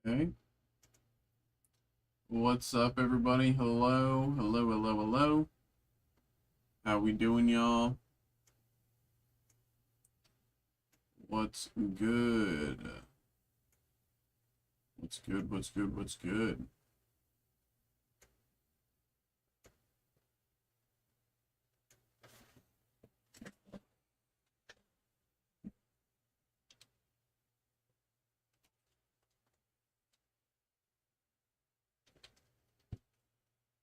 Okay. What's up, everybody? Hello, hello, hello, hello. How we doing, y'all? What's good? What's good? What's good? What's good?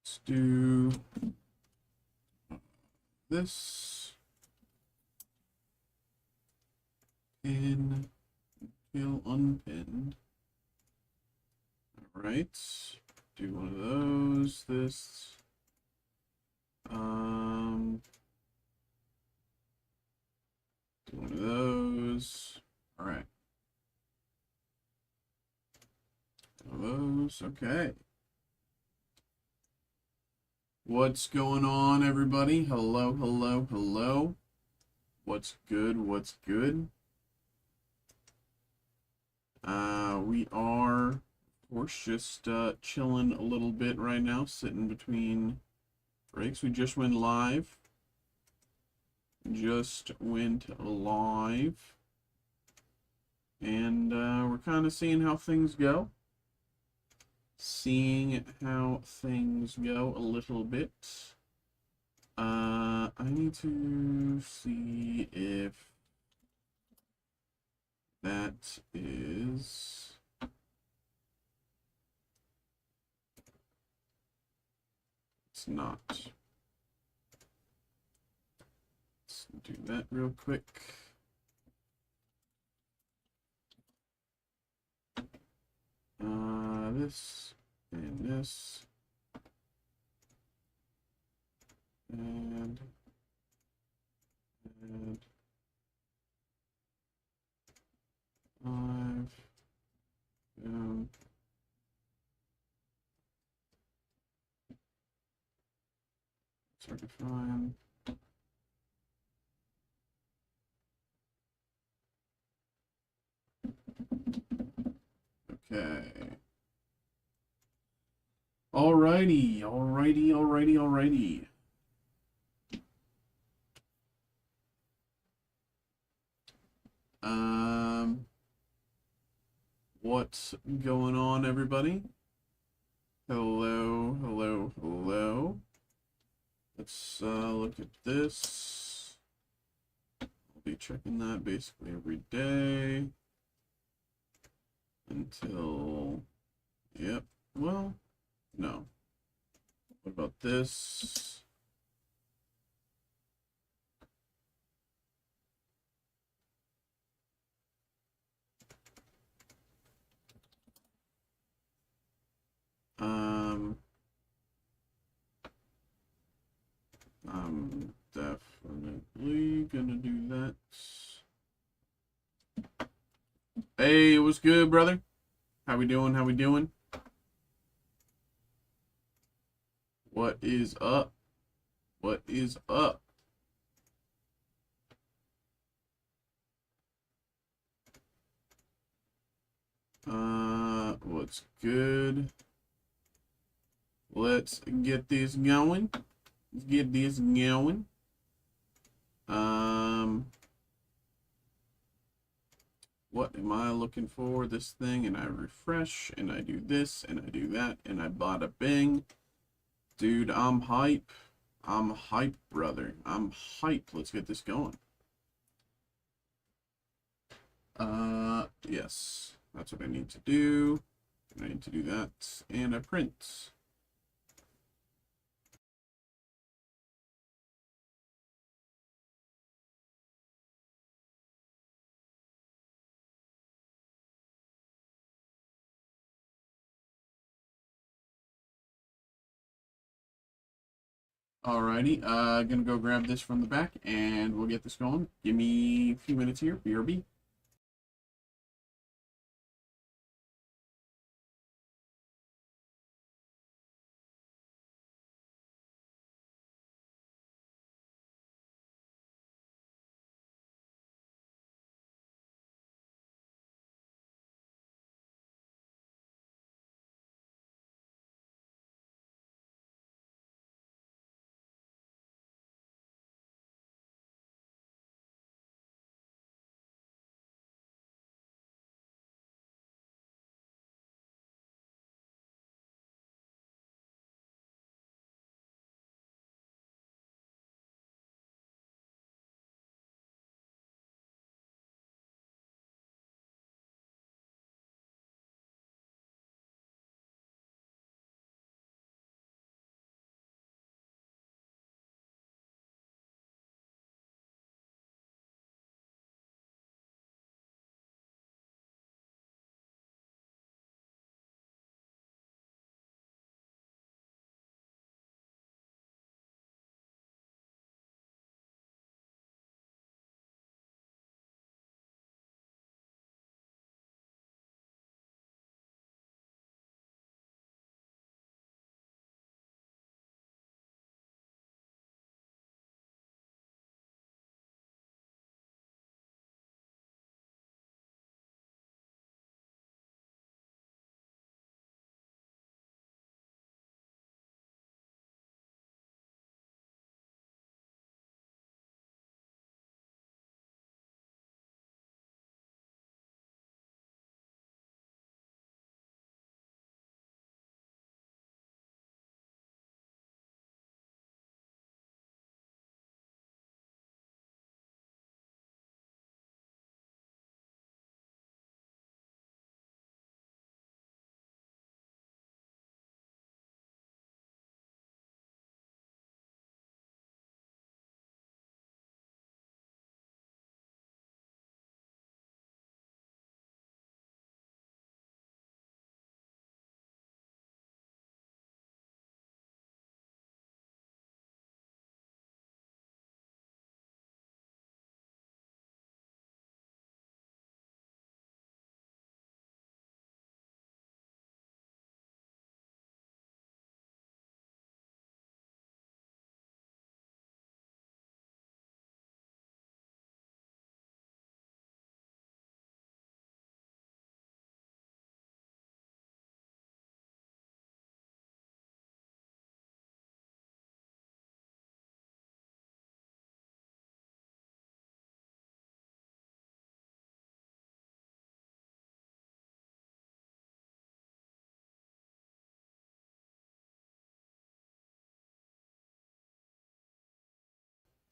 Let's do this. Pin till unpinned. All right. Do one of those. This. Do one of those. All right. One of those. Okay. What's going on, everybody? Hello, hello, hello. What's good? What's good? We are, of course, just chilling a little bit right now, sitting between breaks. We just went live. And we're kind of seeing how things go. A little bit. I need to see if that is... It's not. Let's do that real quick. This and this. And 5 down. It's hard to find. Okay. Alrighty, alrighty, alrighty, alrighty. What's going on, everybody? Hello, hello, hello. Let's look at this. I'll be checking that basically every day until, yep, well, no. What about this? I'm definitely gonna do that. Hey, what's good, brother? How we doing? How we doing? What is up? What is up? What's good? Let's get this going. Let's get this going. What am I looking for? This thing, and I refresh, and I do this, and I do that, and I bada bing. Dude, I'm hype. I'm hype, brother. I'm hype. Let's get this going. Yes. That's what I need to do. I need to do that, and I print. Alrighty, gonna go grab this from the back, and we'll get this going. Give me a few minutes here, BRB.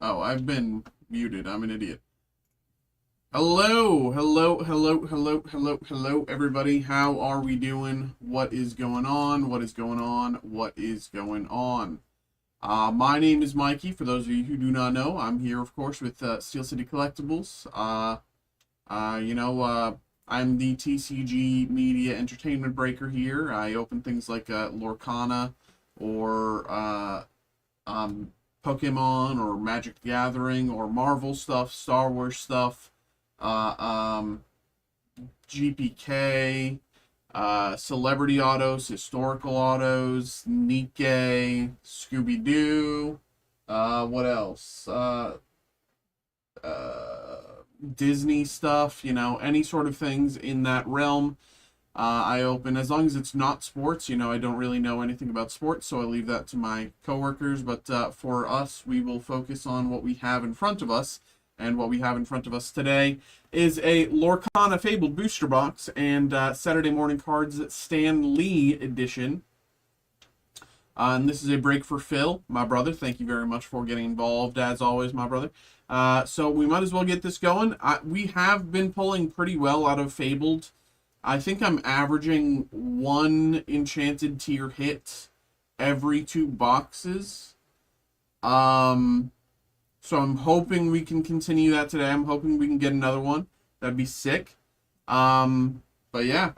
Oh, I've been muted. I'm an idiot. Hello, hello, everybody. How are we doing? What is going on? What is going on? What is going on? My name is Mikey. For those of you who do not know, I'm here, of course, with Steel City Collectibles. I'm the TCG media entertainment breaker here. I open things like Lorcana or Pokémon or Magic the Gathering or Marvel stuff, Star Wars stuff, GPK, celebrity autos, historical autos, Nikkei, Scooby-Doo, what else? Disney stuff, any sort of things in that realm. I open, as long as it's not sports. I don't really know anything about sports, so I leave that to my coworkers. But for us, we will focus on what we have in front of us. And what we have in front of us today is a Lorcana Fabled booster box and Saturday Morning Cards Stan Lee edition. And this is a break for Phil, my brother. Thank you very much for getting involved, as always, my brother. So we might as well get this going. We have been pulling pretty well out of Fabled. I think I'm averaging one Enchanted tier hit every 2 boxes. So I'm hoping we can continue that today. I'm hoping we can get another one. That'd be sick. But yeah,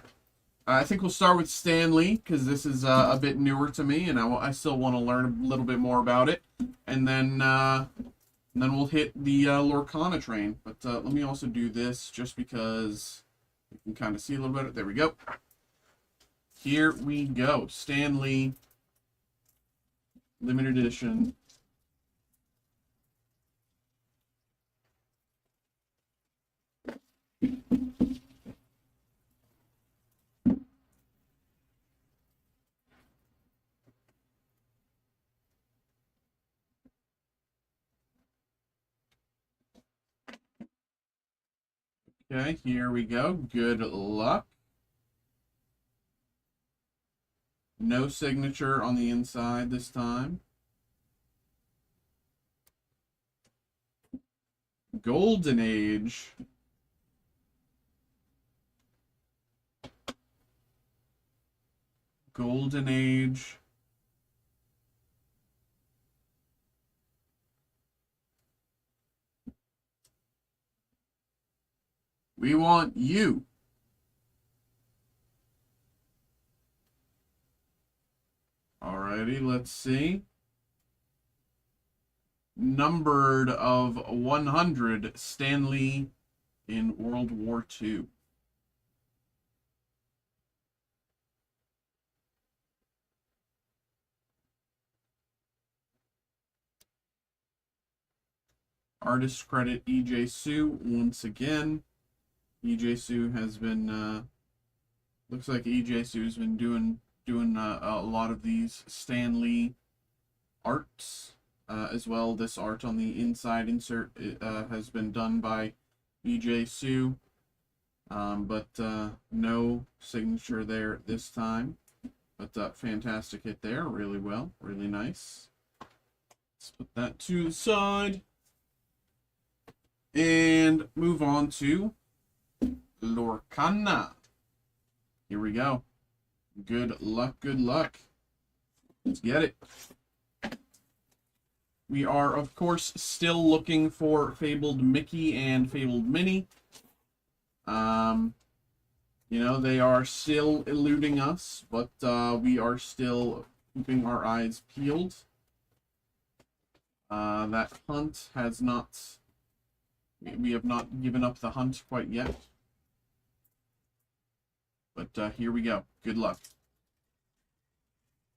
I think we'll start with Stan Lee because this is a bit newer to me, and I still want to learn a little bit more about it. And then we'll hit the Lorcana train. But let me also do this just because you can kind of see a little bit. There we go. Here we go. Stan Lee limited edition. Okay, here we go. Good luck. No signature on the inside this time. Golden Age. Golden Age. We want you. Alrighty, let's see. Numbered of 100, Stan Lee in World War II. Artist credit EJ Sue once again. EJ Sue has been looks like EJ Sue has been doing a lot of these Stan Lee arts as well. This art on the inside insert has been done by EJ Sue, but no signature there this time. But fantastic hit there, really well, really nice. Let's put that to the side and move on to Lorcana. Here we go. Good luck, good luck. Let's get it. We are, of course, still looking for Fabled Mickey and Fabled Minnie. They are still eluding us, but we are still keeping our eyes peeled. That hunt has not... We have not given up the hunt quite yet. But here we go. Good luck.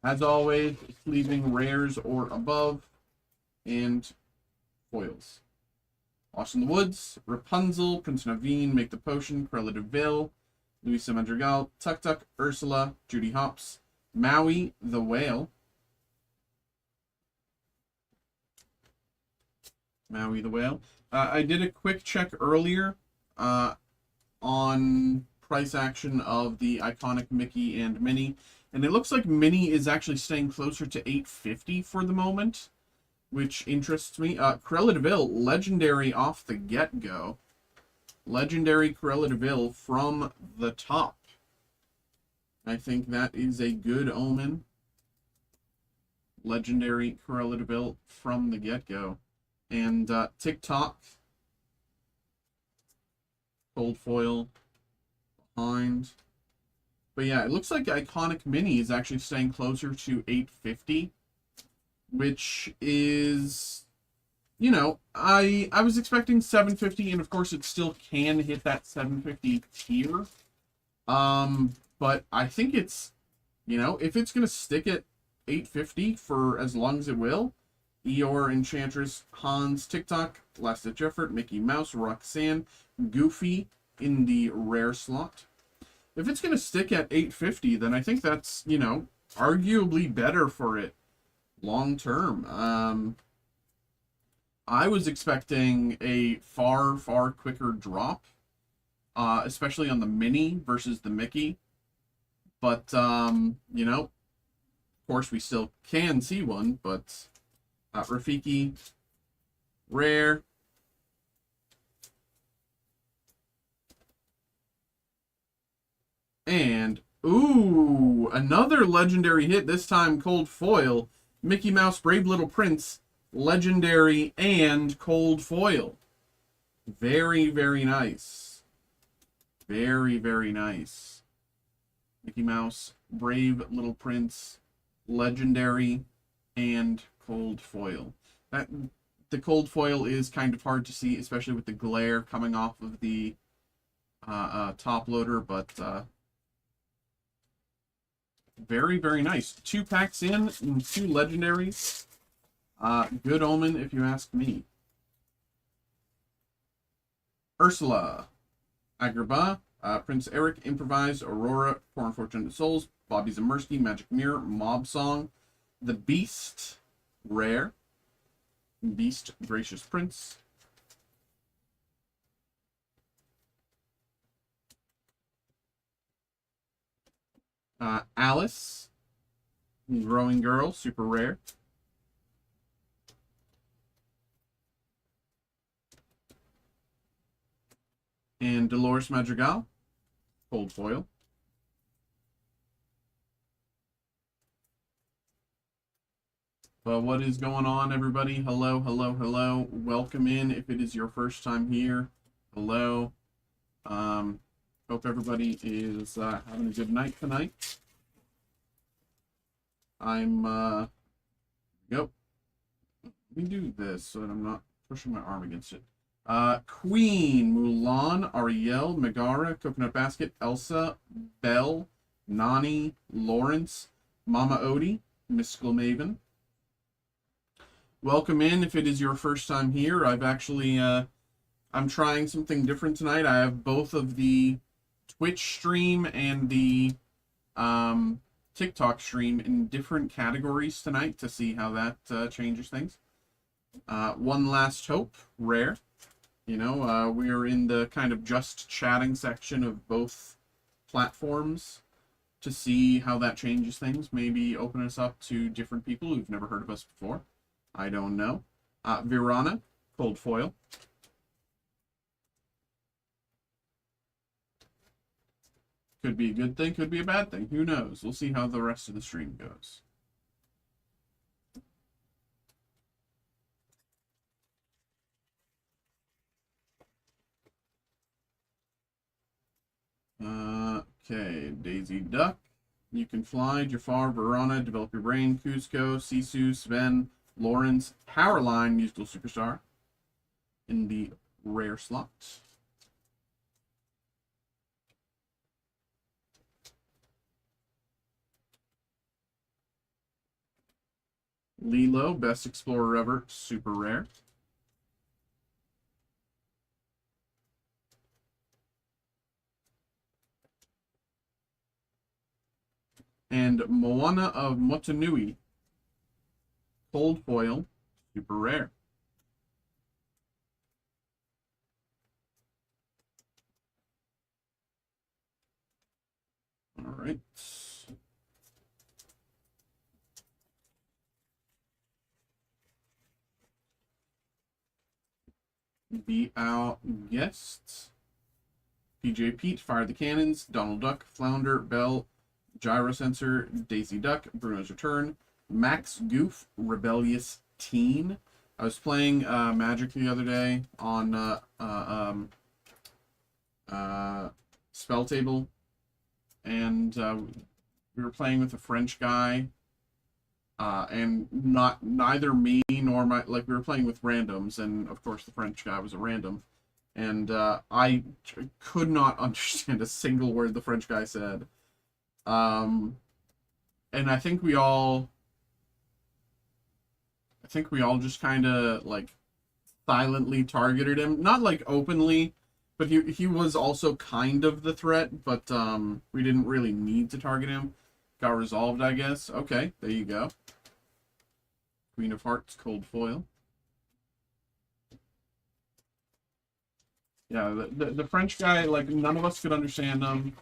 As always, leaving rares or above and foils. Lost in the Woods, Rapunzel, Prince Naveen, Make the Potion, Cruella de Vil, Luisa Madrigal, Tuk Tuk, Ursula, Judy Hopps, Maui the Whale. Maui the Whale. I did a quick check earlier on price action of the iconic Mickey and Minnie, and it looks like Minnie is actually staying closer to $850 for the moment. which interests me. Cruella de Vil, legendary off the get-go. Legendary Cruella de Vil from the top. I think that is a good omen. Legendary Cruella de Vil from the get-go. And TikTok. Cold foil behind. But yeah, it looks like Iconic Mini is actually staying closer to 850. Which is, you know, I was expecting 750, and of course it still can hit that 750 tier. But I think it's, you know, if it's gonna stick at 850 for as long as it will, Eeyore, Enchantress, Hans, TikTok, Last Ditch Effort, Mickey Mouse, Roxanne, Goofy in the rare slot. If it's gonna stick at 850, then I think that's, you know, arguably better for it long term. I was expecting a far quicker drop, especially on the mini versus the Mickey. But you know, of course we still can see one, but Rafiki, rare. And ooh, another legendary hit, this time cold foil. Mickey Mouse, Brave Little Prince, legendary and cold foil. Very nice. Very nice. Mickey Mouse, Brave Little Prince, legendary and cold foil. The cold foil is kind of hard to see, especially with the glare coming off of the top loader, but very nice. 2 packs in and 2 legendaries. Good omen, if you ask me. Ursula, Agrabah, Prince Eric, Improvise, Aurora, Poor Unfortunate Souls, Bobby Zamersky, Magic Mirror, Mob Song, The Beast, rare. Beast, Gracious Prince. Alice, Growing Girl, super rare. And Dolores Madrigal, cold foil. But what is going on, everybody? Hello. Welcome in if it is your first time here. Hello. Hope everybody is having a good night tonight. Let me do this so that I'm not pushing my arm against it. Queen, Mulan, Ariel, Megara, Coconut Basket, Elsa, Belle, Nani, Lawrence, Mama Odie, Mystical Maven. Welcome in if it is your first time here. I've actually, I'm trying something different tonight. I have both of the Twitch stream and the TikTok stream in different categories tonight to see how that changes things. One Last Hope, rare. You know, we are in the kind of just chatting section of both platforms to see how that changes things. Maybe open us up to different people who've never heard of us before. I don't know. Virana, cold foil. Could be a good thing, could be a bad thing. Who knows? We'll see how the rest of the stream goes. Okay, Daisy Duck. You Can Fly, Jafar, Verona, Develop Your Brain, Kuzco, Sisu, Sven, Lawrence, Powerline, Musical Superstar in the rare slot. Lilo, Best Explorer Ever, super rare. And Moana of Motunui, cold foil, super rare. All right. Be our guest. PJ Pete, Fire the Cannons, Donald Duck, Flounder, Bell, Gyro Sensor, Daisy Duck, Bruno's Return, Max Goof, Rebellious Teen. I was playing Magic the other day on Spell Table, and we were playing with a French guy, and neither me nor we were playing with randoms, and of course the French guy was a random, and I could not understand a single word the French guy said, and I think we all just kind of like silently targeted him, not like openly, but he was also kind of the threat, but we didn't really need to target him. Got resolved, I guess. Okay, there you go. Queen of Hearts, cold foil. Yeah, the French guy, like, none of us could understand him.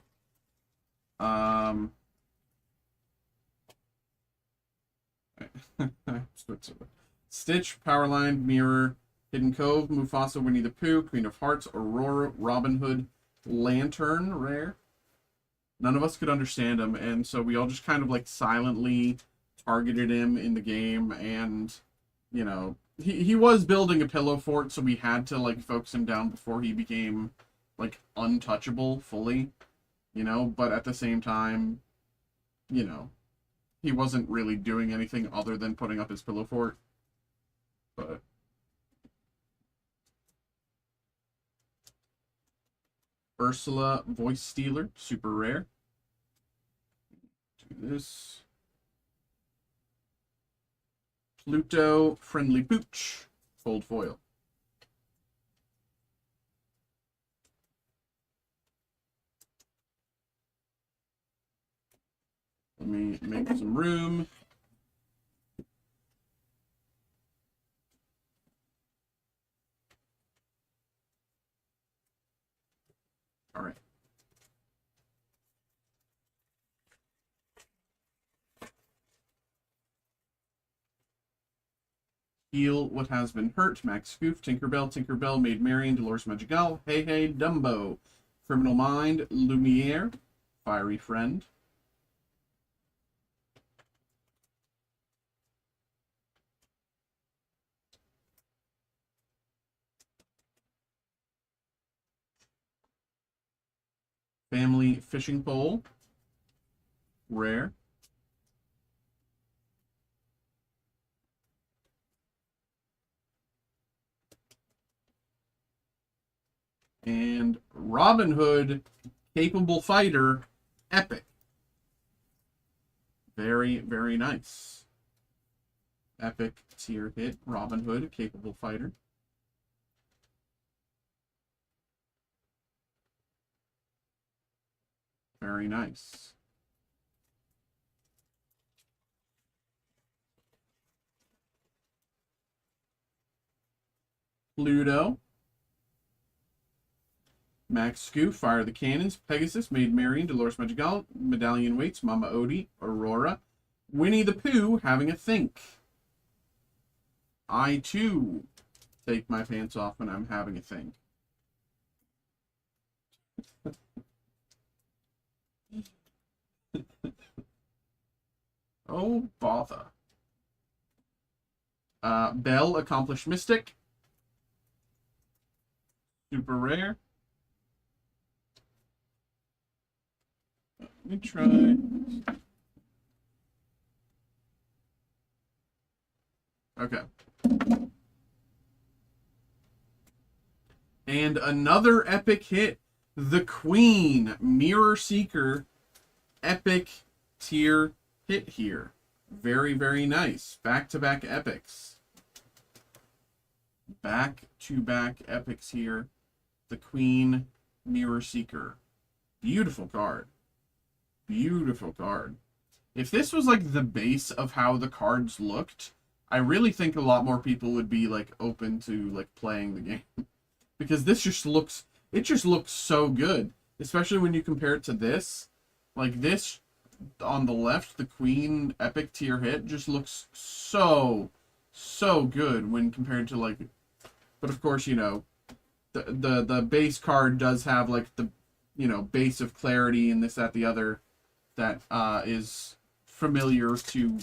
Stitch, Powerline, Mirror, Hidden Cove, Mufasa, Winnie the Pooh, Queen of Hearts, Aurora, Robin Hood, Lantern, rare. None of us could understand him, and so we all just kind of like silently targeted him in the game, and you know, he was building a pillow fort, so we had to like focus him down before he became like untouchable fully, you know, but at the same time, you know, he wasn't really doing anything other than putting up his pillow fort. But Ursula, Voice Stealer, super rare. Do this. Pluto, Friendly Pooch, fold foil. Let me make some room. All right. Heal What Has Been Hurt, Max Goof, Tinkerbell, Maid Marian, Dolores Madrigal, Hey Hey, Dumbo, Criminal Mind, Lumiere, Fiery Friend. Family Fishing Pole, rare. And Robin Hood, Capable Fighter, epic. Very, very nice. Epic tier hit, Robin Hood, Capable Fighter. Very nice. Pluto. Max Scoo, Fire the Cannons, Pegasus, Maid Marian, Dolores Madrigal, Medallion Waits, Mama Odie, Aurora, Winnie the Pooh, Having a Think. I, too, take my pants off when I'm having a think. Oh, bother. Belle, Accomplished Mystic. Super rare. Let me try. Okay. And another epic hit. The Queen, Mirror Seeker, epic tier hit here. Very, very nice. Back-to-back epics. Back-to-back epics here. The Queen, Mirror Seeker. Beautiful card. Beautiful card. If this was like the base of how the cards looked, I really think a lot more people would be like open to like playing the game. Because this just looks, it just looks so good. Especially when you compare it to this. Like this on the left, the Queen epic tier hit just looks so good when compared to like, but of course, you know, the base card does have like the, you know, base of clarity and this, that, the other, that is familiar to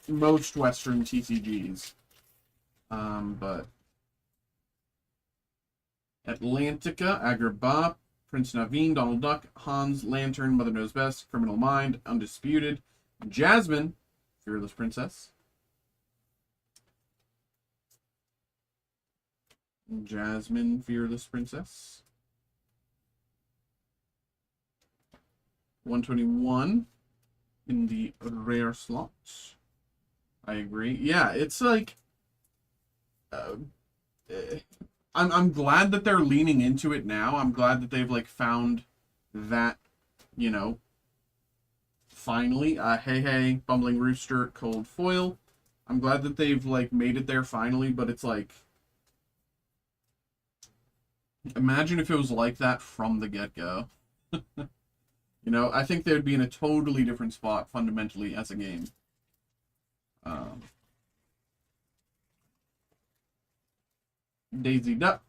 most Western TCGs. But Atlantica, Agrabah, Prince Naveen, Donald Duck, Hans, Lantern, Mother Knows Best, Criminal Mind, Undisputed, Jasmine, Fearless Princess, Jasmine, Fearless Princess, 121 in the rare slots. I agree. Yeah, it's like I'm glad that they're leaning into it now. I'm glad that they've like found that, you know, finally. Hey Hey, Bumbling Rooster, Cold Foil. I'm glad that they've like made it there finally, but it's like, imagine if it was like that from the get-go. You know, I think they would be in a totally different spot fundamentally as a game. Daisy Duck,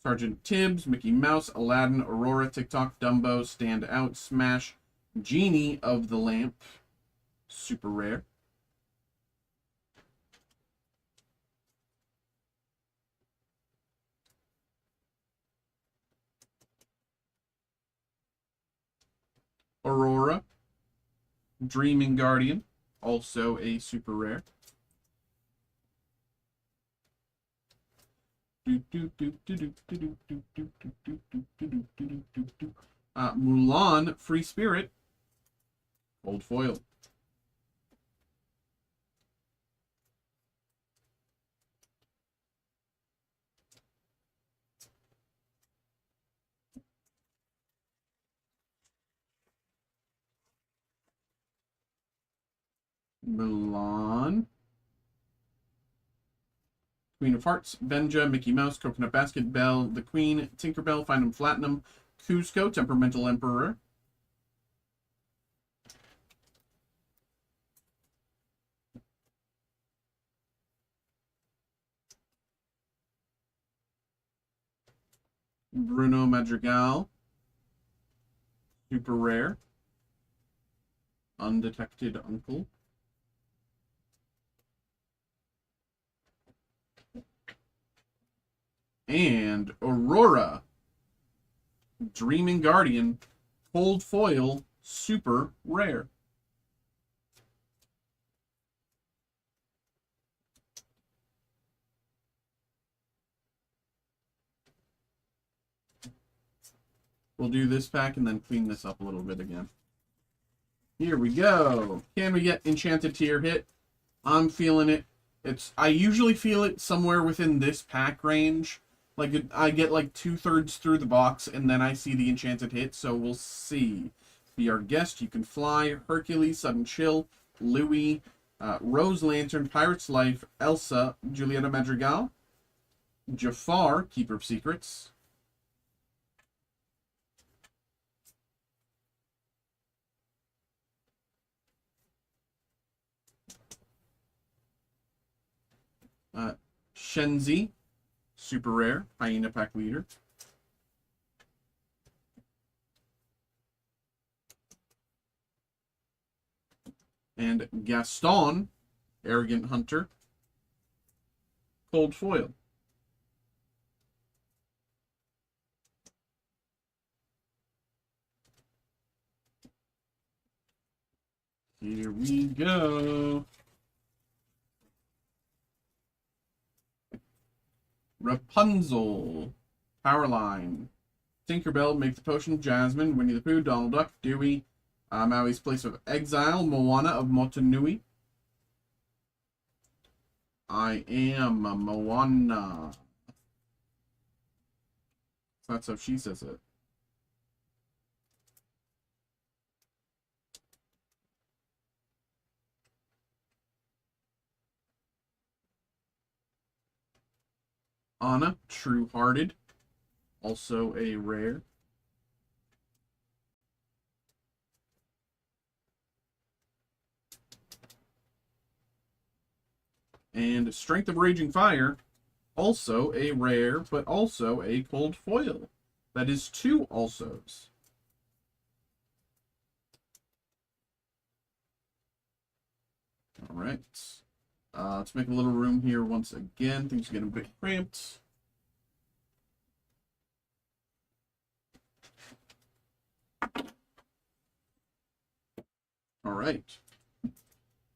Sergeant Tibbs, Mickey Mouse, Aladdin, Aurora, TikTok, Dumbo, Stand Out, Smash, Genie of the Lamp, super rare. Aurora, Dreaming Guardian, also a super rare. Mulan, Free Spirit, Gold Foil. Mulan. Queen of Hearts, Benja, Mickey Mouse, Coconut Basket, Belle, the Queen, Tinkerbell, Find'em Platinum, Kuzco, Temperamental Emperor. Bruno Madrigal, super rare. Undetected Uncle. And Aurora, Dreaming Guardian, Cold Foil, super rare. We'll do this pack and then clean this up a little bit again. Here we go. Can we get Enchanted Tier hit? I'm feeling it. I usually feel it somewhere within this pack range. Like, I get like 2/3 through the box, and then I see the Enchanted hit, so we'll see. Be Our Guest, You Can Fly, Hercules, Sudden Chill, Louis, Rose Lantern, Pirate's Life, Elsa, Julieta Madrigal, Jafar, Keeper of Secrets, Shenzi, super rare, Hyena Pack Leader, and Gaston, Arrogant Hunter, Cold Foil. Here we go. Rapunzel, Powerline, Tinkerbell, Make the Potion, Jasmine, Winnie the Pooh, Donald Duck, Dewey, Maui's Place of Exile, Moana of Motunui. I am a Moana. That's how she says it. Anna, True Hearted, also a rare. And Strength of Raging Fire, also a rare, but also a cold foil. That is 2 alsos. All right. Let's make a little room here once again. Things are getting a bit cramped. All right.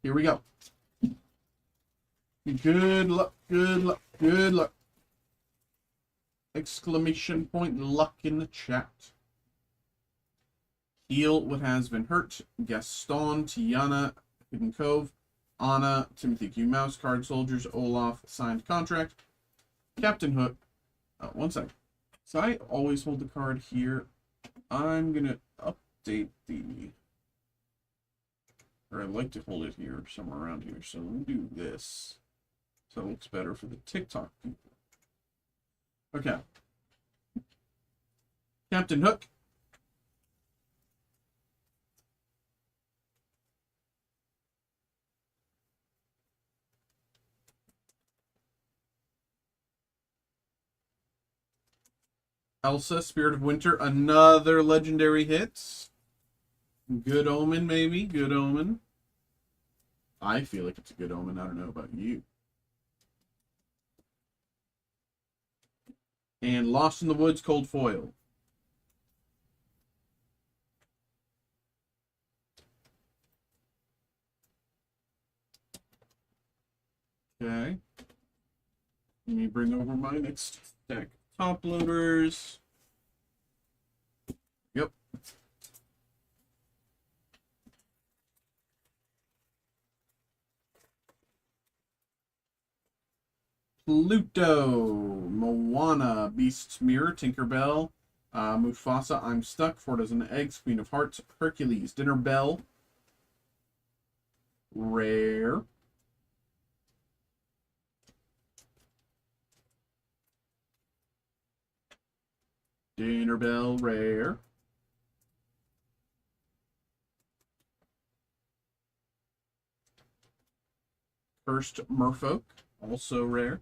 Here we go. Good luck, good luck, good luck. Exclamation point luck in the chat. Heal what has been hurt. Gaston, Tiana, Hidden Cove, Anna, Timothy Q. Mouse, Card Soldiers, Olaf, Signed Contract, Captain Hook. One sec. So I always hold the card here. I'm going to update the... Or I like to hold it here, somewhere around here. So let me do this. So it looks better for the TikTok people. Okay. Captain Hook. Elsa, Spirit of Winter, another legendary hit. Good Omen, maybe. Good Omen. I feel like it's a good omen. I don't know about you. And Lost in the Woods, cold foil. Okay. Let me bring over my next stack of top loaders. Yep. Pluto, Moana, Beast's Mirror, Tinkerbell, Mufasa, I'm Stuck, 4 Dozen Eggs, Queen of Hearts, Hercules, Dinner Bell, rare. Dinner Bell, rare. Cursed Merfolk, also rare.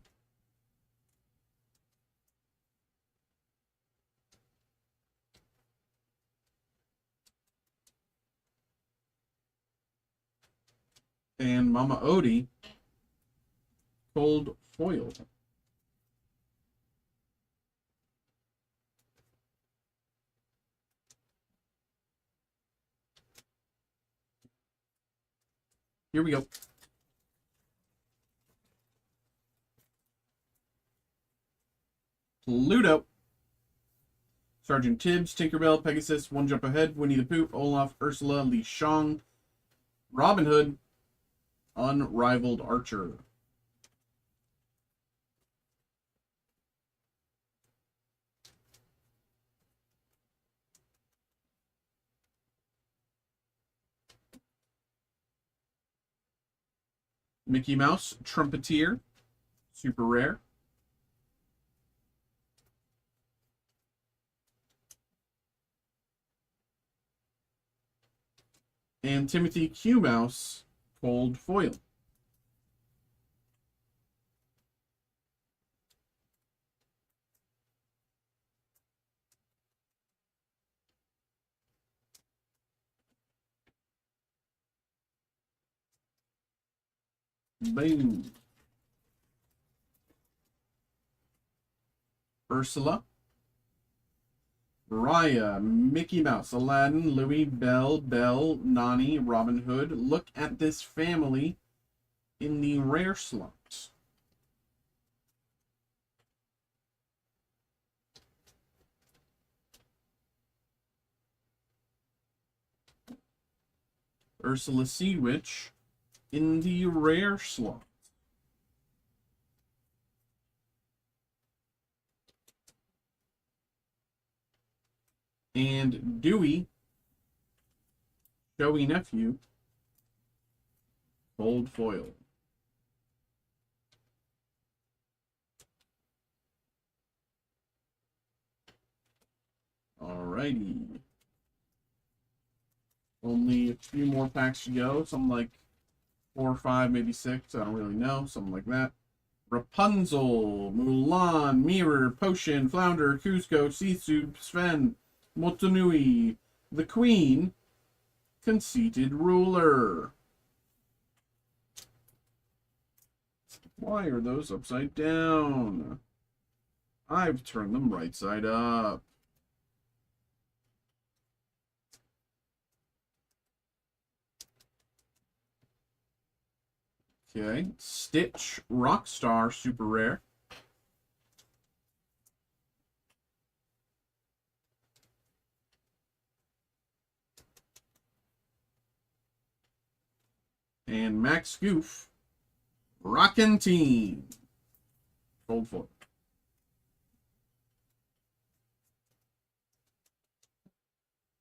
And Mama Odie, cold foil. Here we go. Pluto. Sergeant Tibbs, Tinkerbell, Pegasus, One Jump Ahead, Winnie the Pooh, Olaf, Ursula, Li Shang, Robin Hood, Unrivaled Archer. Mickey Mouse, Trumpeteer, super rare. And Timothy Q. Mouse, cold foil. Boom. Ursula, Raya, Mickey Mouse, Aladdin, Louie, Belle, Nani, Robin Hood. Look at this family in the rare slot. Ursula Sea Witch in the rare slot. And Dewey, Joey Nephew, cold foil. Alrighty. Only a few more packs to go. Something like 4 or 5, maybe 6. I don't really know. Something like that. Rapunzel, Mulan, Mirror, Potion, Flounder, Cusco, Sisu, Sven, Motunui, the Queen, Conceited Ruler. Why are those upside down? I've turned them right side up. Okay, Stitch, Rockstar, super rare. And Max Goof, Rockin' Team. Fold four.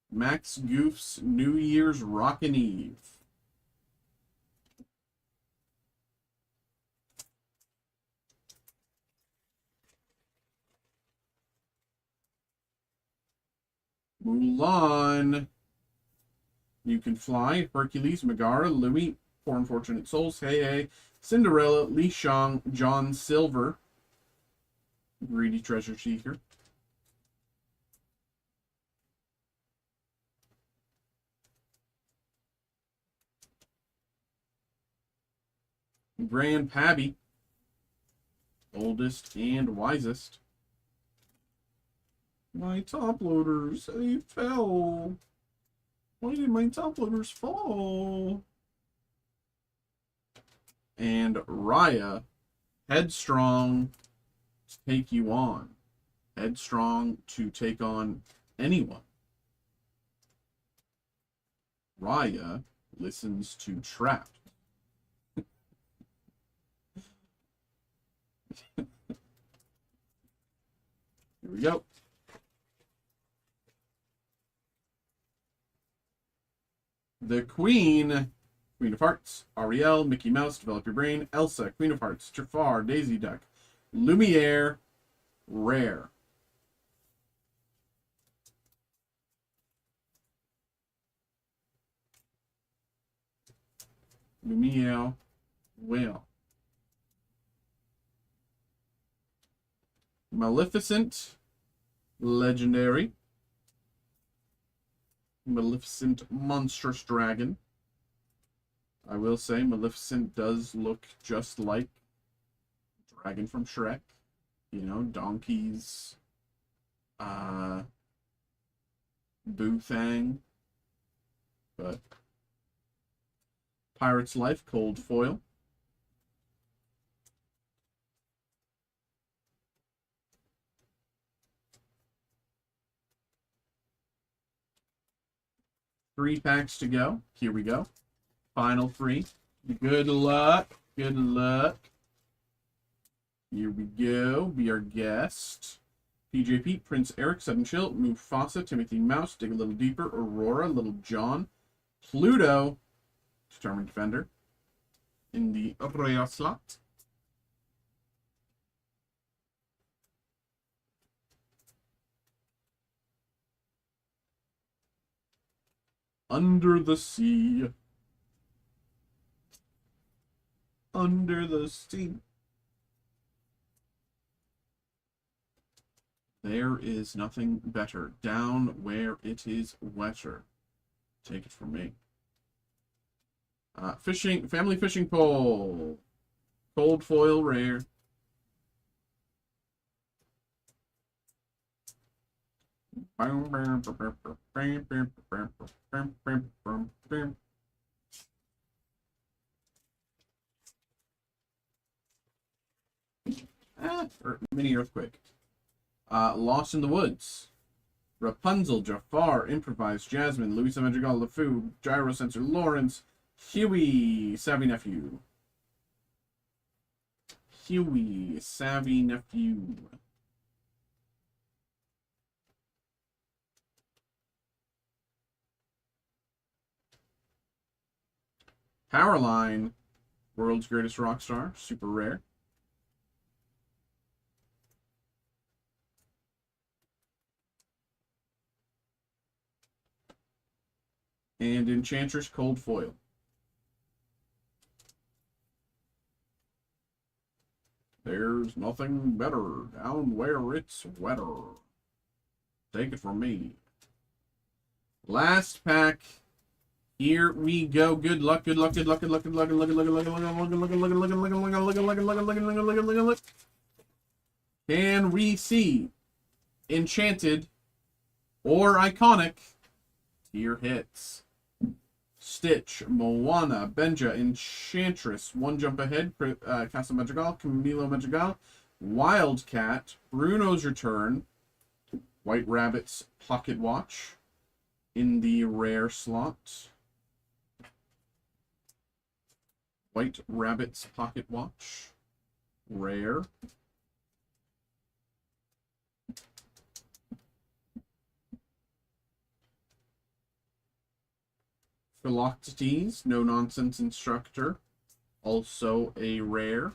Max Goof's New Year's Rockin' Eve. Mulan. You Can Fly, Hercules, Megara, Louis, Poor Unfortunate Souls, Hey Hey, Cinderella, Li Shang, John Silver, Greedy Treasure Seeker. Grand Pabby, Oldest and Wisest. My top loaders, they fell. Why did my top loaders fall? And Raya, Headstrong to take you on. Headstrong to take on anyone. Raya listens to Trapped. Here we go. The Queen, Queen of Hearts, Ariel, Mickey Mouse, Develop Your Brain, Elsa, Queen of Hearts, Jafar, Daisy Duck, Lumiere, rare. Lumiere, whale. Maleficent, legendary. Maleficent monstrous dragon. I will say Maleficent does look just like dragon from Shrek. You know, donkeys, Boothang. But Pirate's Life, cold foil. Three packs to go. Here we go. Final three. Good luck. Good luck. Here we go. Be our guest. PJ Pete, Prince Eric, Sudden Chill, Mufasa, Timothy Mouse, Dig a Little Deeper, Aurora, Little John, Pluto, Determined Defender, in the Royal slot. Under the Sea. Under the Sea. There is nothing better. Down where it is wetter. Take it from me. Fishing, family fishing pole. Cold foil rare. Mini earthquake. Lost in the Woods. Rapunzel, Jafar, Improvised, Jasmine, Louisa Madrigal, LeFou, Gyro Sensor, Lawrence, Huey, Savvy Nephew. Huey, Savvy Nephew. Powerline, World's Greatest Rock Star, super rare. And Enchantress, cold foil. There's nothing better down where it's wetter. Take it from me. Last pack. Here we go. Good luck, good luck, good luck, good luck, good luck, good luck, good luck, good luck, good luck, good luck, good luck, good luck, good luck, good luck, good luck, good luck, good luck, good luck. Can we see enchanted or iconic tier hits? Stitch, Moana, Benja, Enchantress, One Jump Ahead, Casa Madrigal, Camilo Madrigal, Wildcat, Bruno's Return, White Rabbit's Pocket Watch in the rare slot. White Rabbit's Pocket Watch, rare. Philoctetes, No Nonsense Instructor, also a rare.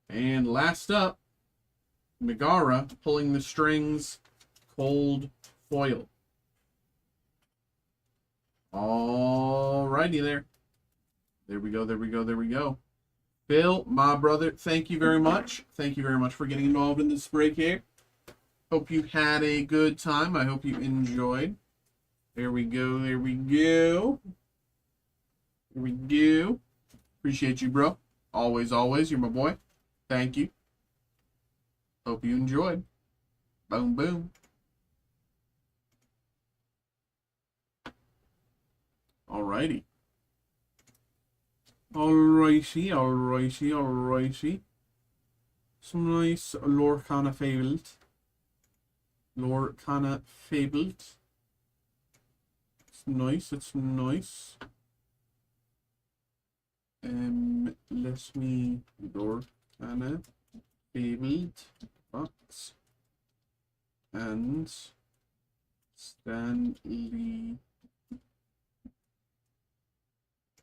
And last up, Megara pulling the strings, cold foil. Alrighty there. There we go, there we go, there we go. Bill, my brother, thank you very much. Thank you very much for getting involved in this break here. Hope you had a good time. I hope you enjoyed. There we go, there we go. There we go. Appreciate you, bro. Always, always. You're my boy. Thank you. Hope you enjoyed. Boom, boom. Alrighty. Alrighty, alrighty, alrighty. Some nice Lorcana Fabled. Lorcana Fabled. It's nice, it's nice. Let me Lorcana Fabled box. And Stanley.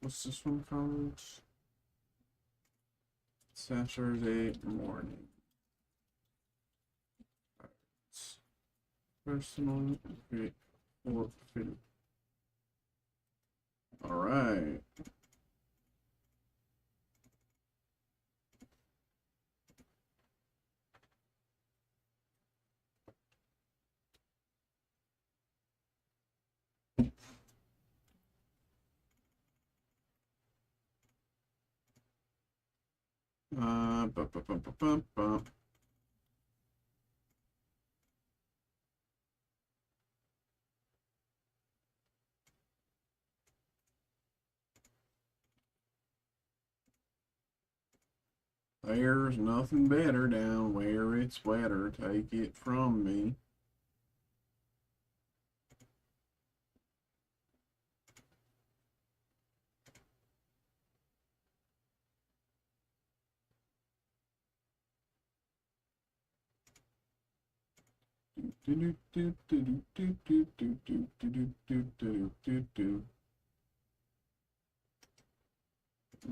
What's this one called? Saturday morning. Personal great for film. All right. There's nothing better down where it's wetter. Take it from me.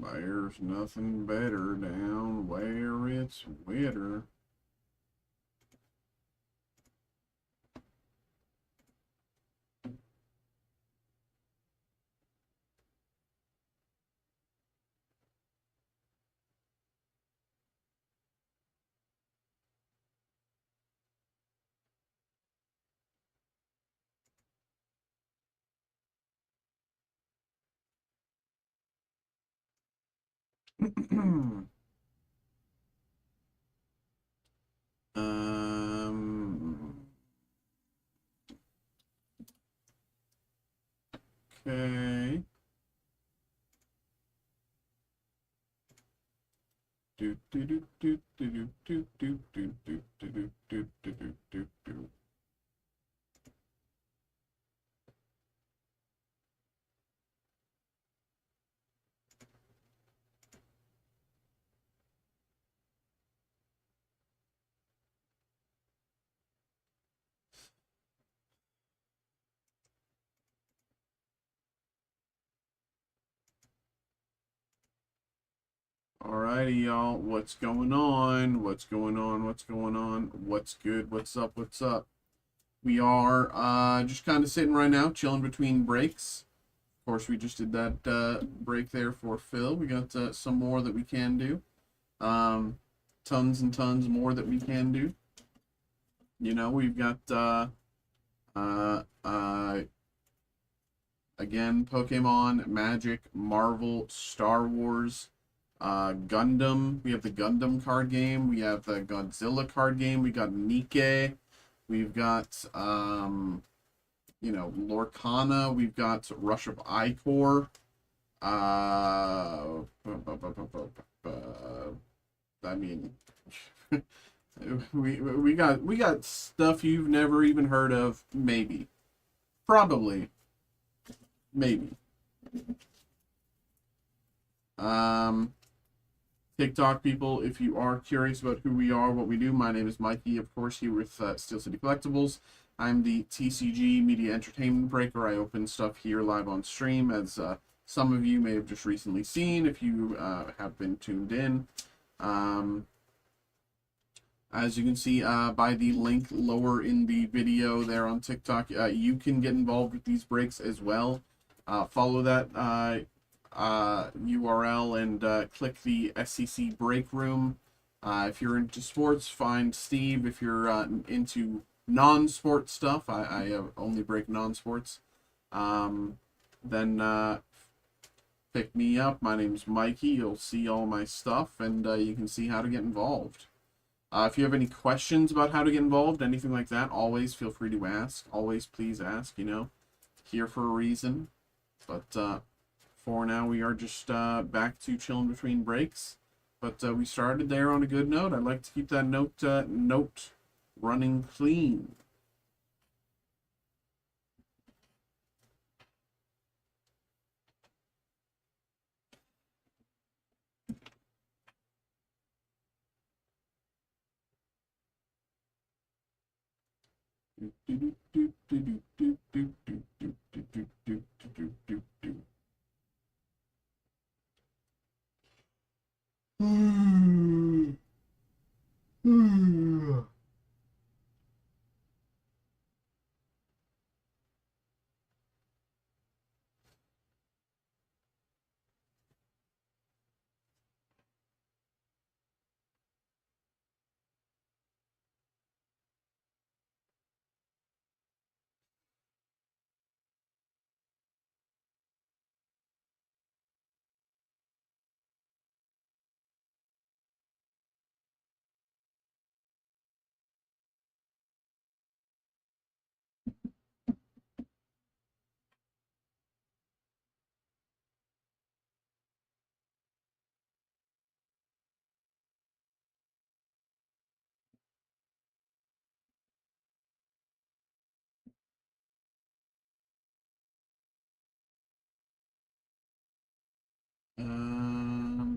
There's nothing better down where it's wetter. Okay. Alrighty, y'all. What's going on? What's going on? What's going on? What's good? What's up? What's up? We are just kind of sitting right now, chilling between breaks. Of course, we just did that break there for Phil. We got some more that we can do. Tons and tons more that we can do. You know, we've got uh, uh, again, Pokemon, Magic, Marvel, Star Wars, Gundam. We have the Gundam card game. We have the Godzilla card game. We got Nike. We've got you know, Lorcana. We've got Rush of Icor. Uh, I mean, we got stuff you've never even heard of. Maybe, probably, maybe. Um, TikTok people, if you are curious about who we are, what we do, my name is Mikey, of course, here with Steel City Collectibles. I'm the TCG Media Entertainment Breaker. I open stuff here live on stream, as some of you may have just recently seen if you have been tuned in. As you can see by the link lower in the video there on TikTok, you can get involved with these breaks as well. Follow that URL and click the SCC break room. If you're into sports, find Steve. If you're into non-sport stuff, I only break non-sports. Then pick me up. My name's Mikey. You'll see all my stuff, and you can see how to get involved. If you have any questions about how to get involved, anything like that, always feel free to ask. Always please ask, you know. Here for a reason. But for now, we are just back to chilling between breaks. But we started there on a good note. I'd like to keep that note running clean.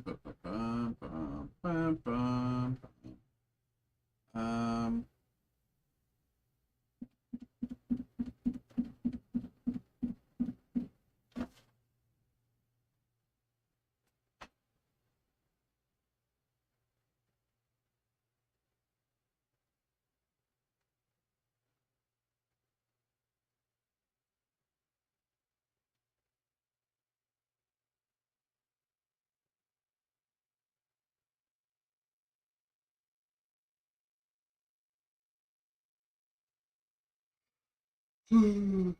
Ba, ba, ba, ba, ba, ba. Um, okay.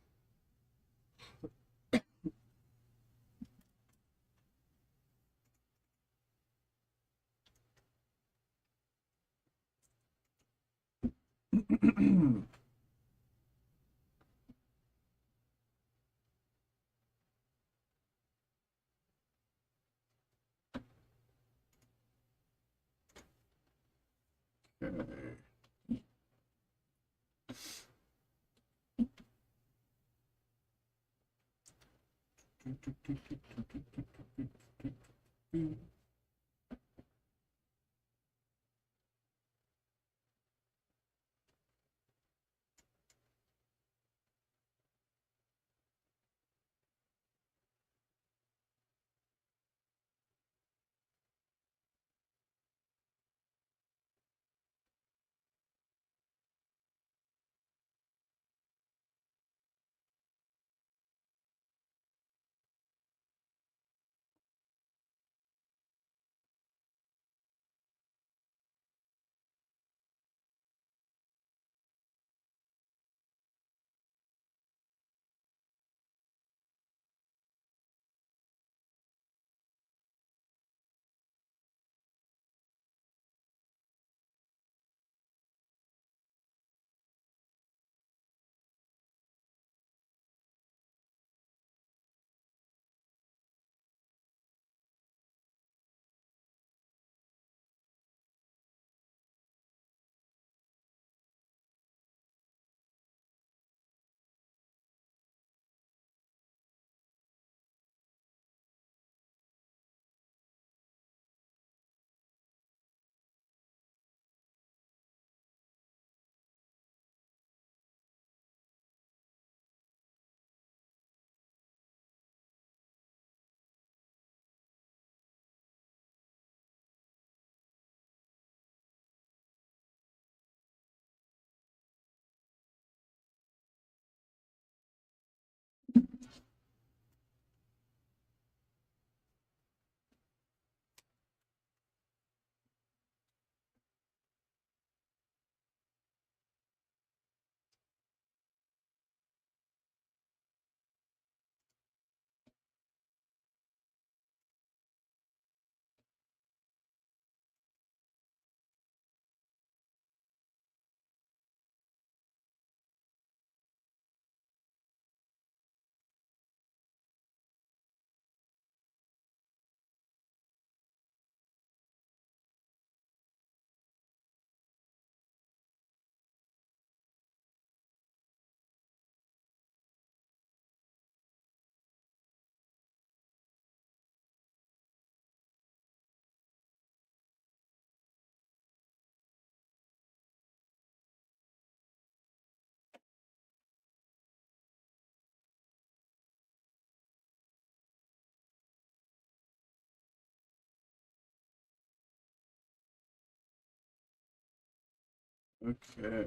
Okay.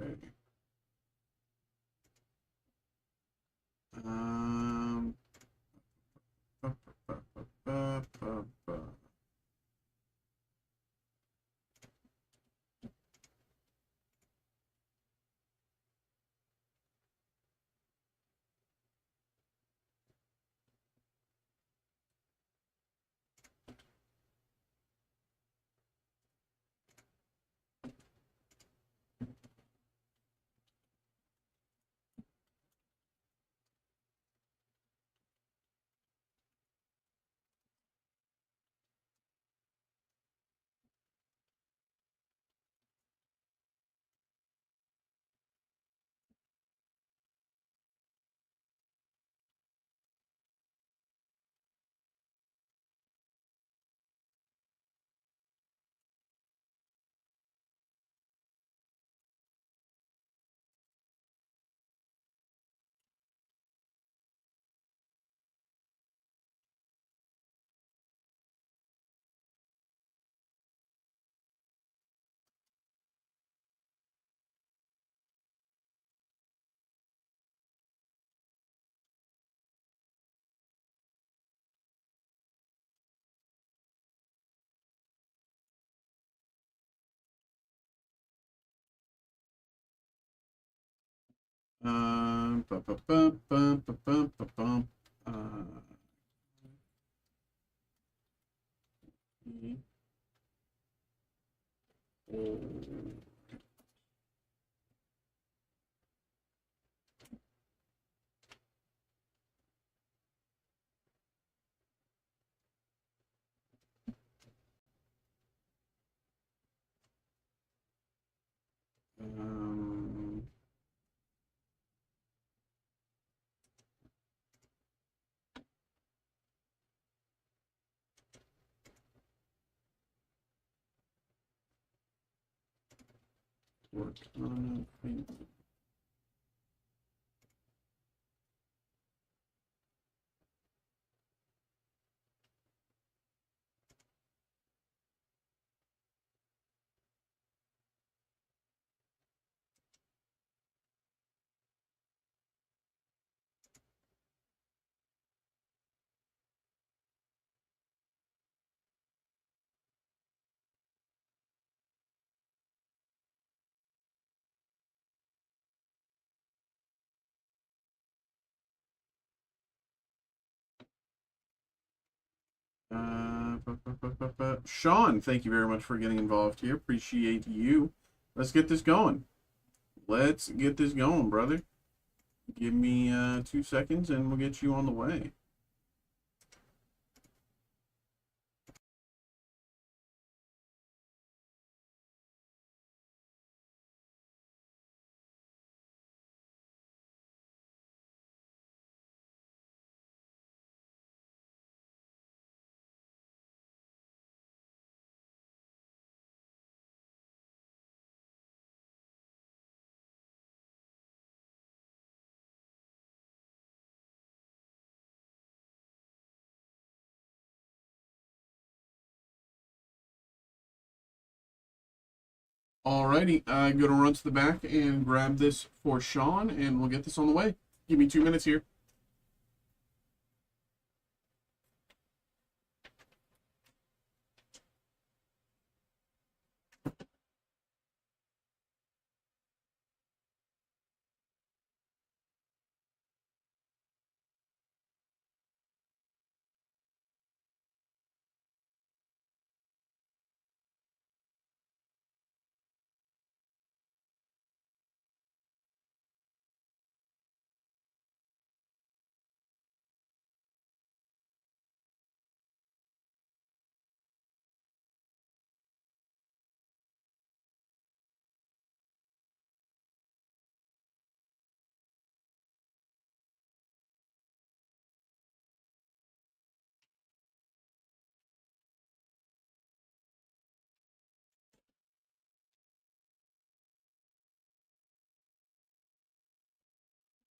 Um. Ba, ba, ba, ba, ba, ba. Ba, ba, ba, ba, ba, ba, ba, ba. E, O. Um, work on it. Sean, thank you very much for getting involved here. Appreciate you. Let's get this going. Let's get this going, brother. Give me 2 seconds and we'll get you on the way. Alrighty, I'm gonna run to the back and grab this for Sean, and we'll get this on the way. Give me 2 minutes here.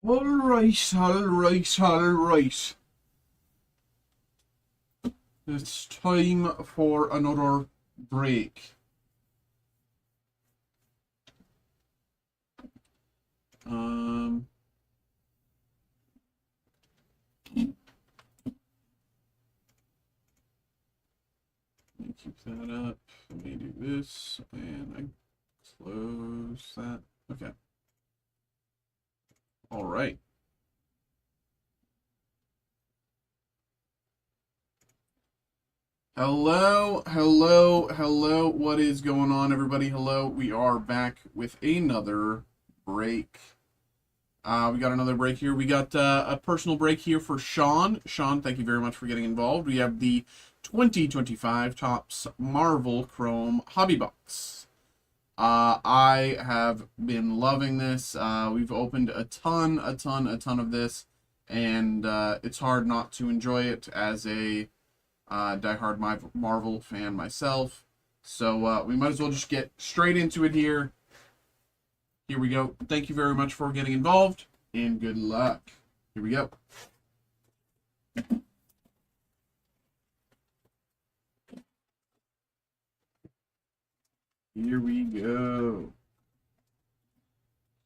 All right. It's time for another break. Let me keep that up. Let me do this, and I close that. Okay. All right. Hello, hello, hello. What is going on, everybody? Hello. We are back with another break. We got another break here. We got a personal break here for Sean. Sean, thank you very much for getting involved. We have the 2025 Topps Marvel Chrome Hobby Box. I have been loving this. We've opened a ton of this, and it's hard not to enjoy it as a diehard Marvel fan myself. So we might as well just get straight into it here. Here we go. Thank you very much for getting involved, and good luck. Here we go. Here we go.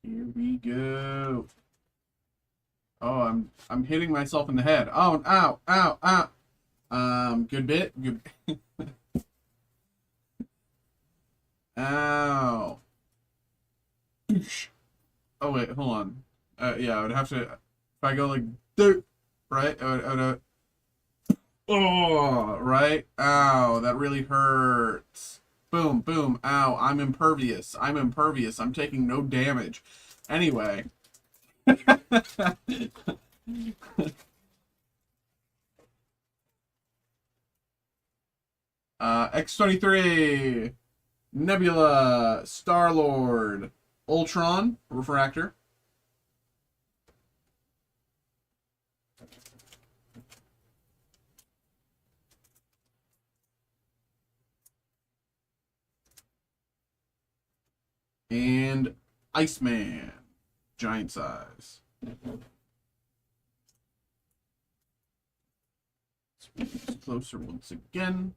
Here we go. Oh, I'm hitting myself in the head. Oh, ow, ow, ow. Good bit. Good. Ow. Oh wait, hold on. Yeah, I would have to. If I go like, right? Oh, right. Ow, that really hurts. Boom, boom. Ow, I'm impervious. I'm impervious. I'm taking no damage. Anyway. X-23. Nebula, Star-Lord, Ultron, Refractor. And Iceman, giant size. Let's bring this closer once again.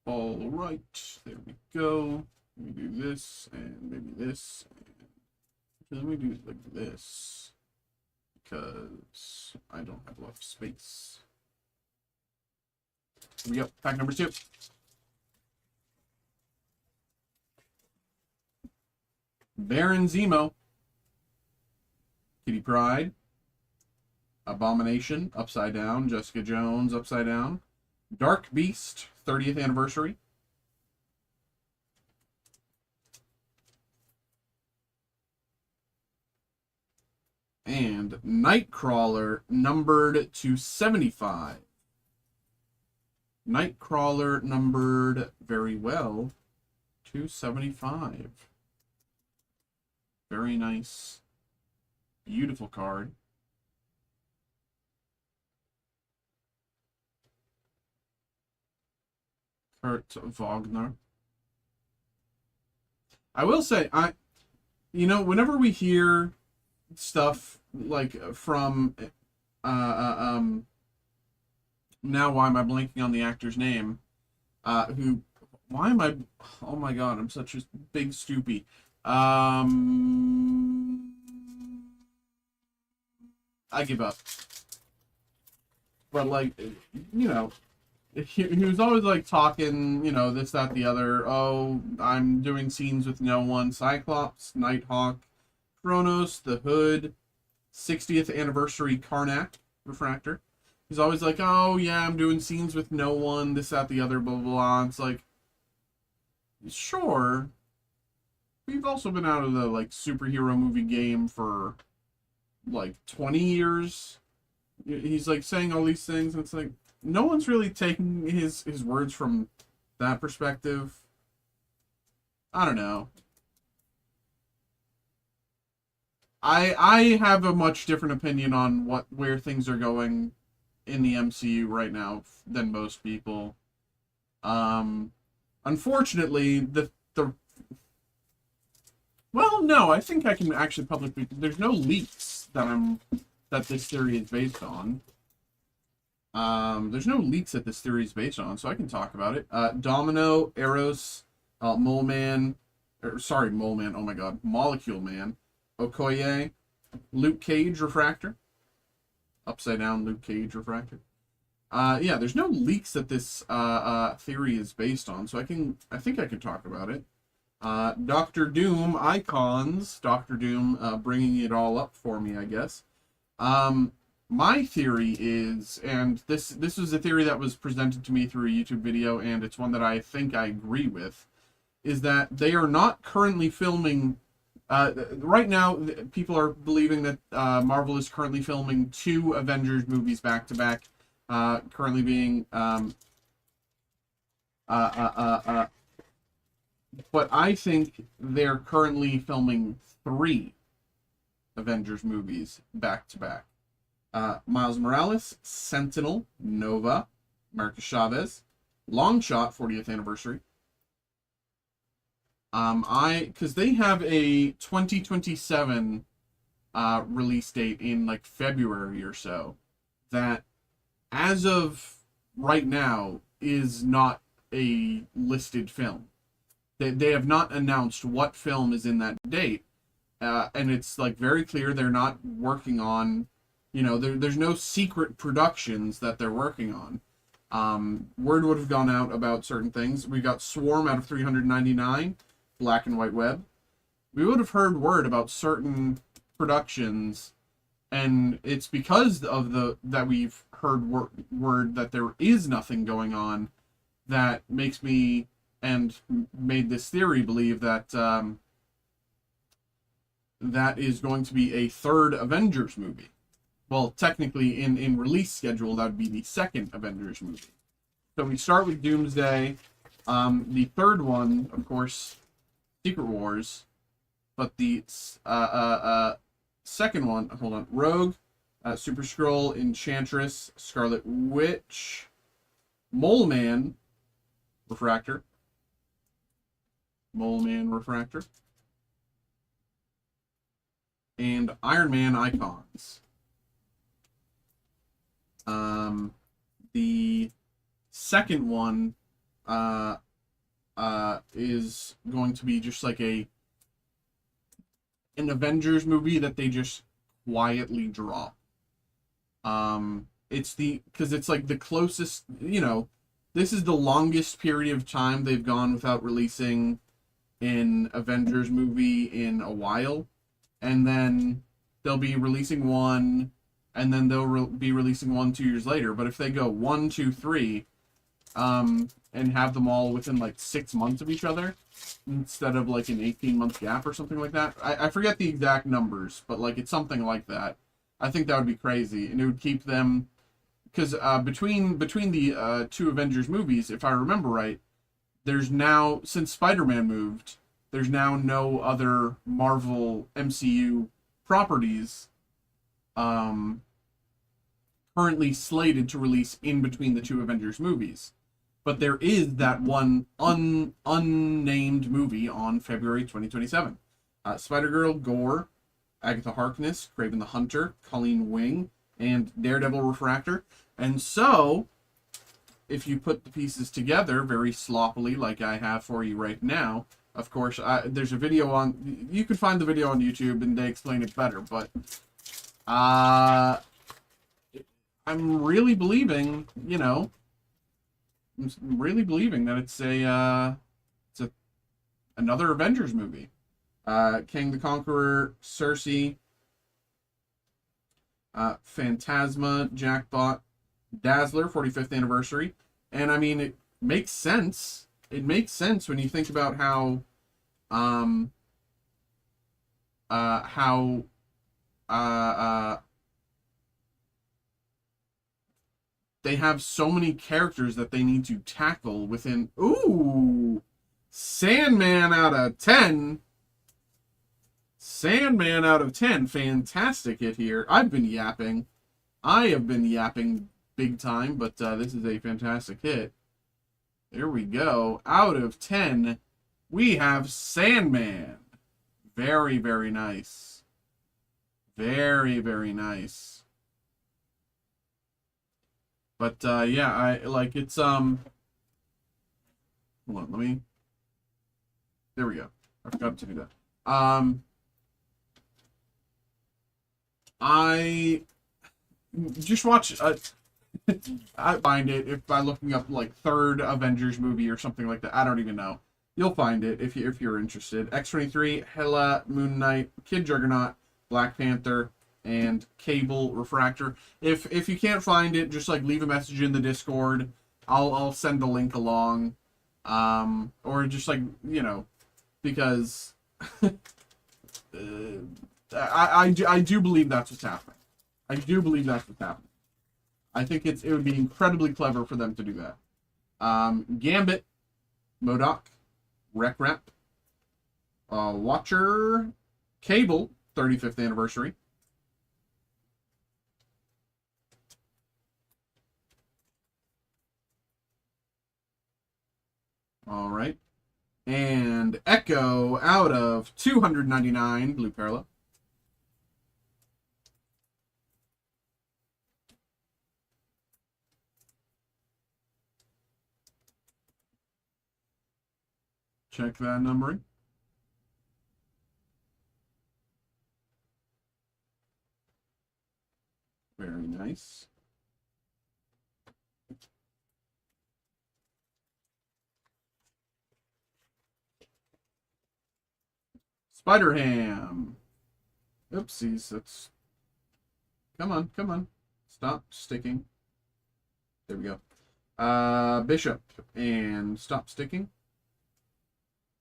All right, there we go. Let me do this, and maybe this. And let me do it like this, because I don't have a lot of space. Here we go, pack number 2. Baron Zemo, Kitty Pryde, Abomination, upside down, Jessica Jones, upside down, Dark Beast, 30th anniversary. And Nightcrawler, numbered to 75. Nightcrawler, numbered very well to 75. Very nice. Beautiful card. Kurt Wagner. I will say, whenever we hear stuff like from, now why am I blanking on the actor's name? Oh my god, I'm such a big stoopy. I give up. But like, he was always like talking, this, that, the other. Oh, I'm doing scenes with no one. Cyclops, Nighthawk, Kronos, the Hood, 60th anniversary Karnak, Refractor. He's always like, oh yeah, I'm doing scenes with no one, this, that, the other, blah, blah, blah. It's like, sure. We've also been out of the like superhero movie game for like 20 years. He's like saying all these things, and it's like, no one's really taking his words from that perspective. I don't know. I have a much different opinion on where things are going in the MCU right now than most people. Unfortunately, well, no, I think I can actually publicly. There's no leaks that this theory is based on. There's no leaks that this theory is based on, so I can talk about it. Domino, Eros, Mole Man, Mole Man, oh my god, Molecule Man, Okoye, Luke Cage Refractor, upside down Luke Cage Refractor. Yeah, there's no leaks that this theory is based on, so I think I can talk about it. Doctor Doom icons, Doctor Doom bringing it all up for me, I guess. My theory is, and this was a theory that was presented to me through a YouTube video, and it's one that I think I agree with, is that they are not currently filming. Right now, people are believing that Marvel is currently filming 2 Avengers movies back to back. Currently being but I think they're currently filming 3 Avengers movies back to back. Miles Morales, Sentinel, Nova, Marcus Chavez, Longshot 40th anniversary. Because they have a 2027 release date in like February or so, that as of right now is not a listed film. They have not announced what film is in that date, and it's like very clear they're not working on, there's no secret productions that they're working on. Word would have gone out about certain things. We got Swarm out of 399, Black and White Web. We would have heard word about certain productions, and it's because of that we've heard word that there is nothing going on that makes me and made this theory believe that that is going to be a 3rd Avengers movie. Well, technically, in release schedule, that would be the 2nd Avengers movie. So we start with Doomsday. The 3rd one, of course, Secret Wars. But the 2nd one, hold on, Rogue, Super Skrull, Enchantress, Scarlet Witch, Mole Man, Refractor. Mole Man Refractor. And Iron Man icons. The 2nd one is going to be just like an Avengers movie that they just quietly drop. Because it's like the closest, this is the longest period of time they've gone without releasing an Avengers movie in a while. And then they'll be releasing one, and then they'll be releasing one 2 years later. But if they go 1, 2, 3, and have them all within like 6 months of each other, instead of like an 18-month gap or something like that. I forget the exact numbers, but like it's something like that. I think that would be crazy, and it would keep them, because between the 2 Avengers movies, if I remember right, there's now, since Spider-Man moved, there's now no other Marvel MCU properties currently slated to release in between the 2 Avengers movies. But there is that one unnamed movie on February 2027. Spider-Girl, Gore, Agatha Harkness, Kraven the Hunter, Colleen Wing, and Daredevil Refractor. And so, if you put the pieces together very sloppily like I have for you right now, of course, there's a video on, you can find the video on YouTube and they explain it better, but I'm really believing, I'm really believing that it's another Avengers movie. King the Conqueror, Cersei, Phantasma, Jackbot, Dazzler, 45th anniversary. And I mean, it makes sense. It makes sense when you think about how they have so many characters that they need to tackle within. Ooh, Sandman out of 10. Sandman out of 10. Fantastic hit here. I've been yapping. I have been yapping big time, but this is a fantastic hit. There we go. Out of 10, we have Sandman. Very, very nice. Very, very nice. But yeah, I like it's hold on, let me. There we go. I forgot to do that. I just watch. I find it if by looking up like third Avengers movie or something like that. I don't even know. You'll find it if you're interested. X-23, Hela, Moon Knight, Kid Juggernaut, Black Panther, and Cable Refractor. If you can't find it, just like leave a message in the Discord. I'll send the link along. Or just like, you know, because I do believe that's what's happening. I do believe that's what's happening. I think it would be incredibly clever for them to do that. Gambit, MODOK, Rec Rep, Watcher, Cable, 35th anniversary. All right. And Echo out of 299, Blue Parallel. Check that numbering. Very nice. Spider-Ham. Oopsies, that's... Come on, come on. Stop sticking. There we go. Bishop. And stop sticking.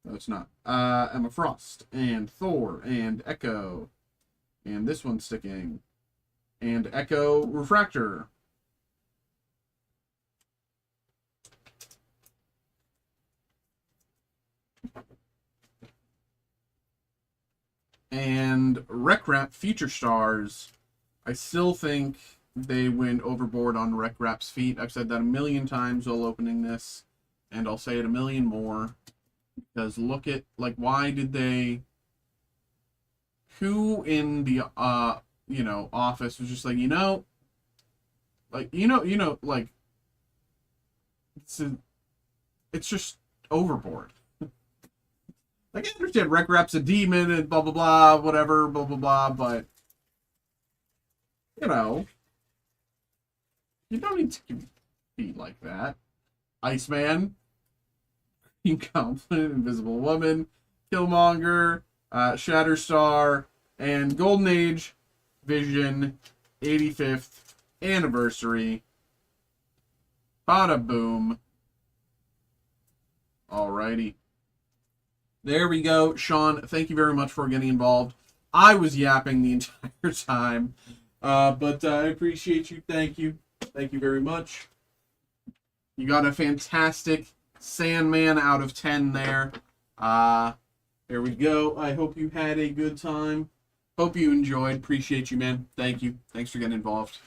No, it's not. Emma Frost. And Thor. And Echo. And this one's sticking. And Echo Refractor. And Rec Rap Future Stars. I still think they went overboard on Rec Rap's feet. I've said that a million times while opening this, and I'll say it a million more. Because look at, like, why did they... Who in the, you know, office was just like, you know, like, like, it's just overboard. Like, I understand Rec Rap's a demon and blah, blah, blah, whatever, blah, blah, blah, but, you know, you don't need to be like that. Iceman, Incompetent, Invisible Woman, Killmonger, Shatterstar, and Golden Age Vision 85th anniversary. Bada boom. Alrighty. There we go. Sean, thank you very much for getting involved. I was yapping the entire time. But I appreciate you. Thank you. Thank you very much. You got a fantastic Sandman out of 10 there. There we go. I hope you had a good time. Hope you enjoyed. Appreciate you, man. Thank you. Thanks for getting involved.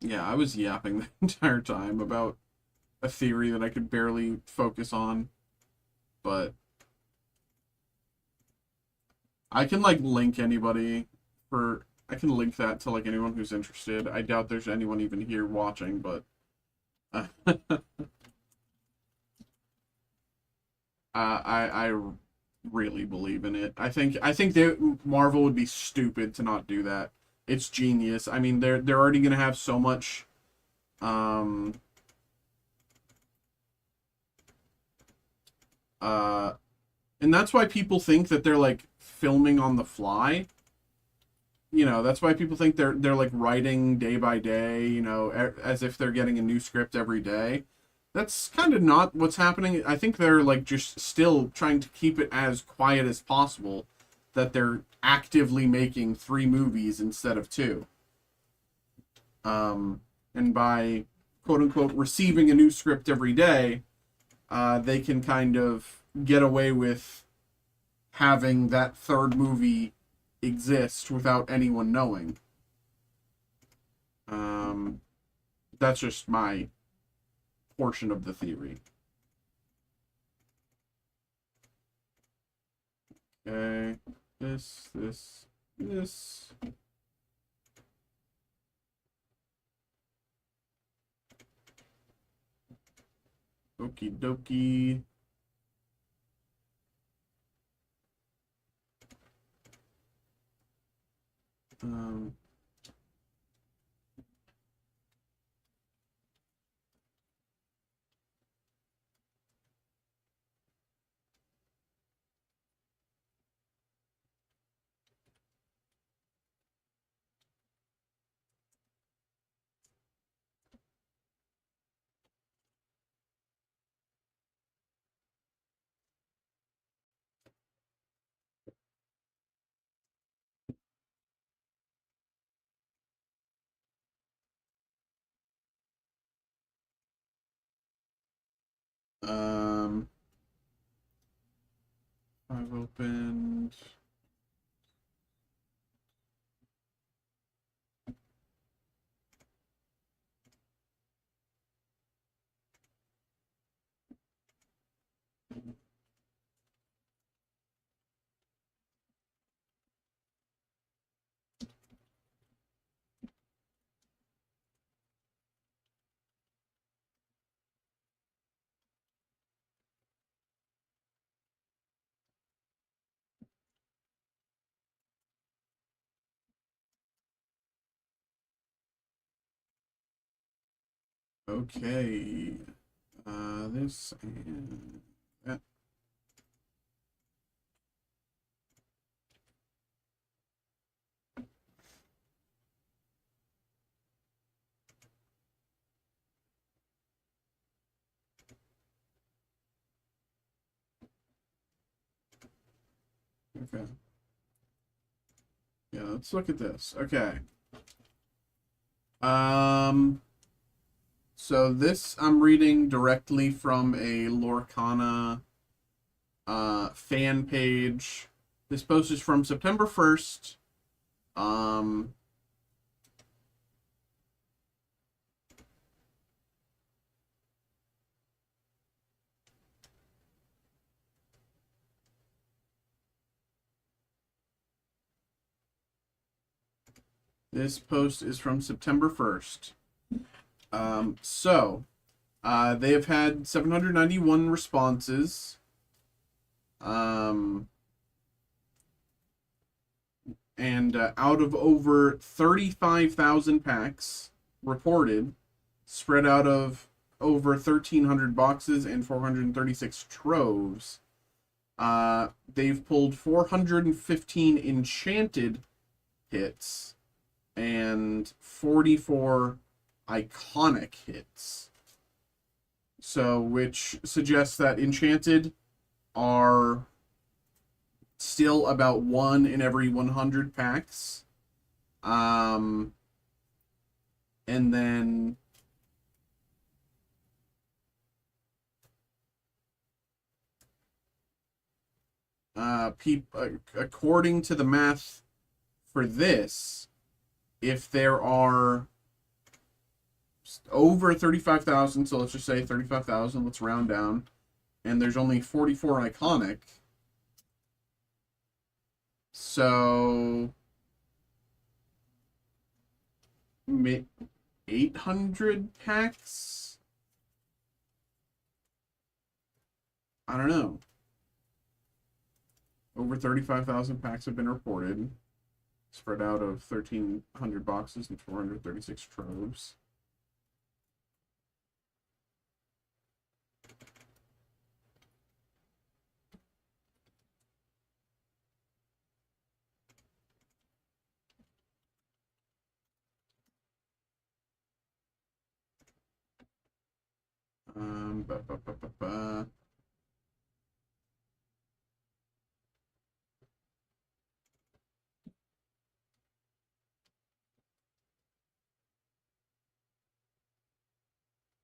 Yeah, I was yapping the entire time about a theory that I could barely focus on. But I can, like, link anybody for... I can link that to, like, anyone who's interested. I doubt there's anyone even here watching, but... I really believe in it. I think Marvel would be stupid to not do that. It's genius. I mean, they're already gonna have so much, and that's why people think that they're like filming on the fly. You know, that's why people think they're like writing day by day. You know, as if they're getting a new script every day. That's kind of not what's happening. I think they're like just still trying to keep it as quiet as possible. That they're actively making 3 movies instead of 2. And by, quote-unquote, receiving a new script every day, they can kind of get away with having that 3rd movie exist without anyone knowing. That's just my portion of the theory. Okay, this. Okie dokie. I've opened. Okay. This and that. Okay. Yeah, let's look at this. Okay. So this I'm reading directly from a Lorcana fan page. This post is from September 1st. Um, this post is from September 1st. They have had 791 responses. And out of over 35,000 packs reported, spread out of over 1,300 boxes and 436 troves, they've pulled 415 enchanted hits and 44 iconic hits. So, which suggests that enchanted are still about 1 in every 100 packs. And then according to the math for this, if there are over 35,000, so let's just say 35,000, let's round down, and there's only 44 iconic, so 800 packs? I don't know. Over 35,000 packs have been reported, spread out of 1,300 boxes and 436 troves. Ba, ba, ba, ba, ba.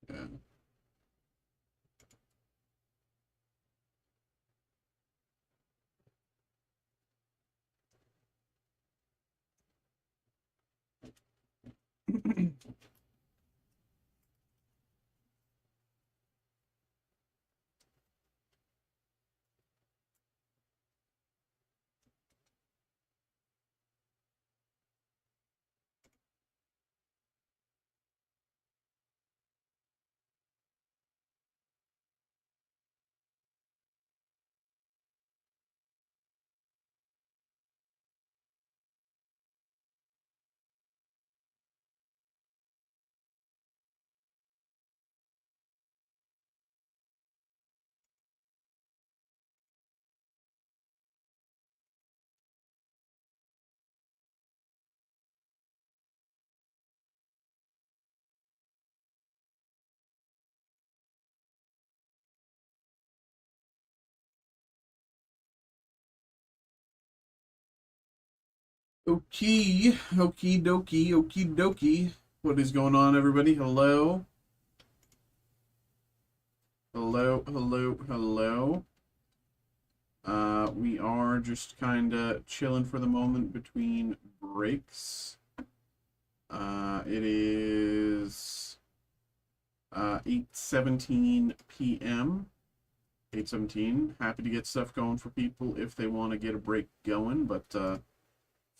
Yeah. Okay, okie dokie, okie dokie. What is going on, everybody? Hello, hello, hello, hello. We are just kind of chilling for the moment between breaks. It is 8:17 p.m. 8:17. Happy to get stuff going for people if they want to get a break going, but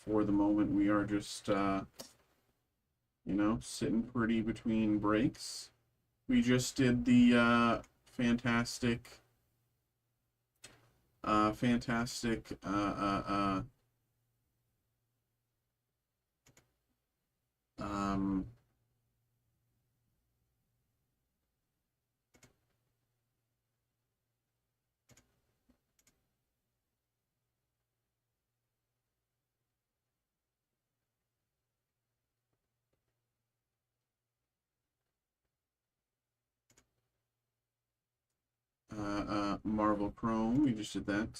for the moment we are just sitting pretty between breaks. We just did the fantastic, fantastic um, Marvel Chrome. We just did that.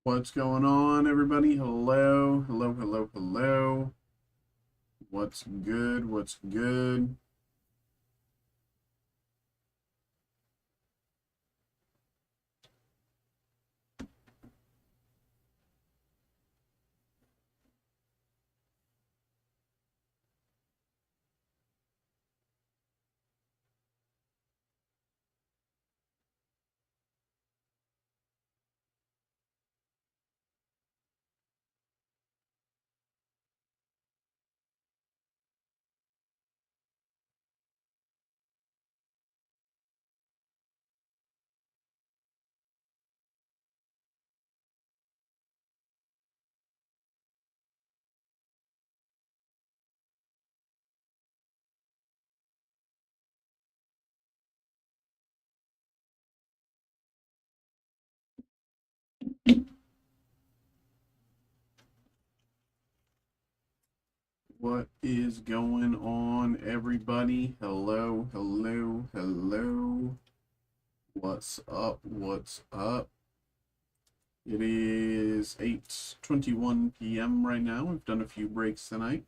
What's going on, everybody? Hello, hello, hello, hello. What's good? What's good? What is going on, everybody? Hello, hello, hello. What's up? What's up? It is 8:21 p.m. right now. We've done a few breaks tonight,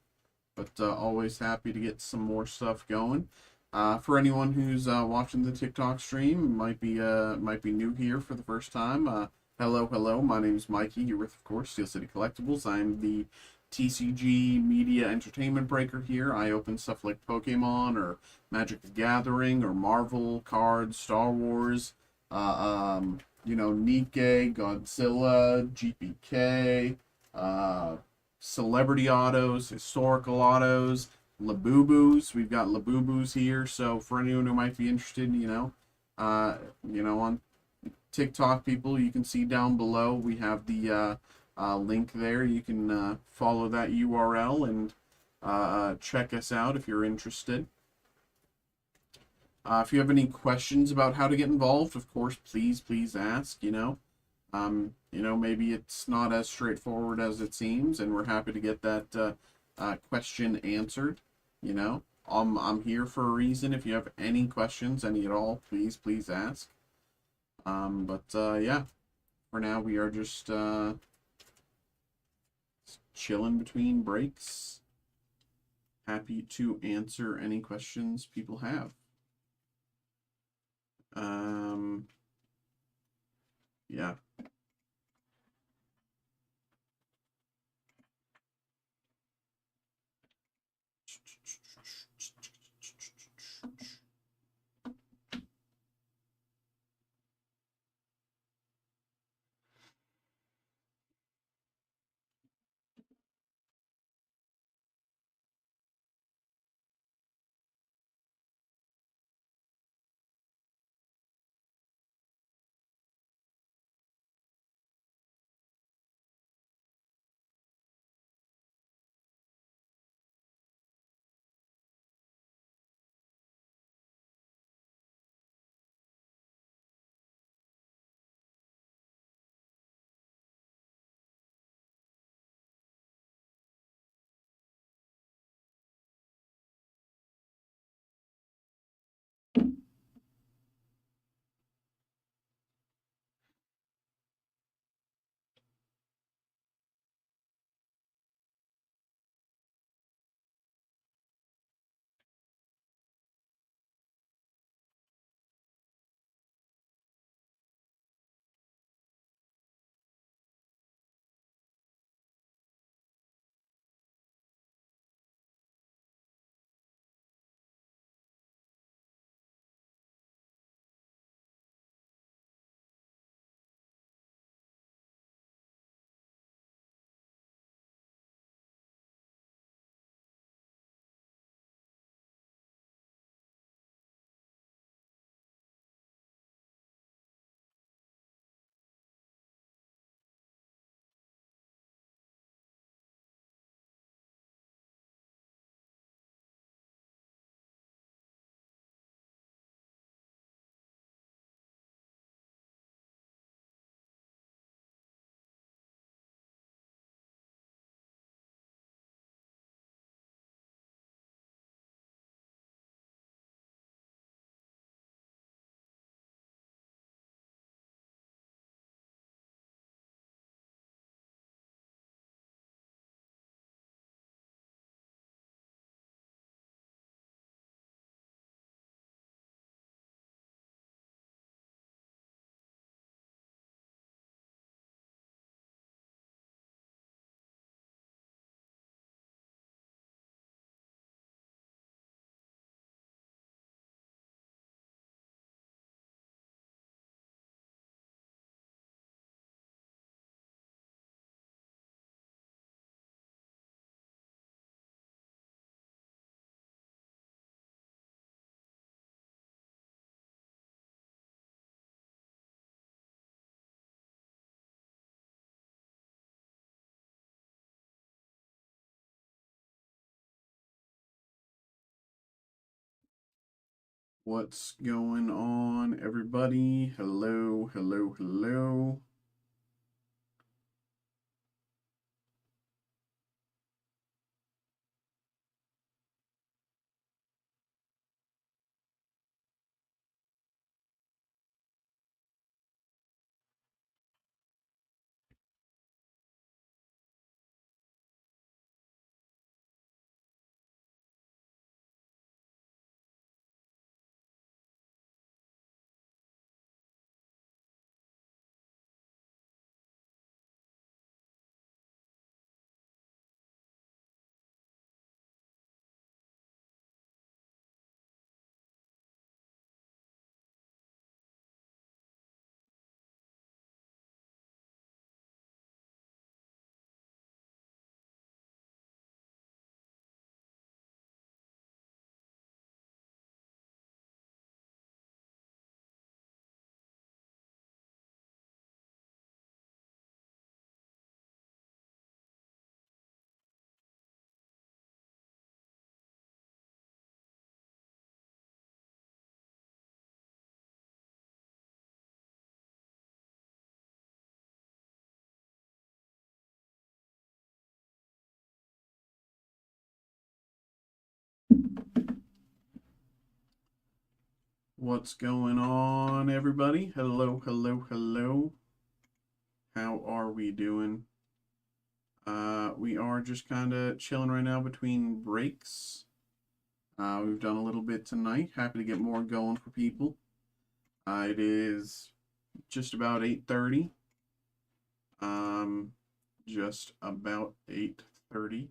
but always happy to get some more stuff going. For anyone who's watching the TikTok stream, might be new here for the first time. Hello, hello. My name is Mikey. Here with, of course, Steel City Collectibles. I'm the TCG media entertainment breaker here. I open stuff like Pokemon or Magic the Gathering or Marvel cards, Star Wars. Nikkei, Godzilla, GPK, celebrity autos, historical autos, Labubus. We've got Labubus here. So for anyone who might be interested, on TikTok, people, you can see down below we have the link there. You can follow that URL and check us out if you're interested. If you have any questions about how to get involved, of course, please ask. Maybe it's not as straightforward as it seems, and we're happy to get that question answered. I'm here for a reason. If you have any questions, any at all, please ask. Yeah, for now we are just chilling between breaks. Happy to answer any questions people have. Yeah. What's going on, everybody? Hello. What's going on, everybody? Hello, hello, hello. How are we doing? We are just kind of chilling right now between breaks. We've done a little bit tonight. Happy to get more going for people. It is just about 8:30. Um, just about 8:30.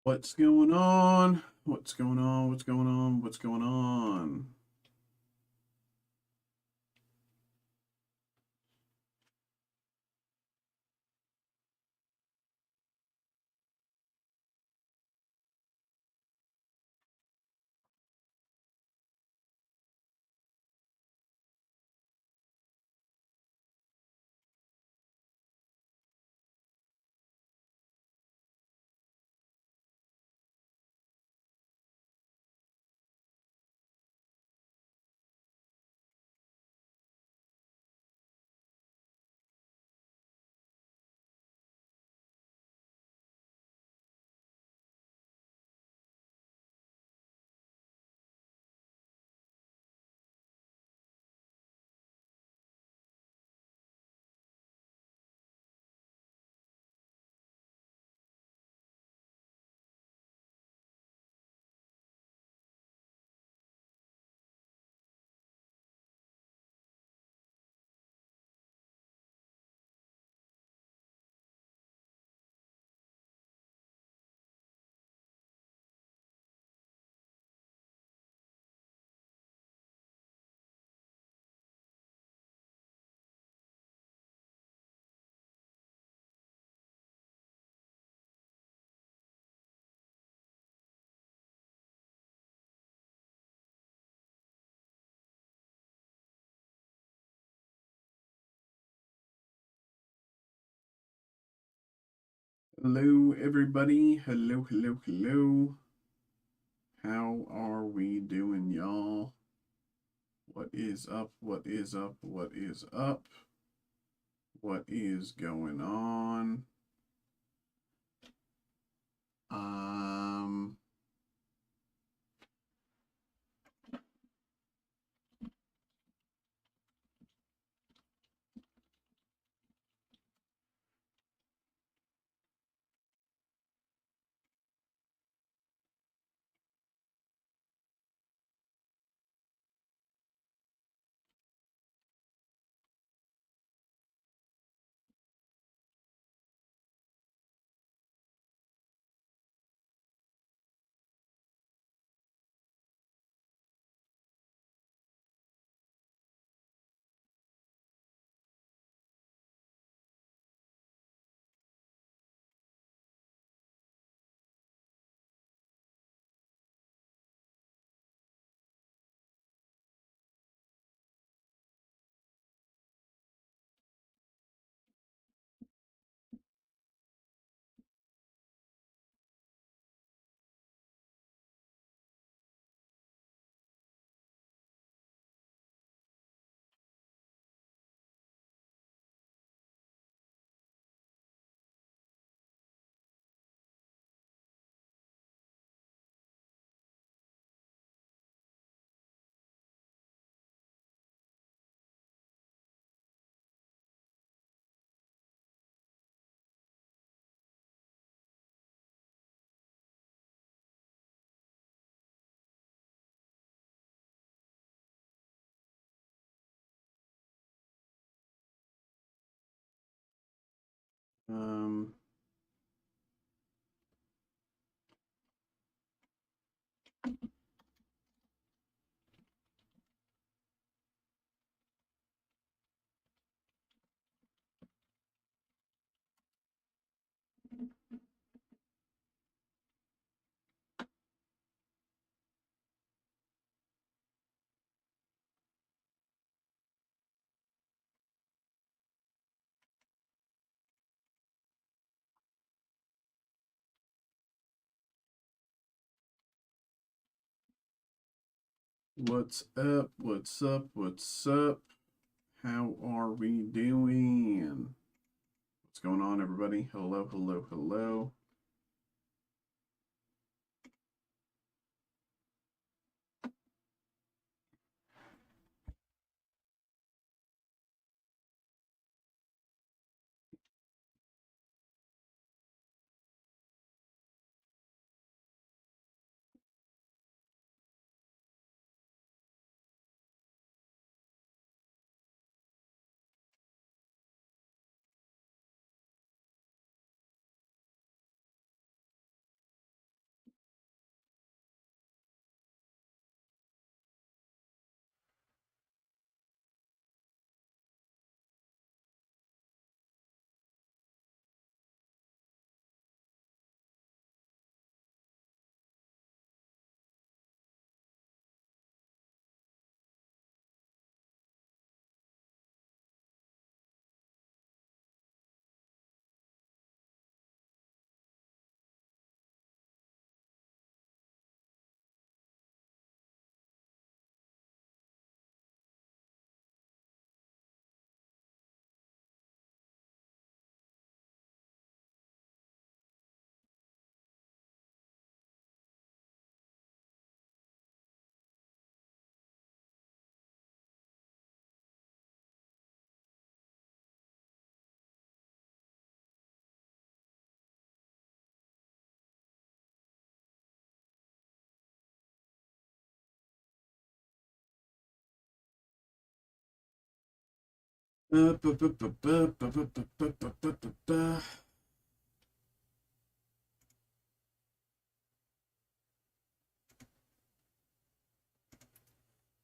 What's going on? What's going on? What's going on? What's going on? Hello, everybody. Hello, hello, hello. How are we doing, y'all? What is up? What is up? What is up? What is going on? Um, um, what's up? What's up? What's up? How are we doing? What's going on, everybody? Hello, hello, hello.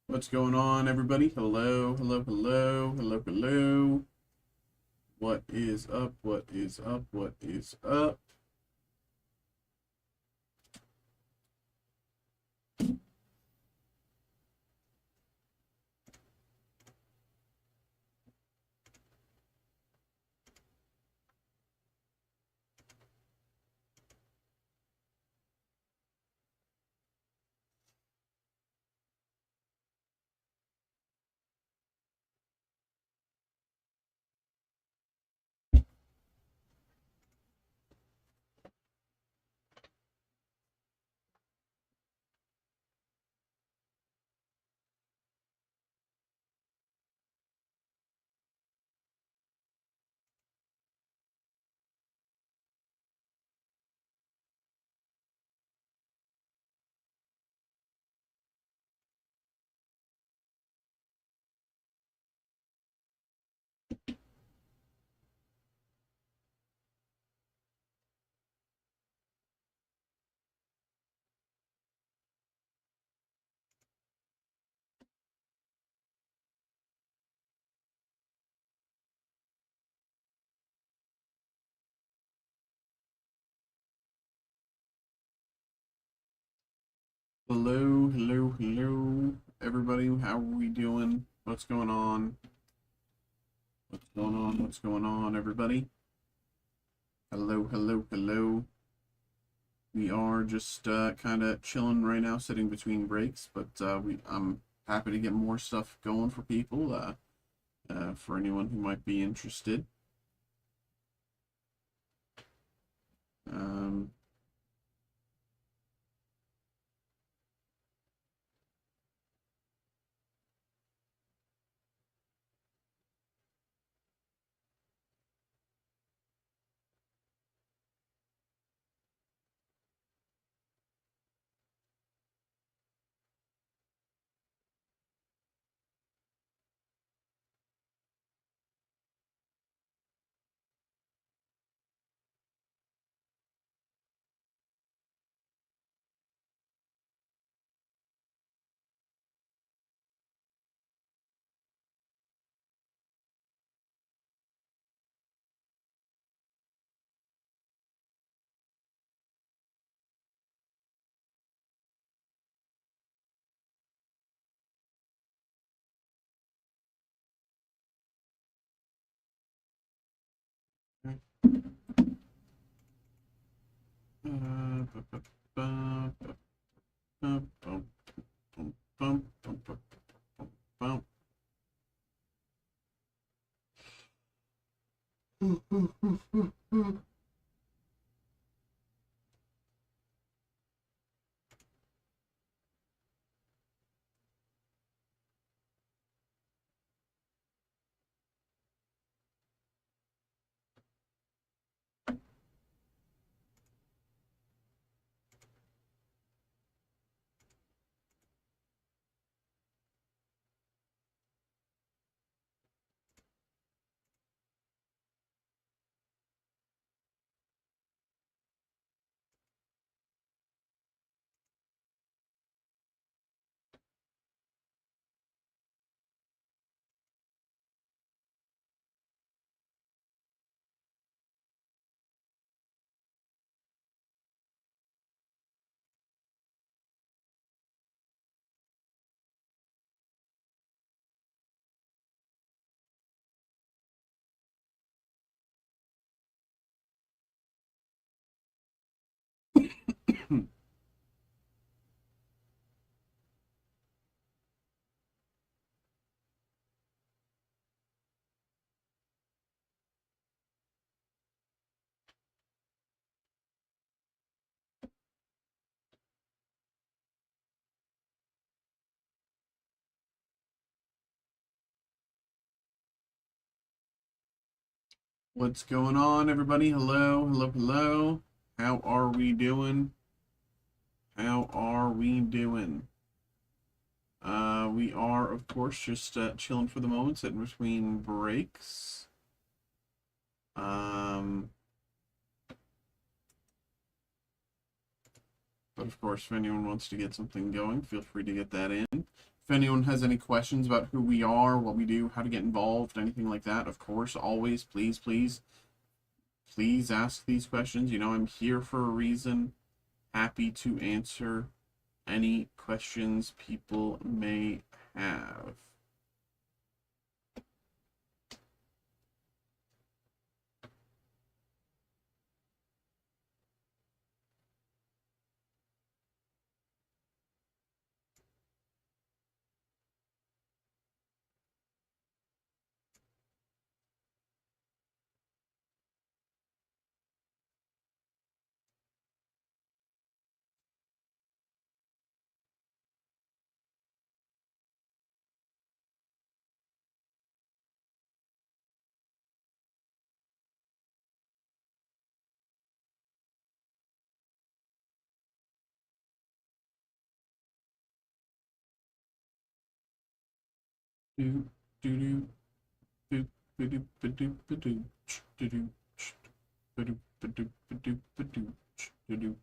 What's going on, everybody? Hello, hello, hello, hello, hello. What is up? What is up? What is up? Hello, hello, hello, everybody. How are we doing? What's going on? What's going on? What's going on, everybody? Hello, hello, hello. We are just kind of chilling right now, sitting between breaks, but I'm happy to get more stuff going for people, for anyone who might be interested. Um, What's going on, everybody? Hello, hello, hello. How are we doing? How are we doing? We are, of course, just chilling for the moment, sitting between breaks. Um, but of course, if anyone wants to get something going, feel free to get that in. If anyone has any questions about who we are, what we do, how to get involved, anything like that, of course, always, please, please, please ask these questions. You know, I'm here for a reason. Happy to answer any questions people may have. Do do do do do do do do do do do do do do do do do do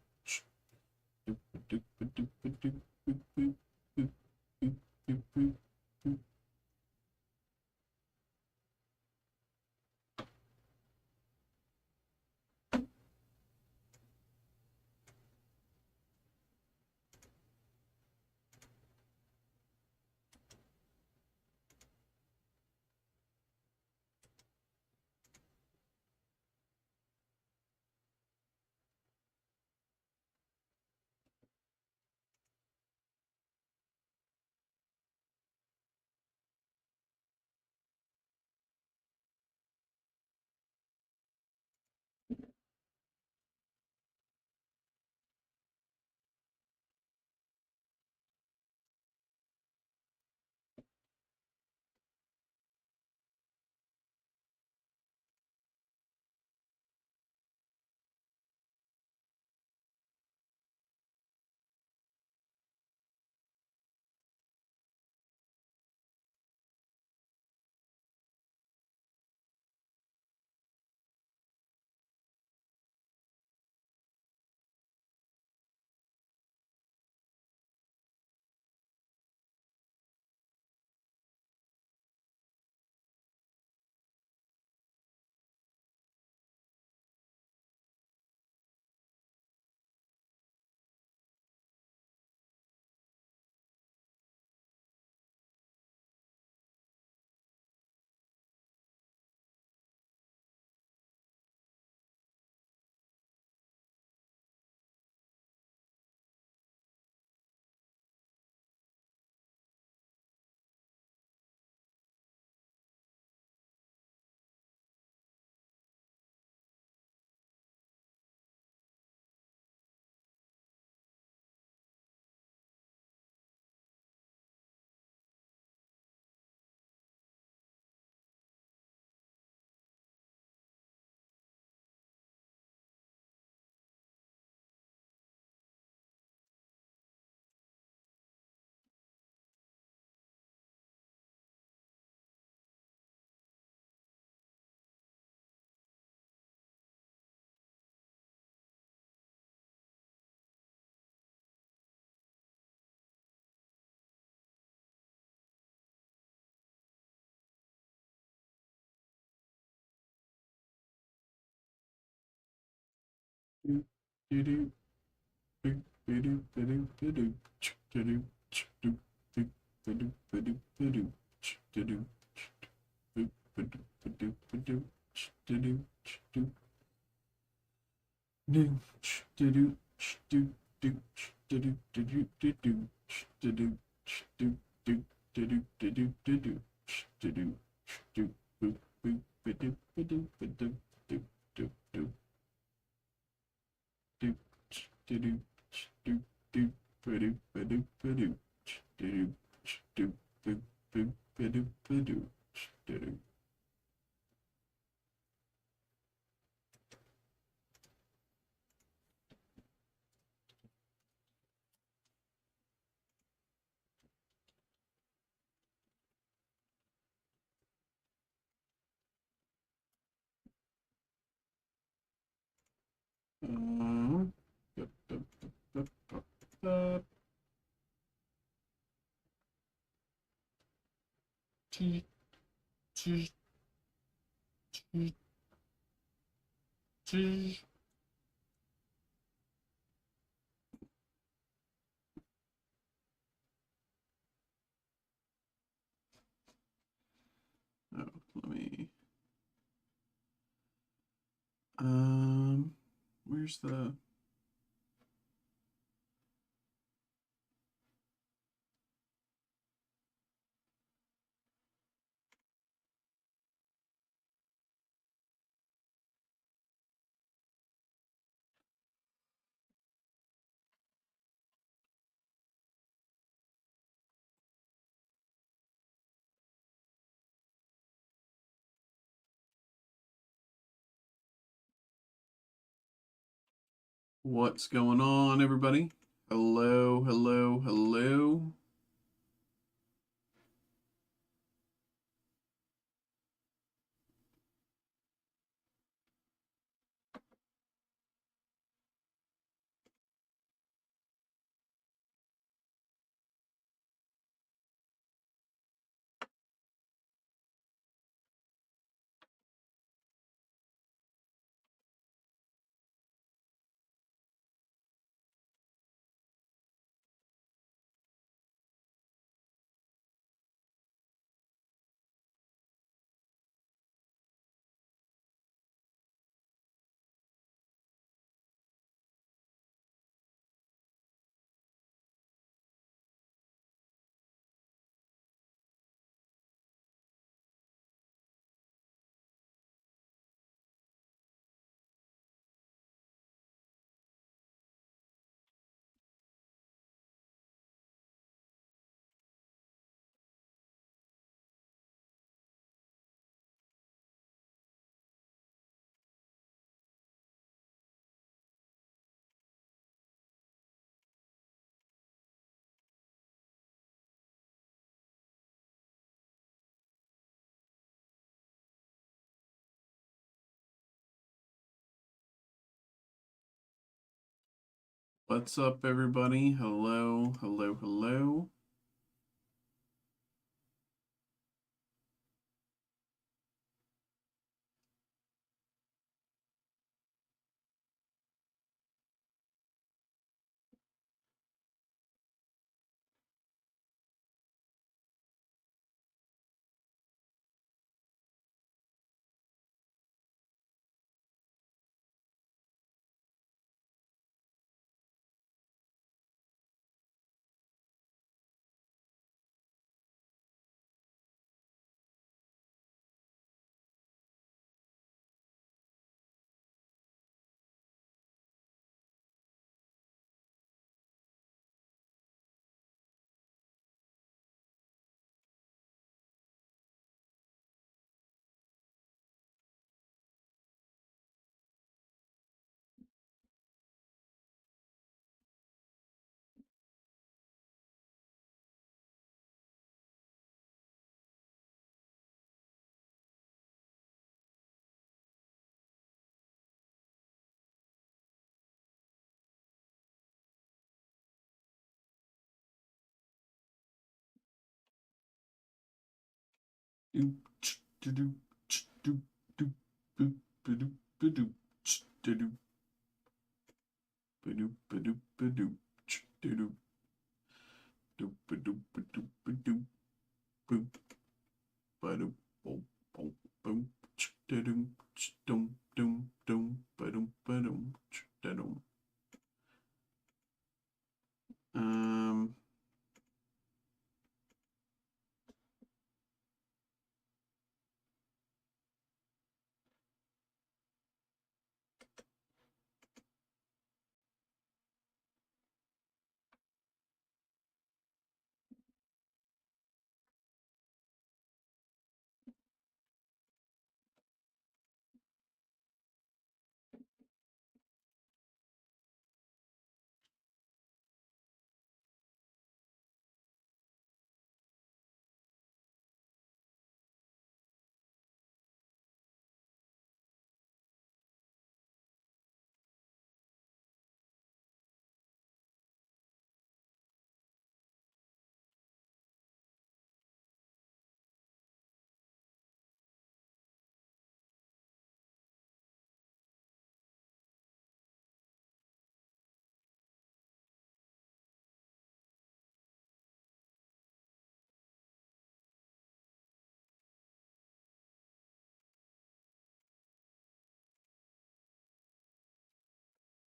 Do, do, do, do, do, do, do, do, do, do, do, do, do, do, do, do, do, do, do, Oh, let me. Where's the? What's going on, everybody? Hello, hello, hello. What's up, everybody? Hello, hello, hello. Do, do, do, do, do, do, do, do, do, do, do. Ba-doop, ba-doop, ba-doop, ch-do-doop, doop, ba-doop, ba-doop, ba-doop, boop, ba-doop, boop, boop, boop, ch-da-doom, ch-doom, doom, doom, ba-doom, ba-doom, ch-da-doom. Um,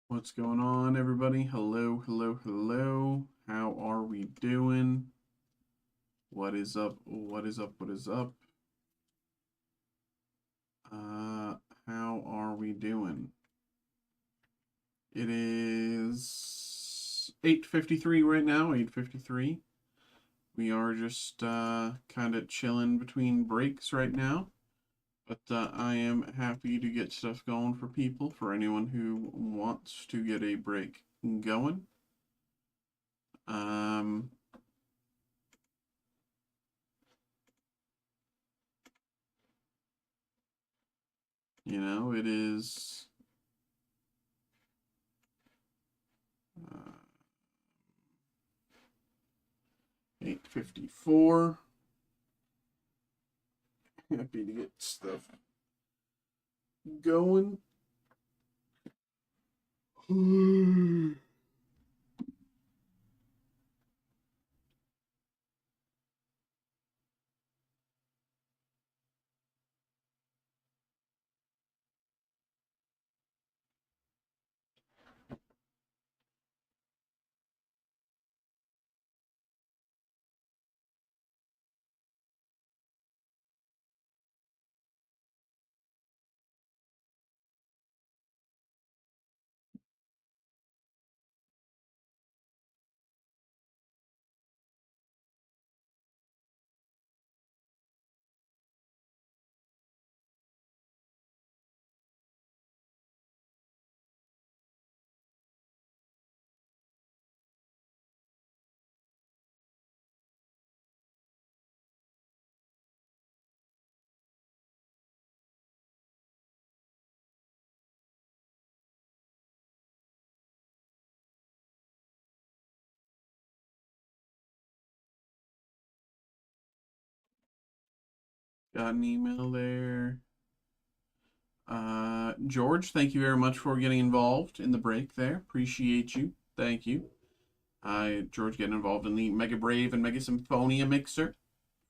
what's going on, everybody? Hello, hello, hello. How are we doing? What is up? What is up? What is up? How are we doing? It is 8:53 right now, 8:53. We are just kind of chilling between breaks right now. But I am happy to get stuff going for people, for anyone who wants to get a break going. Um, you know, it is 8:54. Happy to get stuff going. Got an email there. George, thank you very much for getting involved in the break there. Appreciate you. Thank you. George getting involved in the Mega Brave and Mega Symphonia mixer.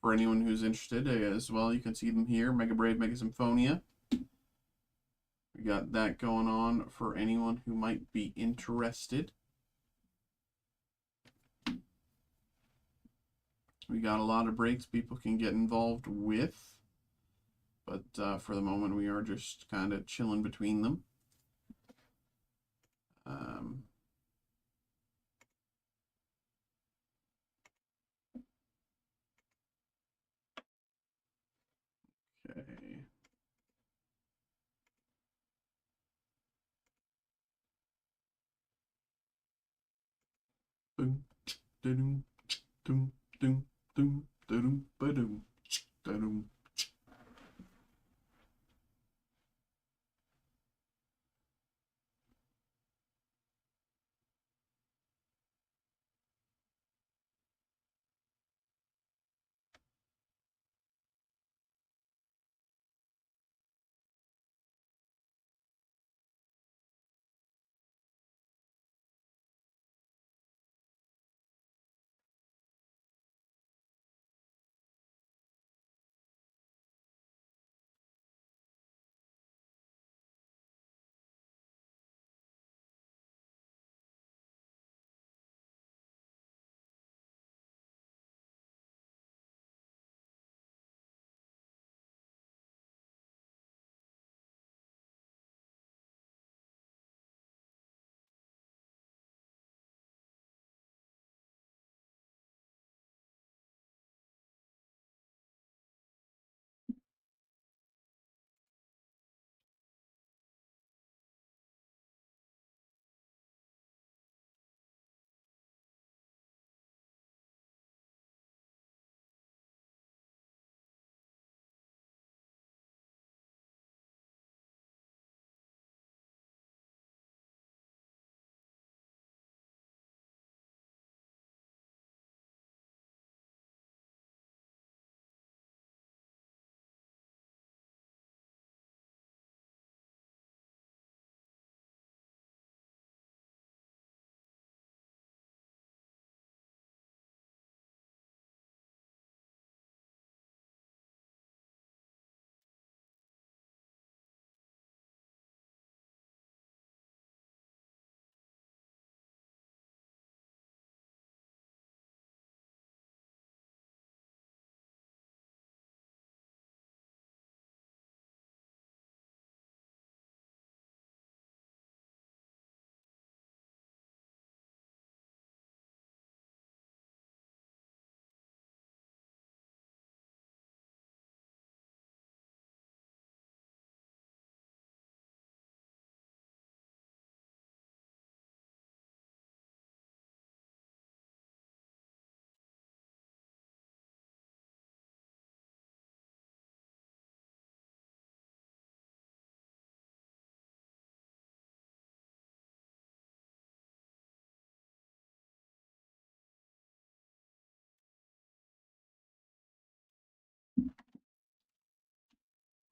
For anyone who's interested as well, you can see them here. Mega Brave, Mega Symphonia. We got that going on for anyone who might be interested. We got a lot of breaks people can get involved with. But for the moment, we are just kind of chilling between them. Okay. Boom, da-doom, doom, doom, doom, da-doom, ba-doom, da-doom.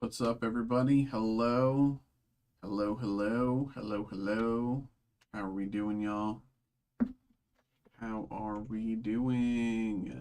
What's up, everybody? Hello. Hello, hello, hello, hello. How are we doing, y'all? How are we doing?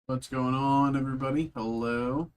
What's going on, everybody? Hello.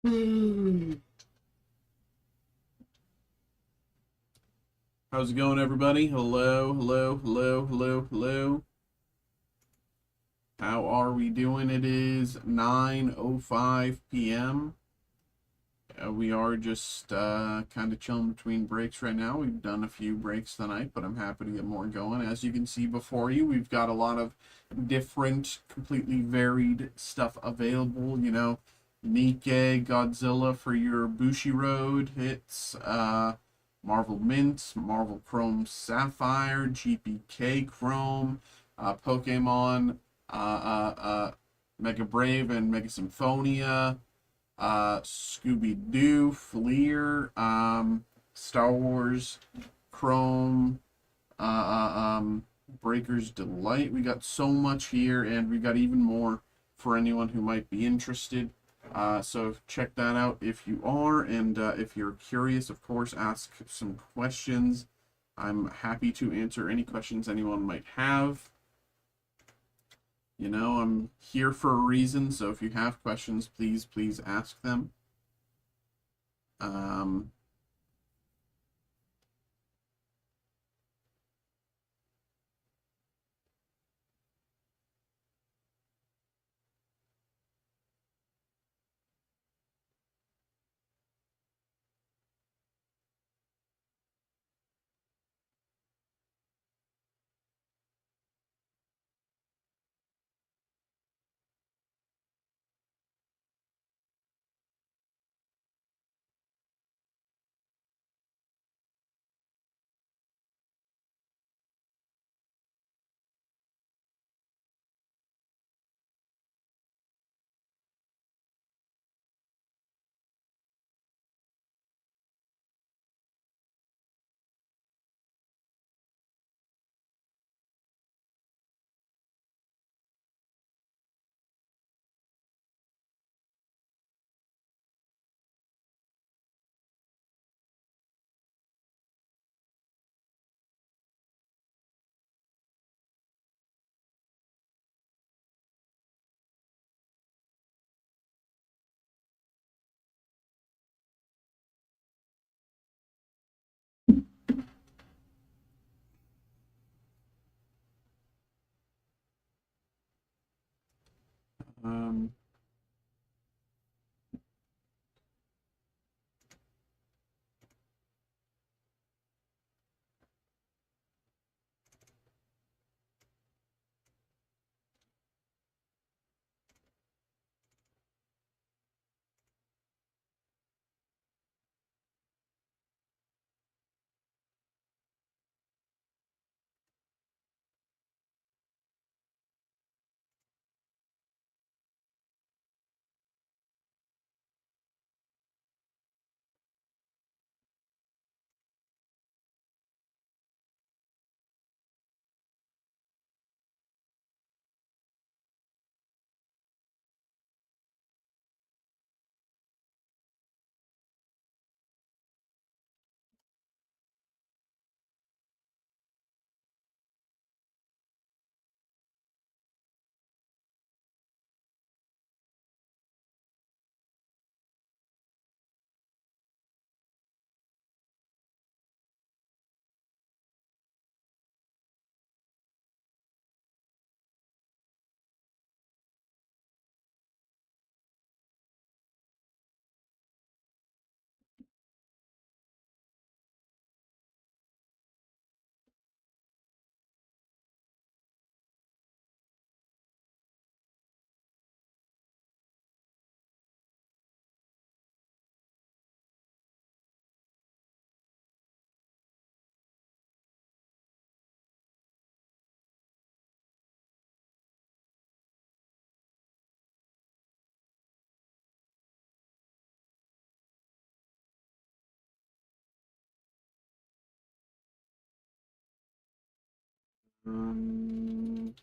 How's it going, everybody? Hello, hello, hello, hello, hello. How are we doing? It is 9:05 p.m. We are just kind of chilling between breaks right now. We've done a few breaks tonight, but I'm happy to get more going. As you can see before you, we've got a lot of different, completely varied stuff available. You know, Nikkei, Godzilla for your Bushiroad hits, Marvel Mint, Marvel Chrome Sapphire, GPK Chrome, Pokemon, Mega Brave and Mega Symphonia, Scooby-Doo, Fleer, Star Wars, Chrome, uh, Breaker's Delight. We got so much here, and we got even more for anyone who might be interested. So check that out if you are, and if you're curious, of course, ask some questions. I'm happy to answer any questions anyone might have. You know, I'm here for a reason, so if you have questions, please ask them. Um, um, um,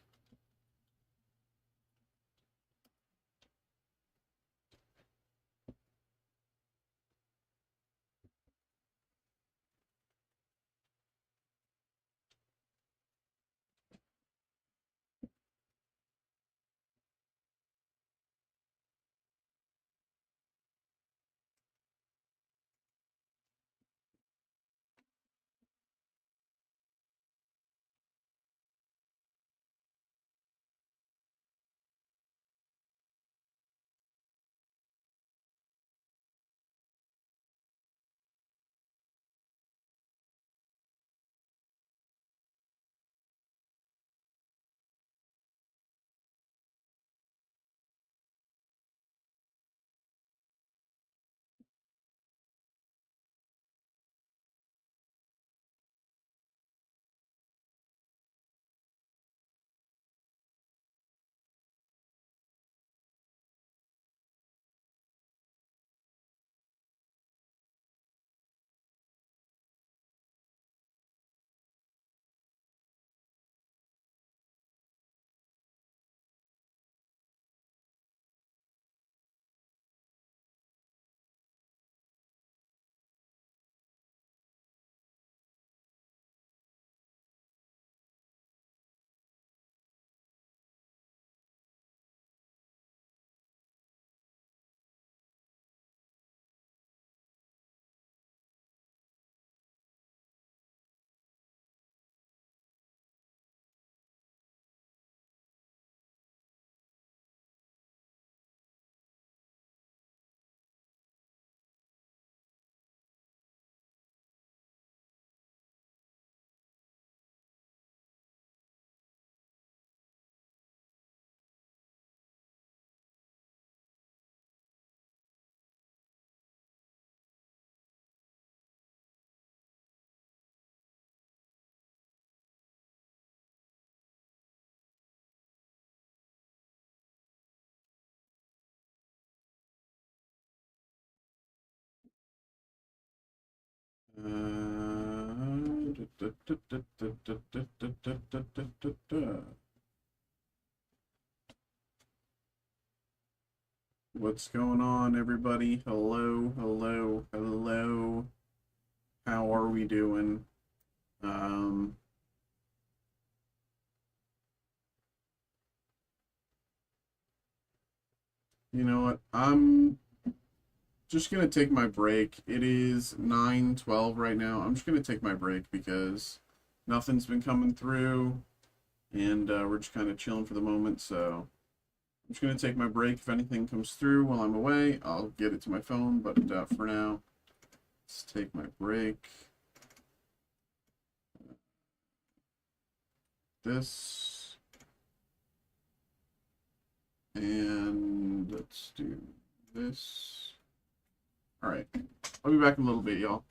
What's going on, everybody? Hello, hello, hello. How are we doing? You know what? I'm just gonna take my break. It is 9:12 right now. I'm just gonna take my break because nothing's been coming through, and we're just kind of chilling for the moment. So I'm just gonna take my break. If anything comes through while I'm away, I'll get it to my phone. But for now, let's take my break. This, and let's do this. All right, I'll be back in a little bit, y'all.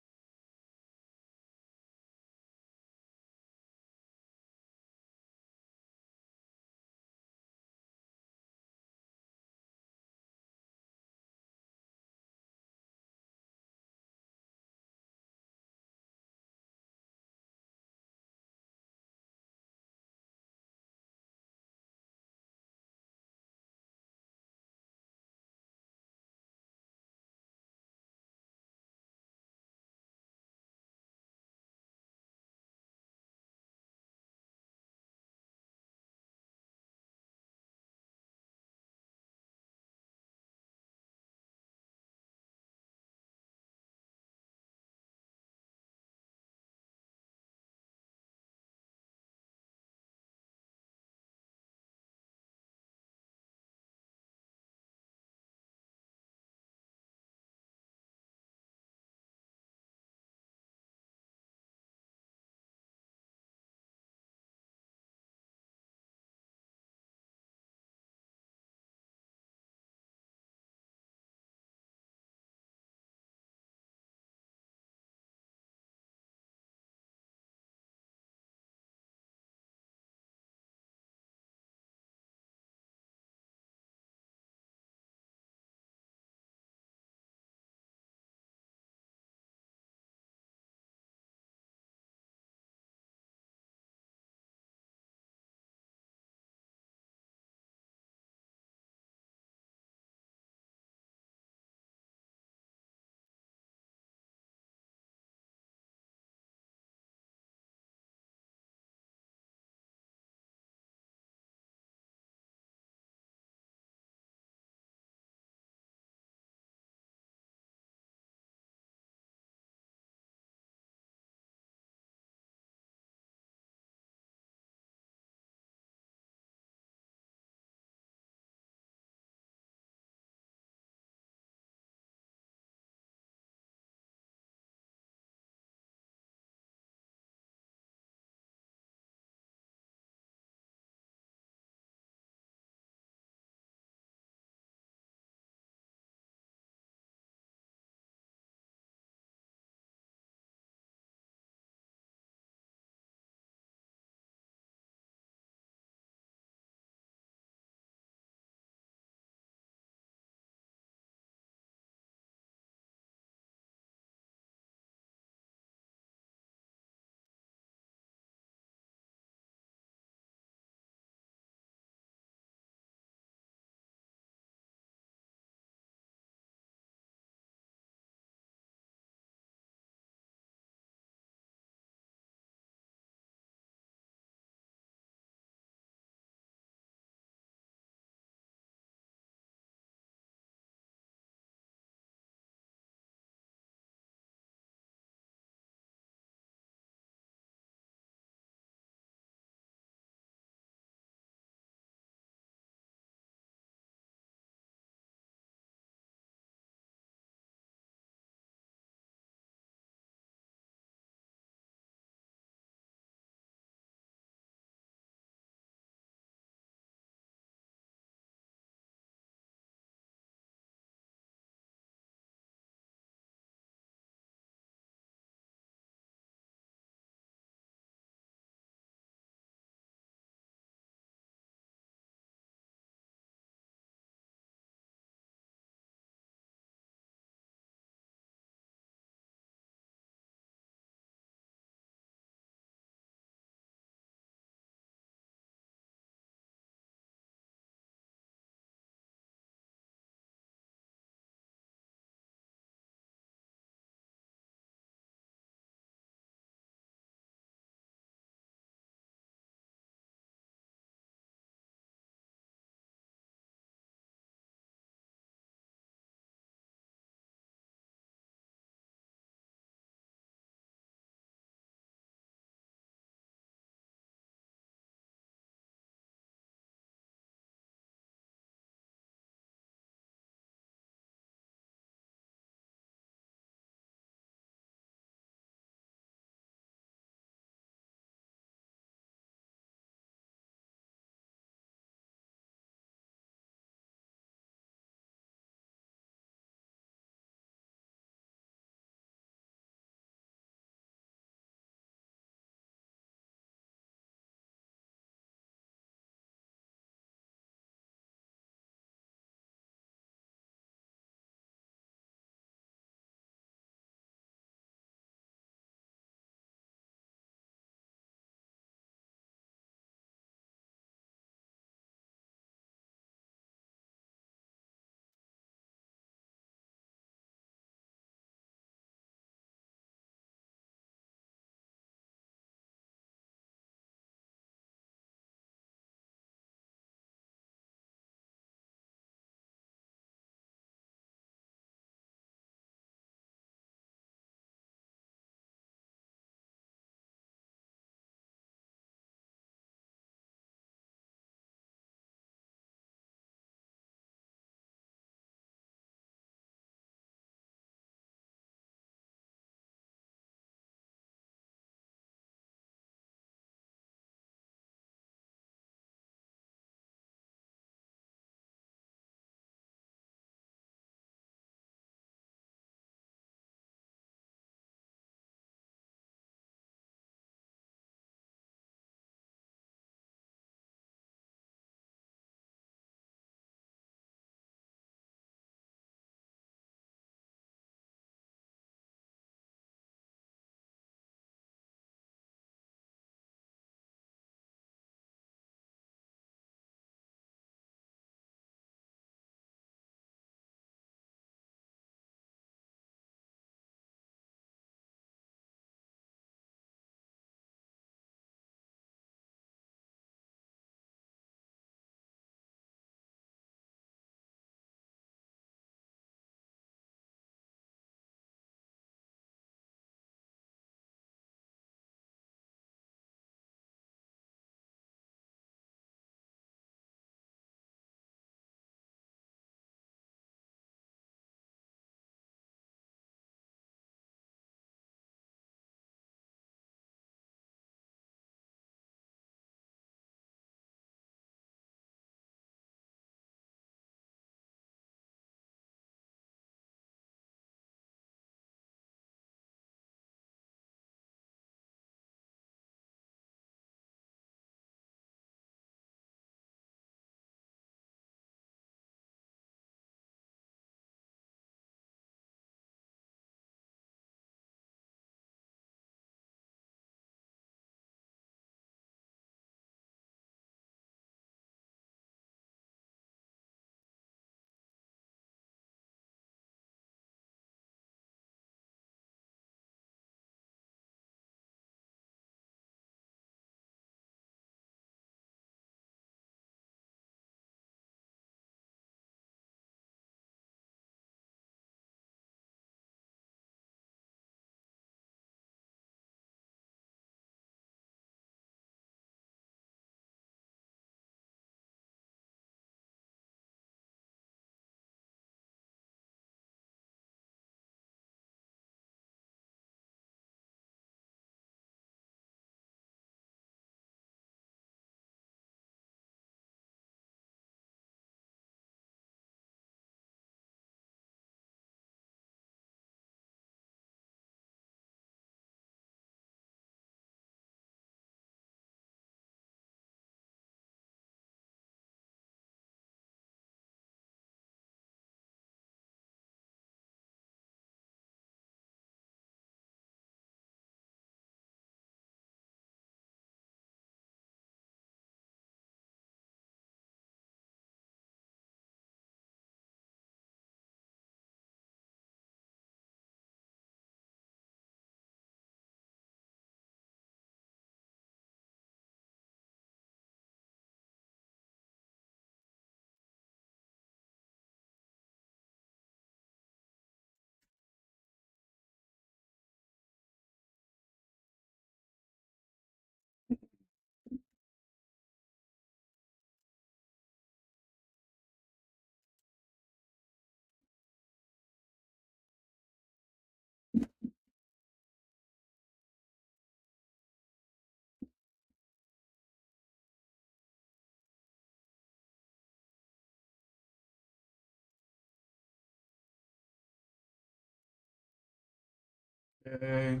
Okay.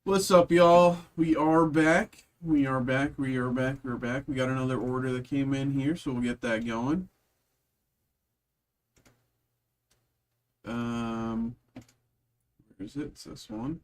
What's up, y'all? We are back. We are back. We are back. We're back. We got another order that came in here, so we'll get that going. Where is it? It's this one.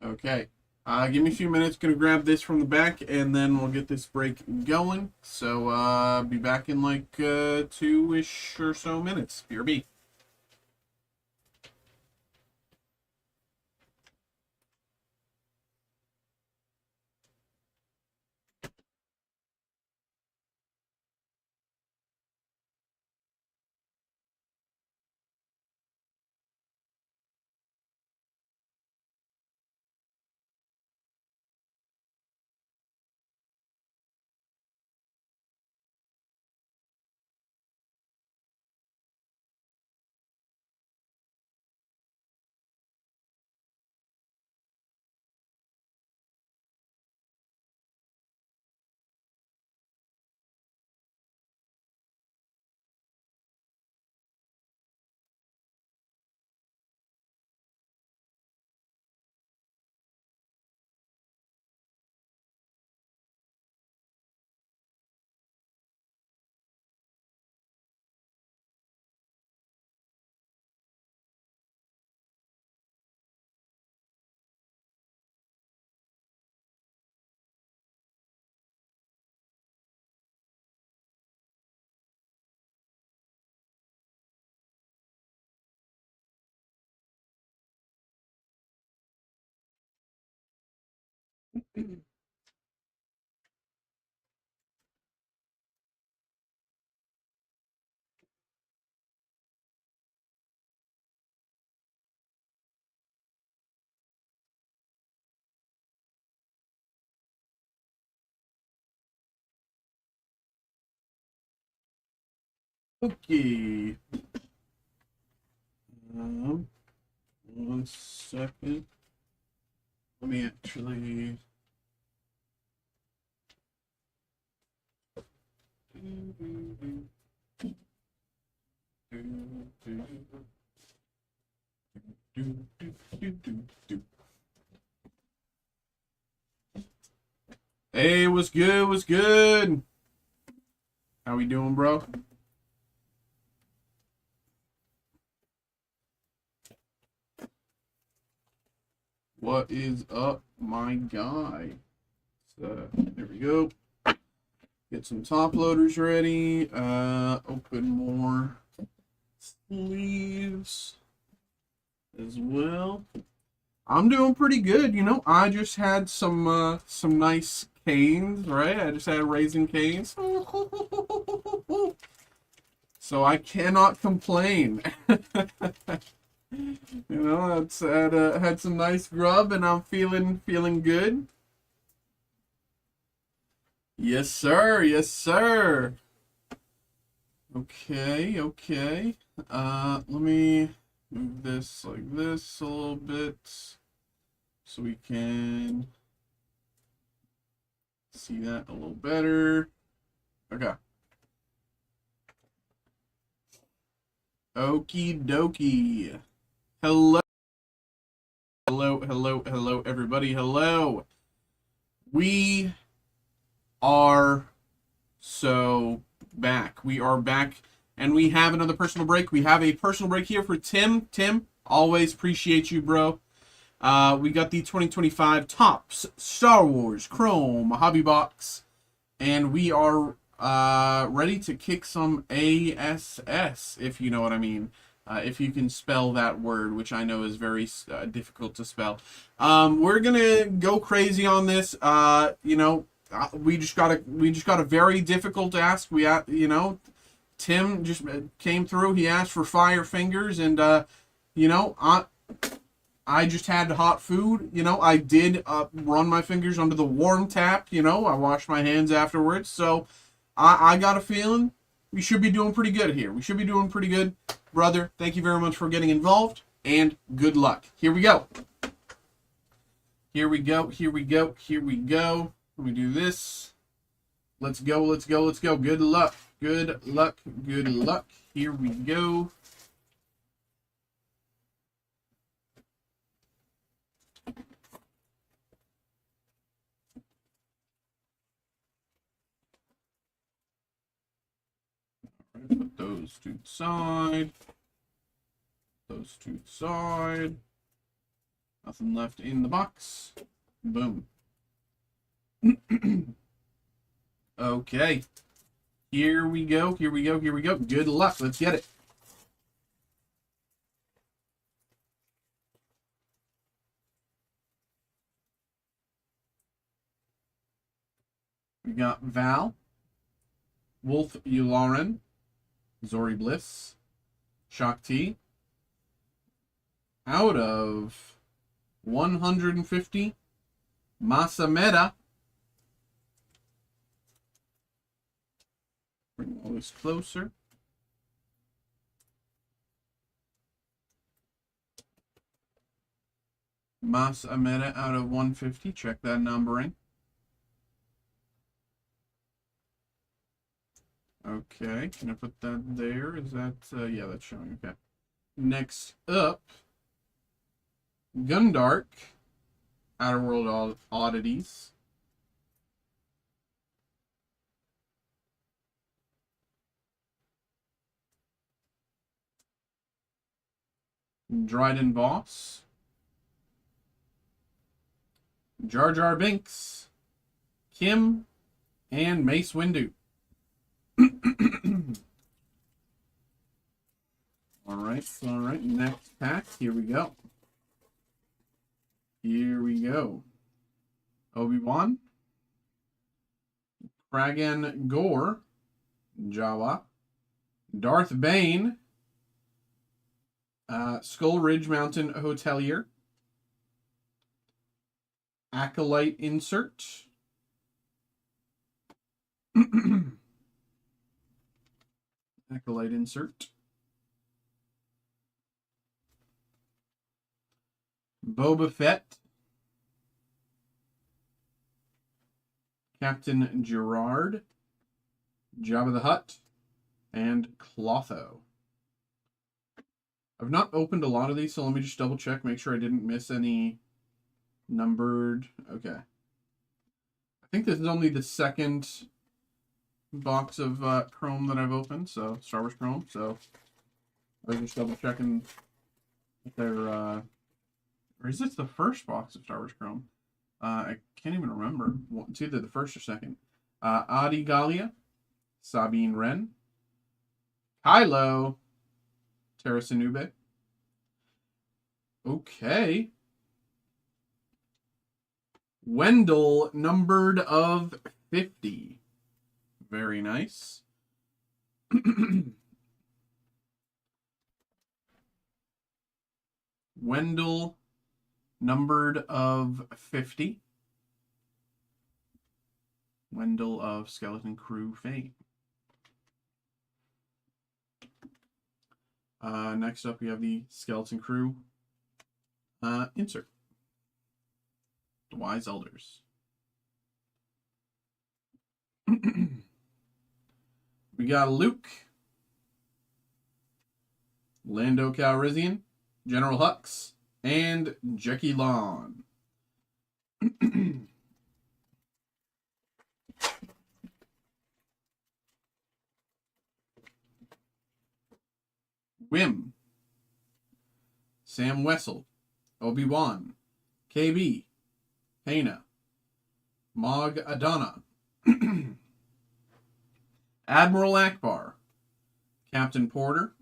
Okay. Give me a few minutes. Gonna grab this from the back, and then we'll get this break going. So, be back in like 2-ish or so minutes. BRB. Okay. 1 second. Let me actually. Hey, what's good? What's good? How we doing, bro? What is up, my guy? So, there we go. Get some top loaders ready. Open more sleeves as well. I'm doing pretty good, you know. I just had some nice canes, right? I just had Raising Canes. So I cannot complain. You know, it's had some nice grub, and I'm feeling good. Yes, sir. Yes, sir. Okay, okay. Let me move this like this a little bit so we can see that a little better. Okay. Okie dokie. Hello. Hello, hello, hello, everybody. Hello. We are so back. We are back, and we have another personal break. We have a personal break here for Tim. Tim, always appreciate you, bro. We got the 2025 Topps Star Wars Chrome Hobby Box, and we are ready to kick some ASS, if you know what I mean. if you can spell that word, which I know is very difficult to spell. We're gonna go crazy on this. We just got a very difficult ask. Tim just came through. He asked for fire fingers, and I just had hot food. I did run my fingers under the warm tap. I washed my hands afterwards. So I got a feeling we should be doing pretty good here. We should be doing pretty good. Brother, thank you very much for getting involved, and good luck. Here we go. Here we go. Here we go. Here we go. Let me do this. Let's go. Let's go. Let's go. Good luck. Good luck. Good luck. Here we go. Put those to the side. Those to the side. Nothing left in the box. Boom. Okay. Here we go. Here we go. Here we go. Good luck. Let's get it. We got Val, Wolf Yularen, Zori Bliss, Shakti. Out of 150, Masameda. Bring all this closer. Masameda out of 150. Check that numbering. Okay, can I put that there? Is that, yeah, that's showing, okay. Next up, Gundark, Outer World Oddities. Dryden Boss. Jar Jar Binks, Kim, and Mace Windu. All right, next pack. Here we go. Here we go. Obi-Wan, Kragan Gore, Jawa, Darth Bane, Skull Ridge Mountain Hotelier, Acolyte Insert, Acolyte Insert, Boba Fett, Captain Gerard, Jabba the Hutt, and Clotho. I've not opened a lot of these, so let me just double check, make sure I didn't miss any numbered. Okay. I think this is only the second box of Chrome that I've opened, so Star Wars Chrome, so I was just double checking if they're, or is this the first box of Star Wars Chrome? I can't even remember. It's either the first or second. Adi Gallia, Sabine Wren, Kylo, Terrasanube. Okay. Wendell, numbered of 50. Very nice. Wendell, numbered of 50. Wendell of Skeleton Crew fame. Next up, we have the Skeleton Crew insert. The Wise Elders. We got Luke, Lando Calrissian, General Hux, and Jackie Lon. Wim, Sam Wessel, Obi-Wan, KB, Hana, Mog Adana, Admiral Akbar, Captain Porter,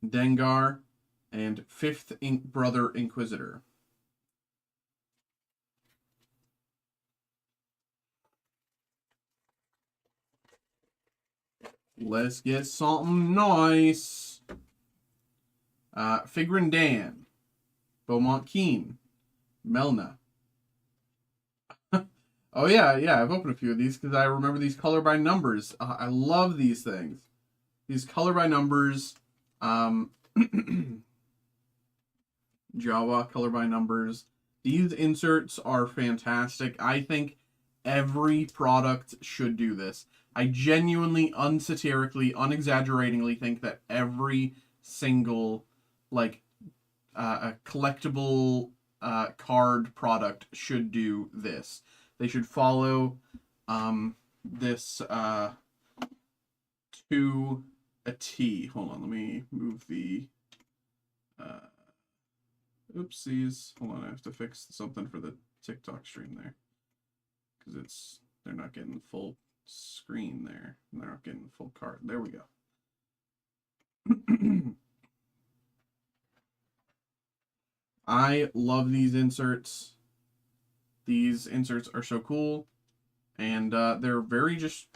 Dengar, and Fifth Brother Inquisitor. Let's get something nice. Figrin Dan, Beaumont Keen, Melna. Oh yeah, I've opened a few of these because I remember these color by numbers. I love these things. These color by numbers. Jawa color by numbers. These inserts are fantastic. I think every product should do this. I genuinely, unsatirically, unexaggeratingly think that every single a collectible card product should do this. They should follow this to a T. Hold on, let me move the oopsies. Hold on, I have to fix something for the TikTok stream there. Because they're not getting full screen there. They're not getting full card. There we go. I love these inserts. These inserts are so cool. And they're very just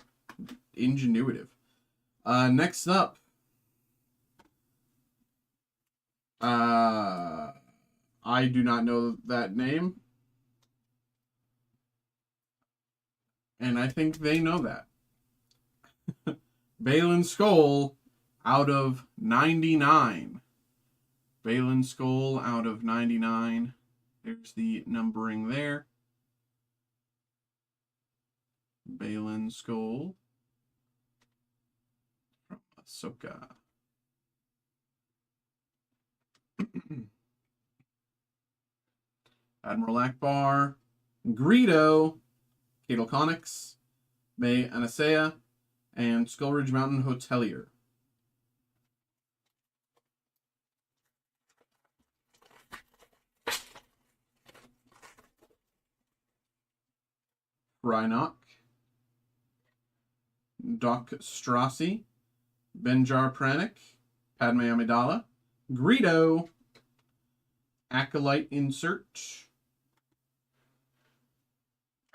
ingenuitive. Next up. I do not know that name. And I think they know that. Balin Skull out of 99. Balin Skull out of 99. There's the numbering there. Balin Skull from Ahsoka. Admiral Akbar, Greedo, Cadel Conics, May Anasea, and Skullridge Mountain Hotelier. Rhinoc, Doc Strassi, Benjar Pranik, Padme Amidala, Greedo, Acolyte Insert,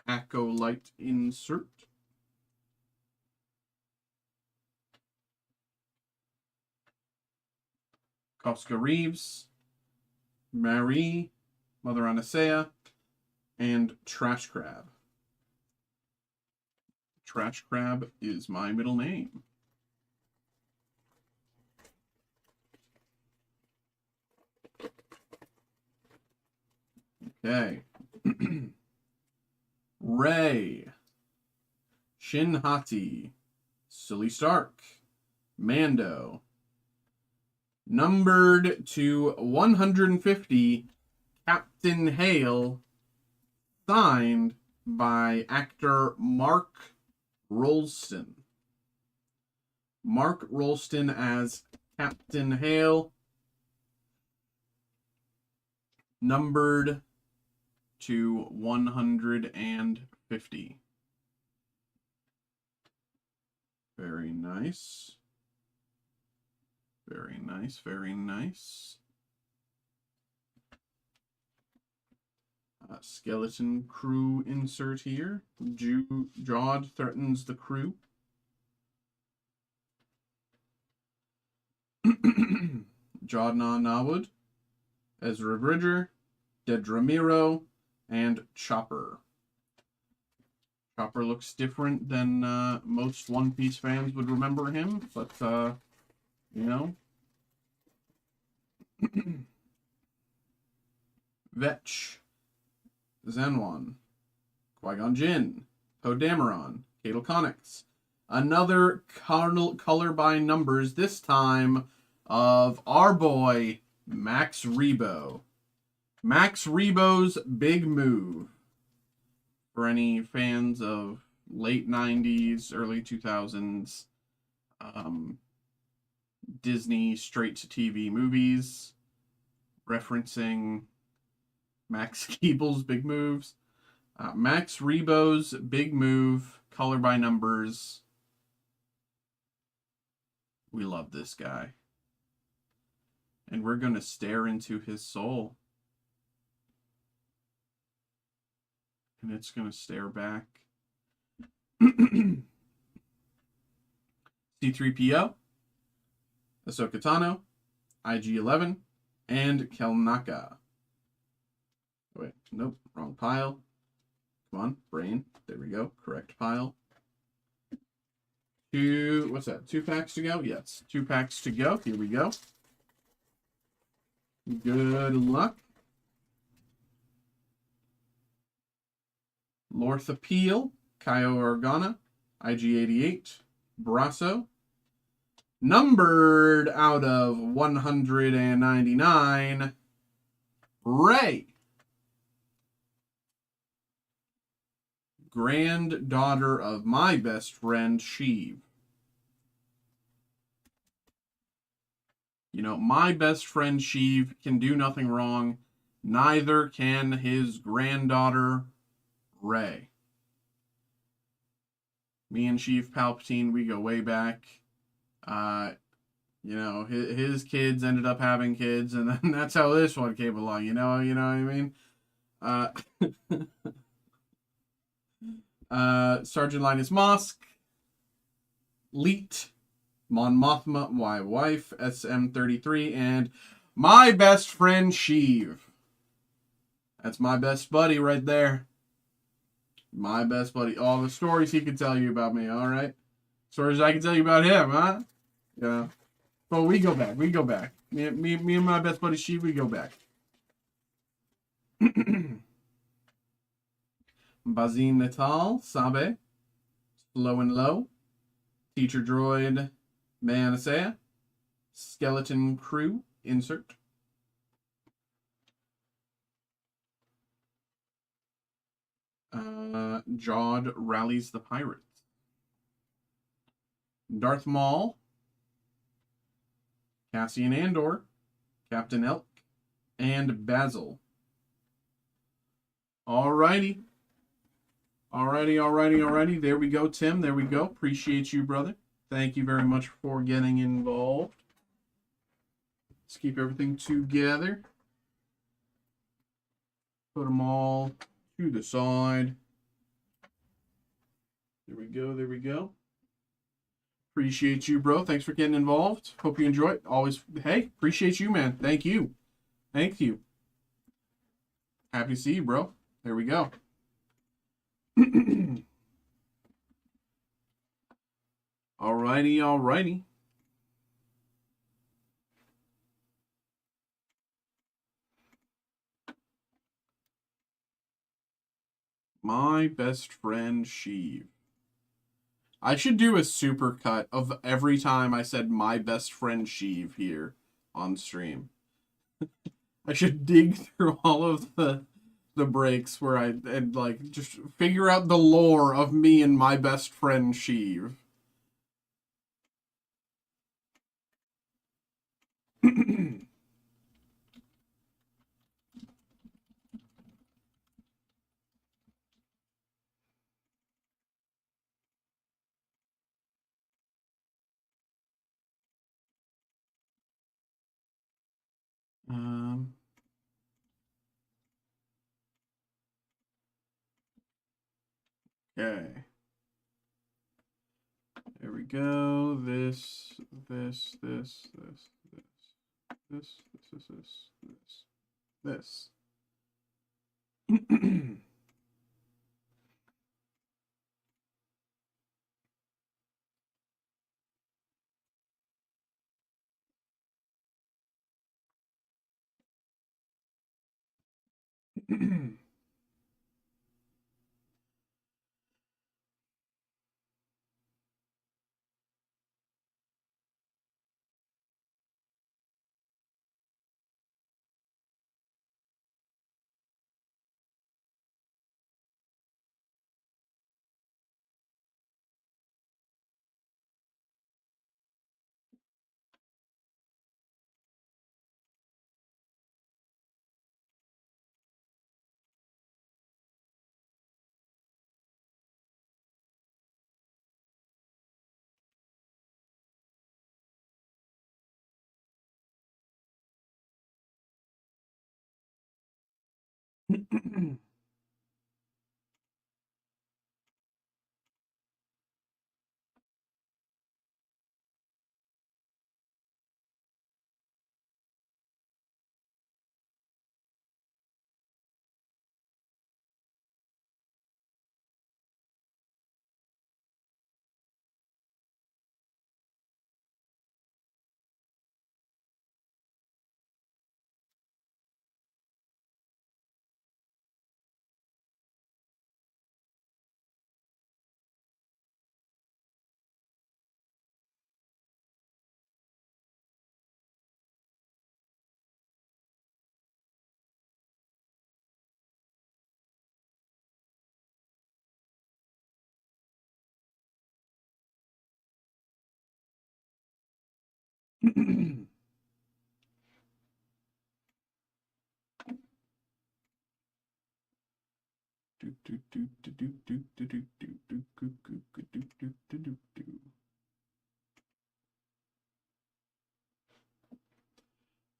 Acolyte Insert, Koska Reeves, Marie, Mother Anasea, and Trash Crab. Trash Crab is my middle name. Okay. Ray, Shin Hati, Silly Stark, Mando, numbered to 150, Captain Hale, signed by actor Mark Rolston. Mark Rolston as Captain Hale, numbered to 150. Very nice. Very nice, very nice. Skeleton crew insert here. Jawd threatens the crew. Jodna Nawud, Ezra Bridger, Dedra Miro, and Chopper. Chopper looks different than most One Piece fans would remember him, but, you know. Vetch, Zenwan, Qui-Gon Jinn, Poe Dameron, Cadel Conics. Another color by numbers, this time of our boy, Max Rebo. Max Rebo's big move. For any fans of late 90s, early 2000s, Disney straight-to-TV movies, referencing Max Keeble's big moves. Max Rebo's big move, color by numbers. We love this guy. And we're going to stare into his soul. And it's going to stare back. C3PO, Ahsoka Tano, IG-11, and Kelnaka. Wait, nope, wrong pile. Come on, brain. There we go. Correct pile. What's that? 2 packs to go? Yes, 2 packs to go. Here we go. Good luck. Lortha Peel, Kyo Organa, IG-88, Brasso. Numbered out of 199, Ray. Granddaughter of my best friend, Sheev. You know, my best friend, Sheev, can do nothing wrong. Neither can his granddaughter, Ray. Me and Sheev Palpatine, we go way back. You know, his kids ended up having kids, and then that's how this one came along. You know what I mean? Sergeant Linus Mosk, Leet, Mon Mothma, my wife, SM33, and my best friend Sheev. That's my best buddy right there. My best buddy. All the stories he could tell you about me, all right? Stories I can tell you about him, huh? Yeah. But we go back. We go back. Me and my best buddy Sheev, we go back. Bazine Natal, Sabe, Slow and Low, Teacher Droid, Manasea, Skeleton Crew, insert. Jawed rallies the pirates. Darth Maul, Cassian Andor, Captain Elk, and Basil. Alrighty. Alrighty. There we go, Tim. There we go. Appreciate you, brother. Thank you very much for getting involved. Let's keep everything together. Put them all to the side. There we go. Appreciate you, bro. Thanks for getting involved. Hope you enjoy it. Always, hey, appreciate you, man. Thank you. Happy to see you, bro. There we go. Alrighty. My best friend, Sheev. I should do a super cut of every time I said my best friend, Sheev, here on stream. I should dig through all of the breaks where and like just figure out the lore of me and my best friend, Sheev. Okay. There we go. This.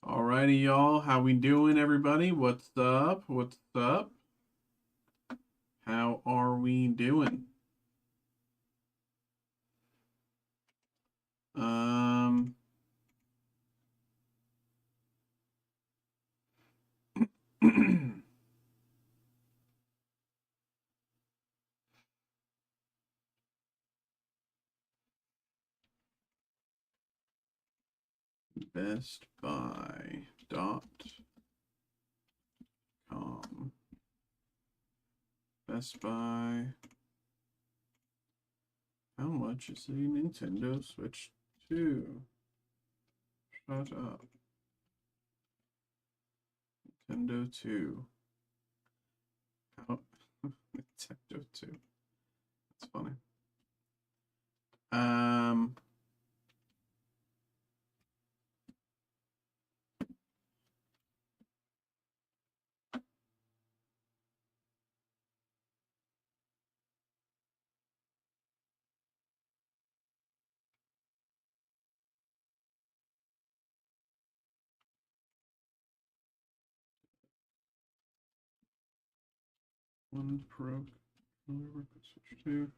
Alrighty, y'all. How we doing, everybody? What's up? What's up? How are we doing? bestbuy.com. Best Buy. How much is the Nintendo Switch 2? Shut up. Nintendo 2. How? Nintendo 2. That's funny. One Pro Switch 2.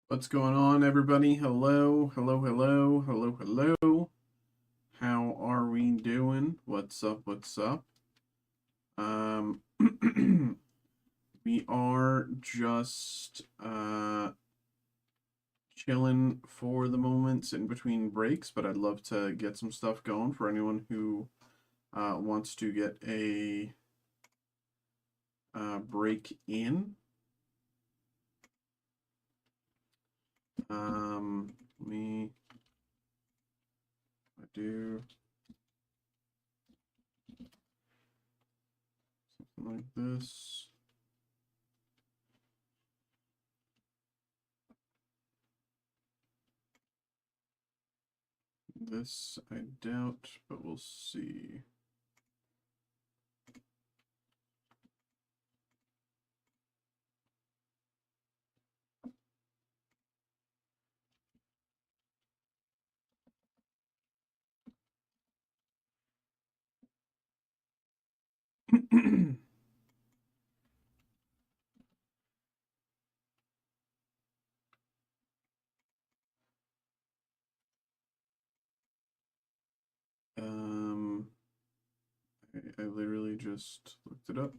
What's going on, everybody? Hello, hello, hello, hello, hello. How are we doing? What's up? What's up? Um, we are just chilling for the moments in between breaks, but I'd love to get some stuff going for anyone who wants to get a break in. Let me do something like this. This I doubt, but we'll see. Um, I literally just looked it up.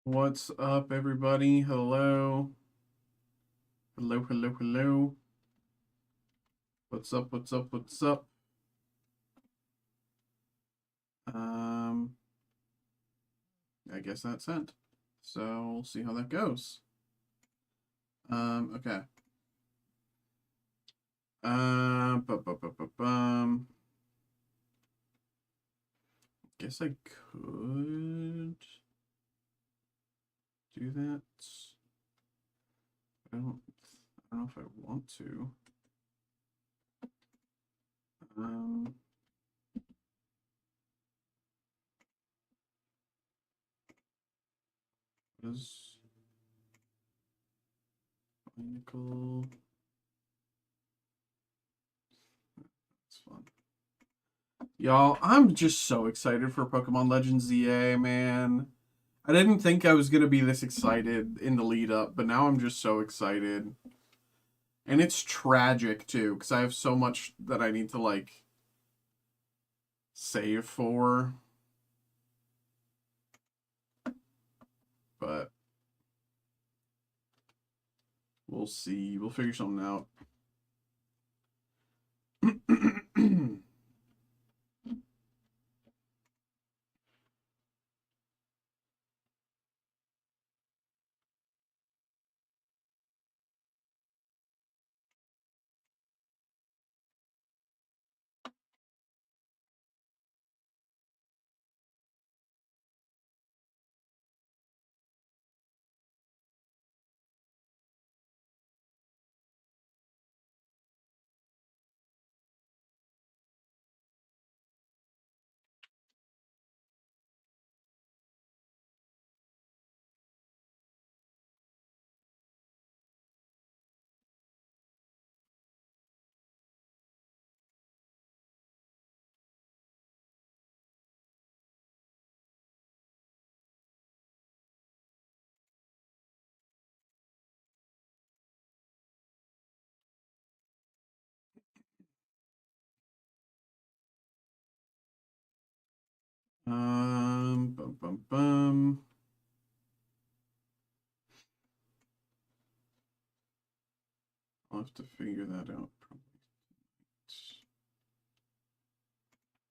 What's up, everybody? Hello. Hello, hello, hello. What's up, what's up, what's up? I guess that's sent. So we'll see how that goes. Okay. Guess I could do that. I don't know if I want to. Is nickel. That's fun. Y'all, I'm just so excited for Pokemon Legends ZA, man. I didn't think I was gonna be this excited in the lead up, but now I'm just so excited. And it's tragic too, because I have so much that I need to like save for. But we'll see. We'll figure something out. Bum, bum, bum. I'll have to figure that out probably.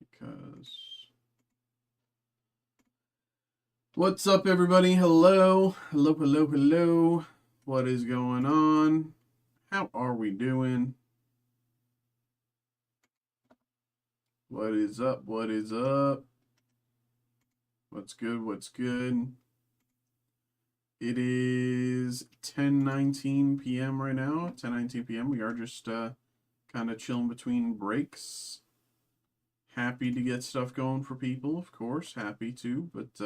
Because what's up, everybody? Hello, hello, hello, hello. What is going on? How are we doing? What is up? What is up? What's good? What's good? It is 10:19 p.m. right now. 10:19 p.m. We are just kind of chilling between breaks. Happy to get stuff going for people, of course. Happy to, but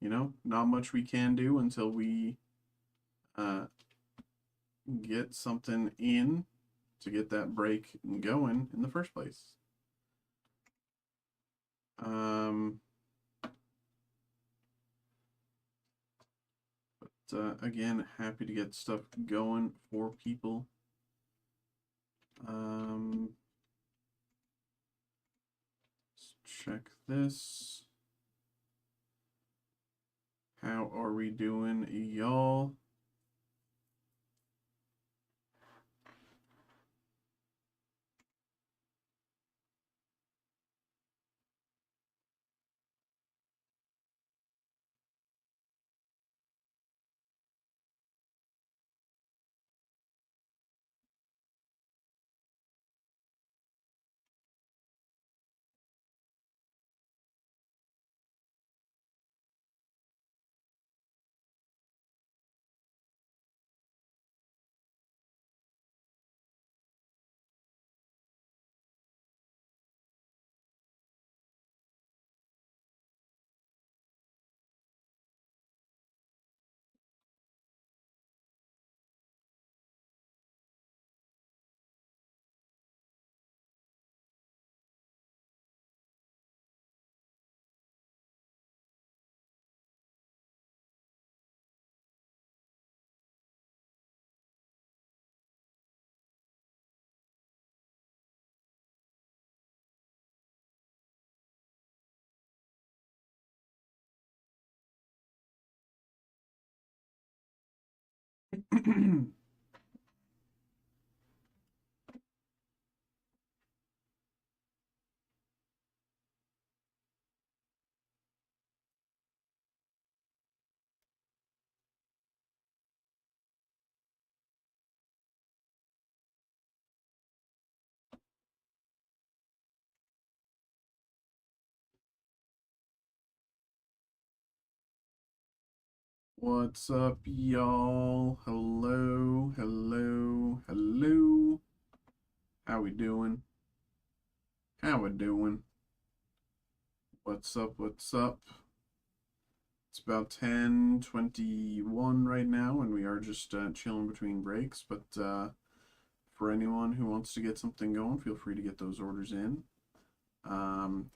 you know, not much we can do until we get something in to get that break going in the first place. But again, happy to get stuff going for people. Let's check this. How are we doing, y'all? What's up, y'all? Hello, hello, hello. How we doing? How we doing? What's up, what's up? It's about 10:21 right now, and we are just chilling between breaks, but for anyone who wants to get something going, feel free to get those orders in.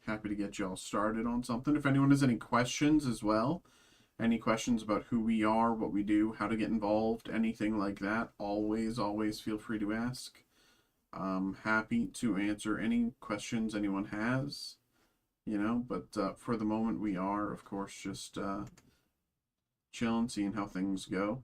Happy to get y'all started on something. If anyone has any questions as well, any questions about who we are, what we do, how to get involved, anything like that, always feel free to ask. Happy to answer any questions anyone has, but for the moment we are, of course, just chilling, seeing how things go.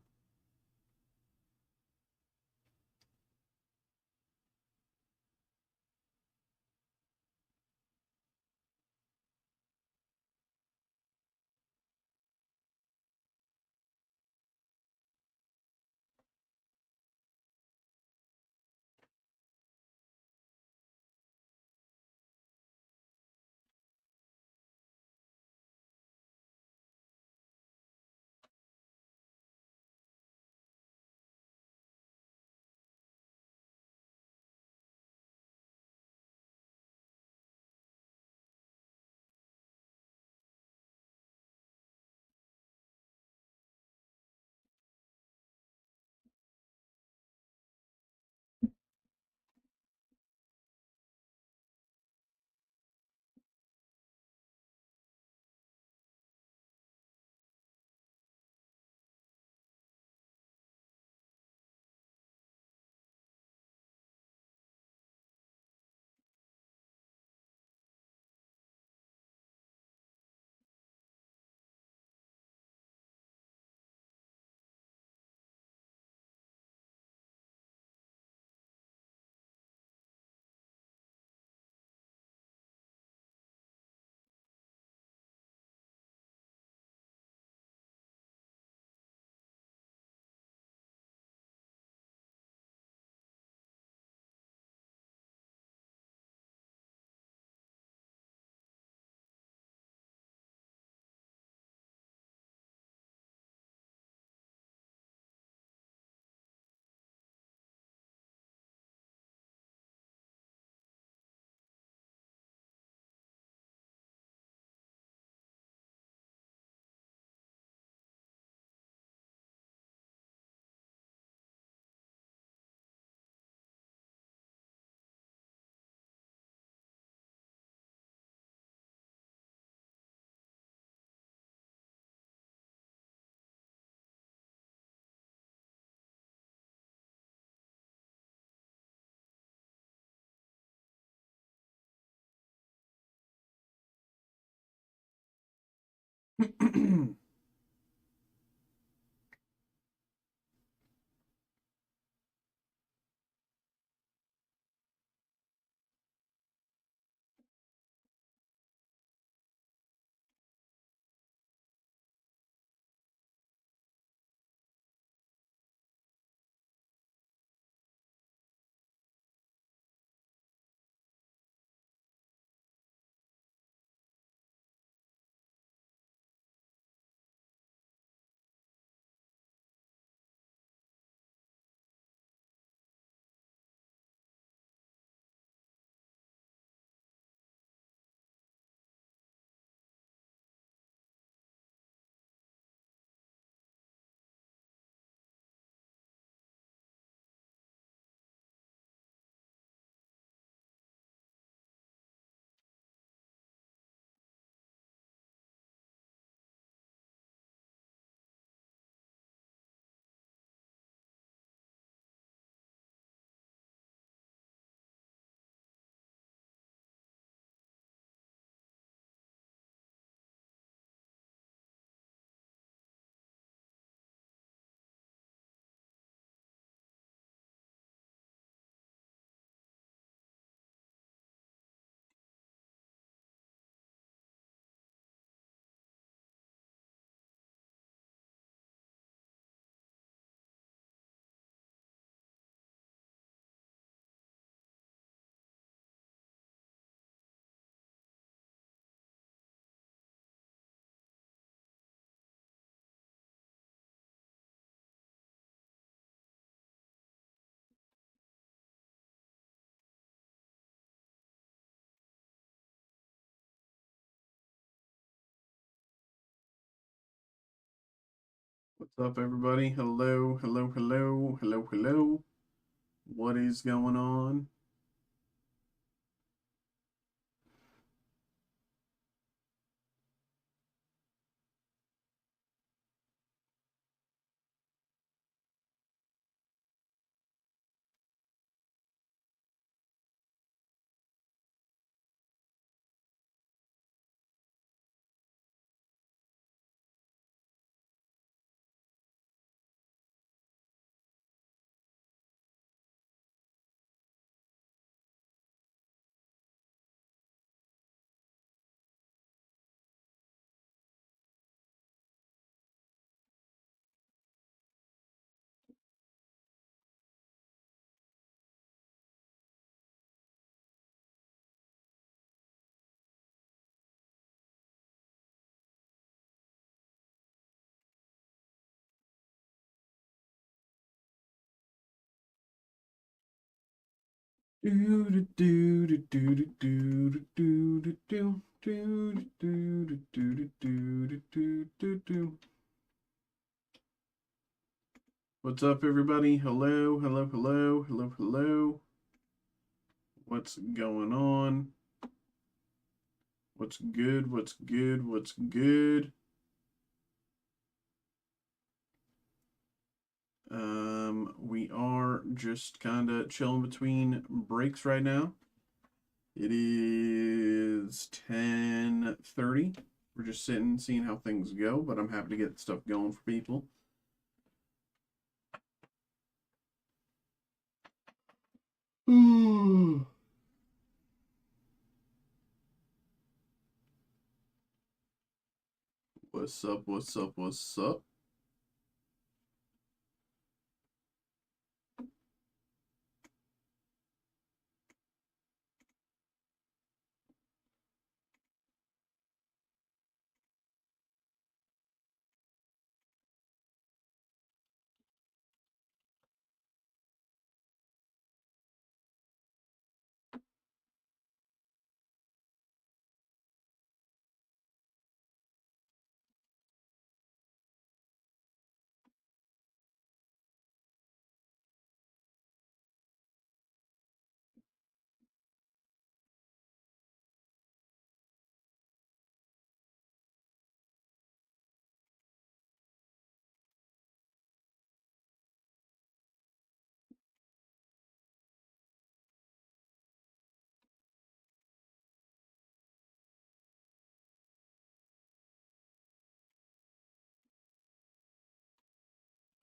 What's up, everybody? Hello, hello, hello, hello, hello. What is going on? What's up, everybody? Hello, hello, hello, hello, hello. What's going on? What's good? What's good? What's good? We are just kind of chilling between breaks right now. It is 10:30. We're just sitting, seeing how things go, but I'm happy to get stuff going for people. What's up? What's up? What's up?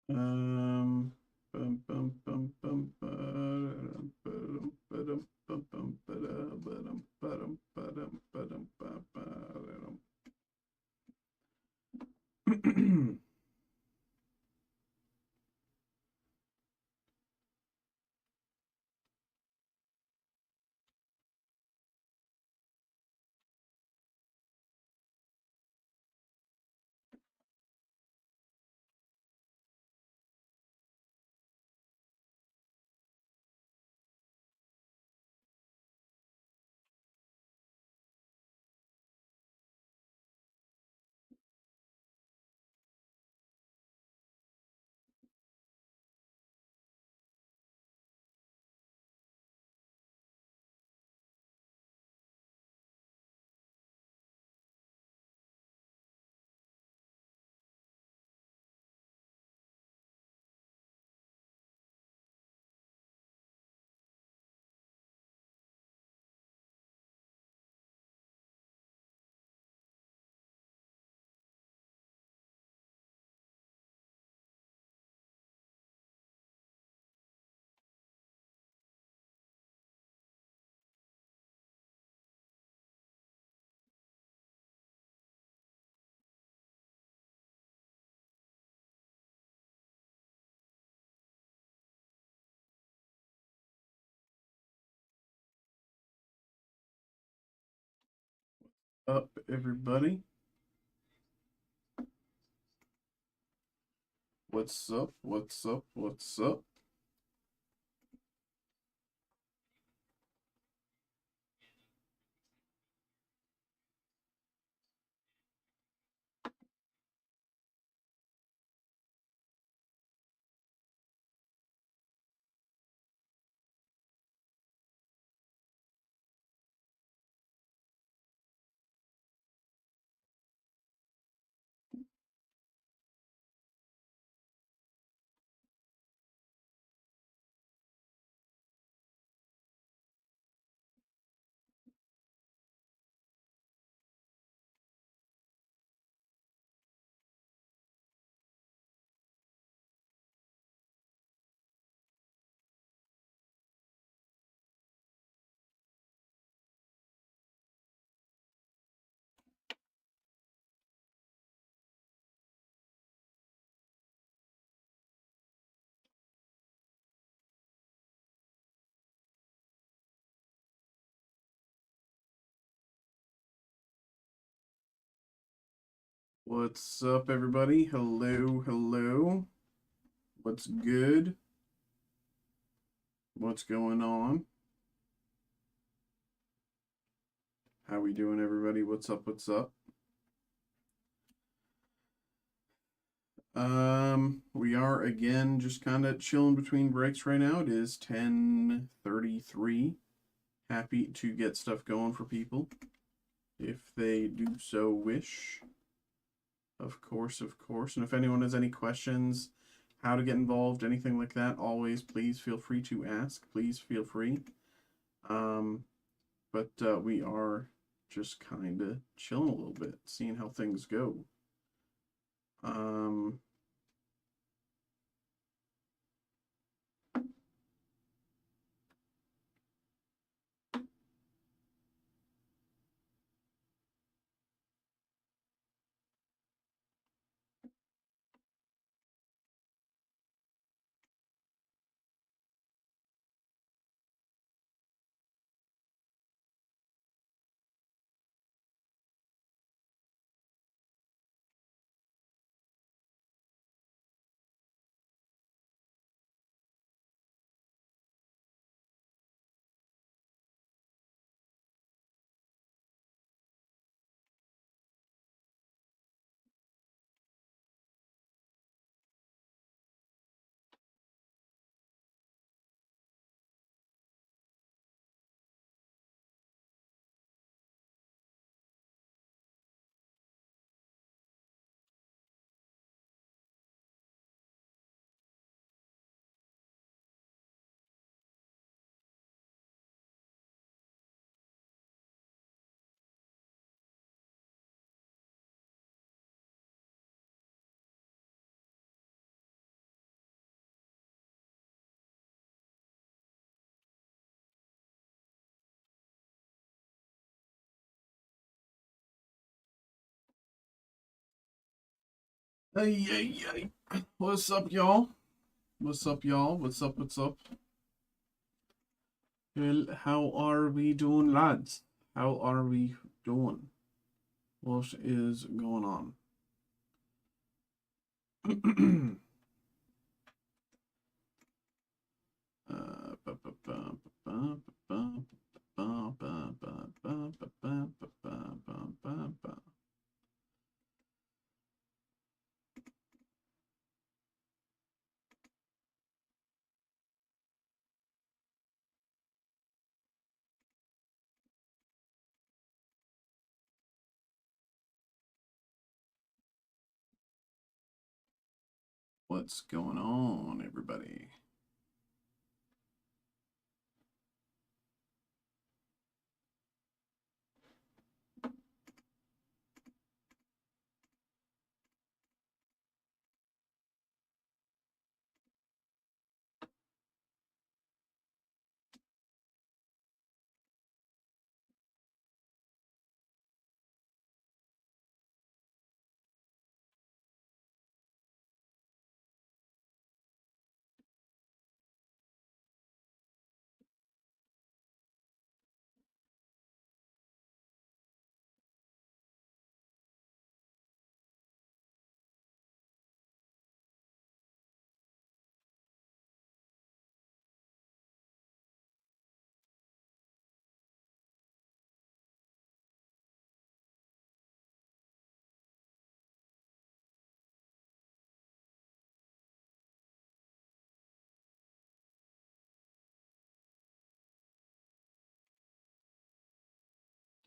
Bum, bum, bum, bum, ba-dum, ba-dum, ba-dum, bum, bum, ba-da, ba-dum, ba-dum, ba-dum, ba-dum, ba-ba-dum. Up, everybody. What's up? What's up? What's up? What's up, everybody? Hello, hello. What's good? What's going on? How we doing, everybody? What's up? What's up? We are again just kind of chilling between breaks right now. It is 10:33. Happy to get stuff going for people if they do so wish. Of course, of course. And if anyone has any questions, how to get involved, anything like that, always please feel free to ask. Please feel free. But we are just kind of chilling a little bit, seeing how things go. Hey, hey, hey. What's up, y'all? What's up, y'all? What's up? What's up? Well, how are we doing, lads? How are we doing? What is going on? What's going on, everybody?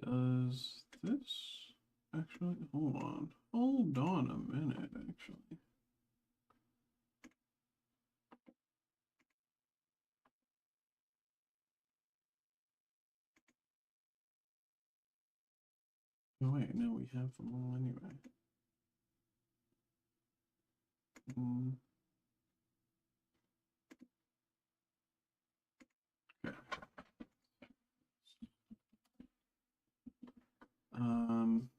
Does this actually? Hold on. Hold on a minute, actually. Oh, wait, no, we have them all anyway. Okay. Um,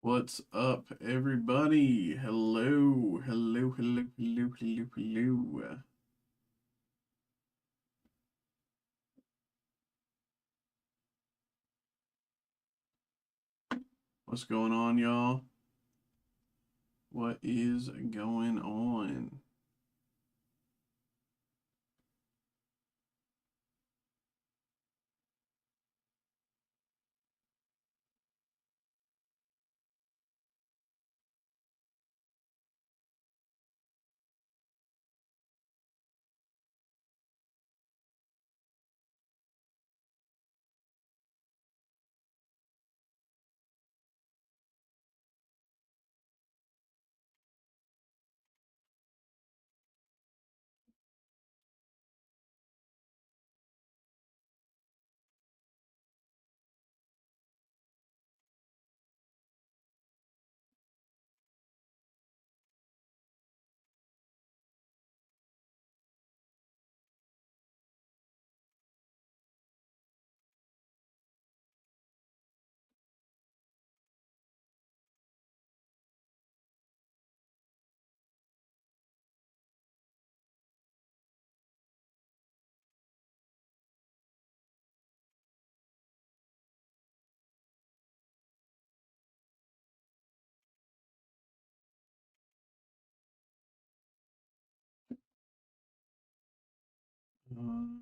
What's up, everybody? Hello, hello, hello, hello, hello, hello. What's going on, y'all? What is going on? Um,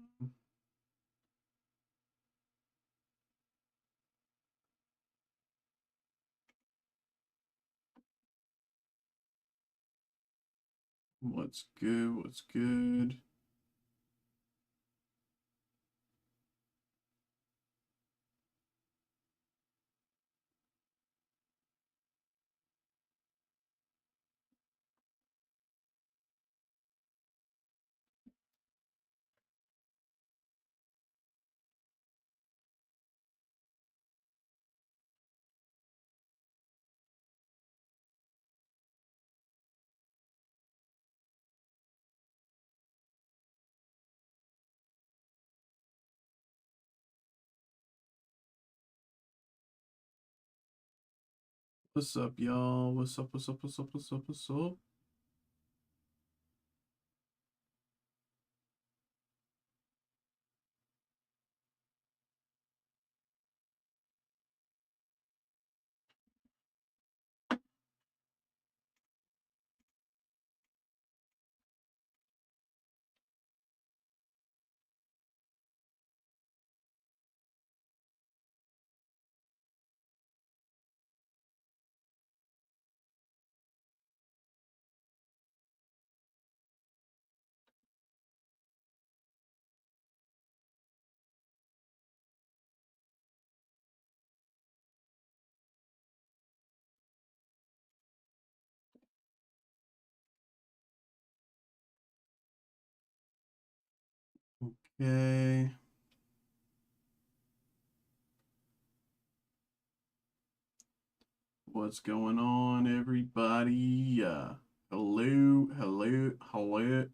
what's good? What's good? What's up, y'all? What's up? What's up? What's up? What's up? What's up? Okay. What's going on, everybody? Hello, hello, hello,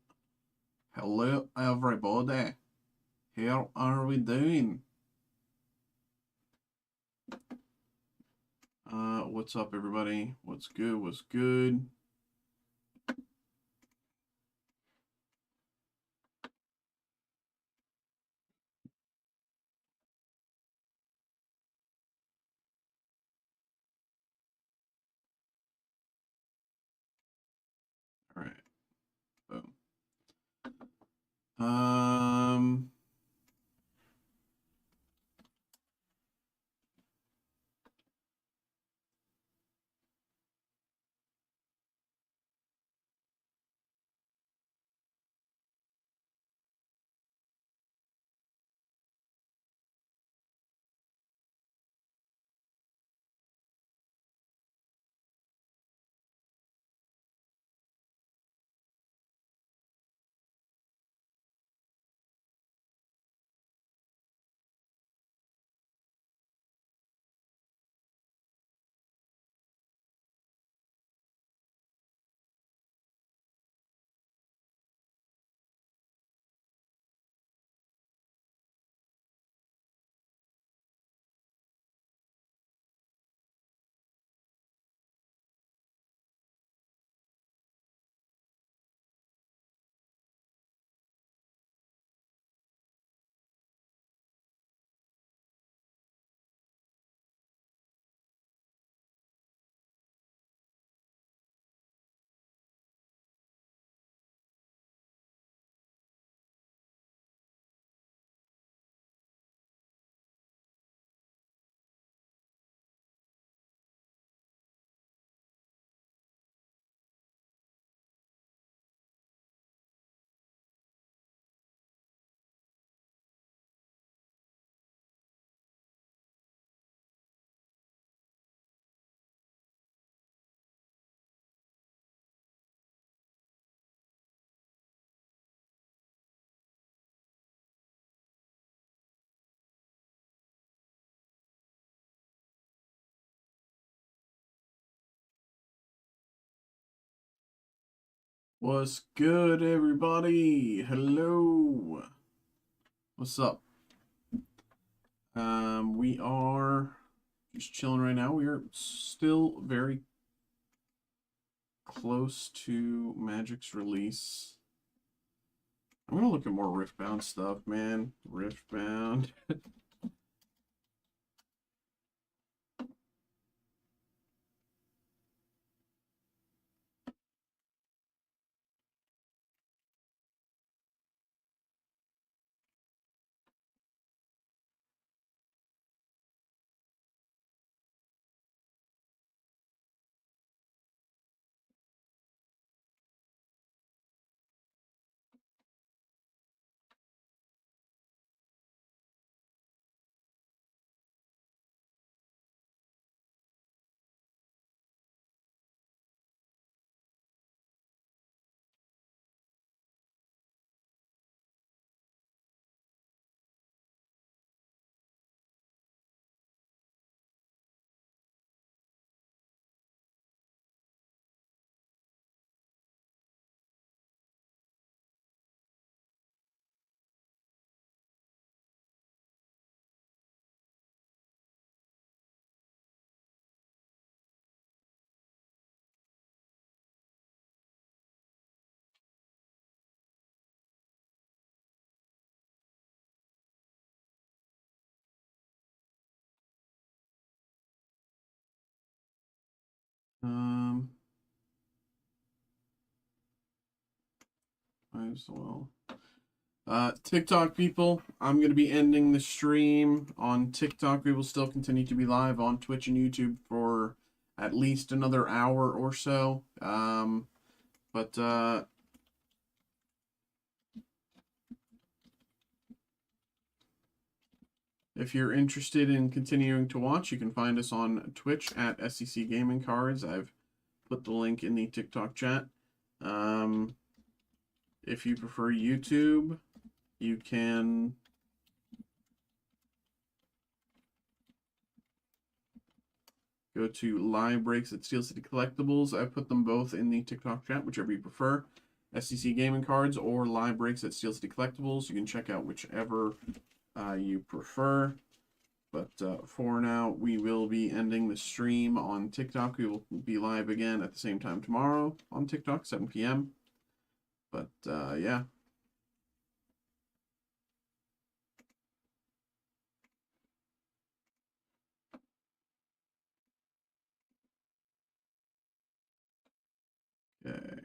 hello, everybody. How are we doing? What's up, everybody? What's good? What's good? All right. Boom. Um, What's good, everybody? Hello. What's up? We are just chilling right now. We are still very close to Magic's release. I'm gonna look at more Riftbound stuff, man. Riftbound. Um, Might as well. TikTok people, I'm going to be ending the stream on TikTok. We will still continue to be live on Twitch and YouTube for at least another hour or so. But if you're interested in continuing to watch, you can find us on Twitch at SEC Gaming Cards. I've put the link in the TikTok chat. If you prefer YouTube, you can go to live breaks at Steel City Collectibles. I put them both in the TikTok chat, whichever you prefer. SEC Gaming Cards or live breaks at Steel City Collectibles. You can check out whichever you prefer. But for now, we will be ending the stream on TikTok. We will be live again at the same time tomorrow on TikTok, 7 p.m. But yeah. Okay.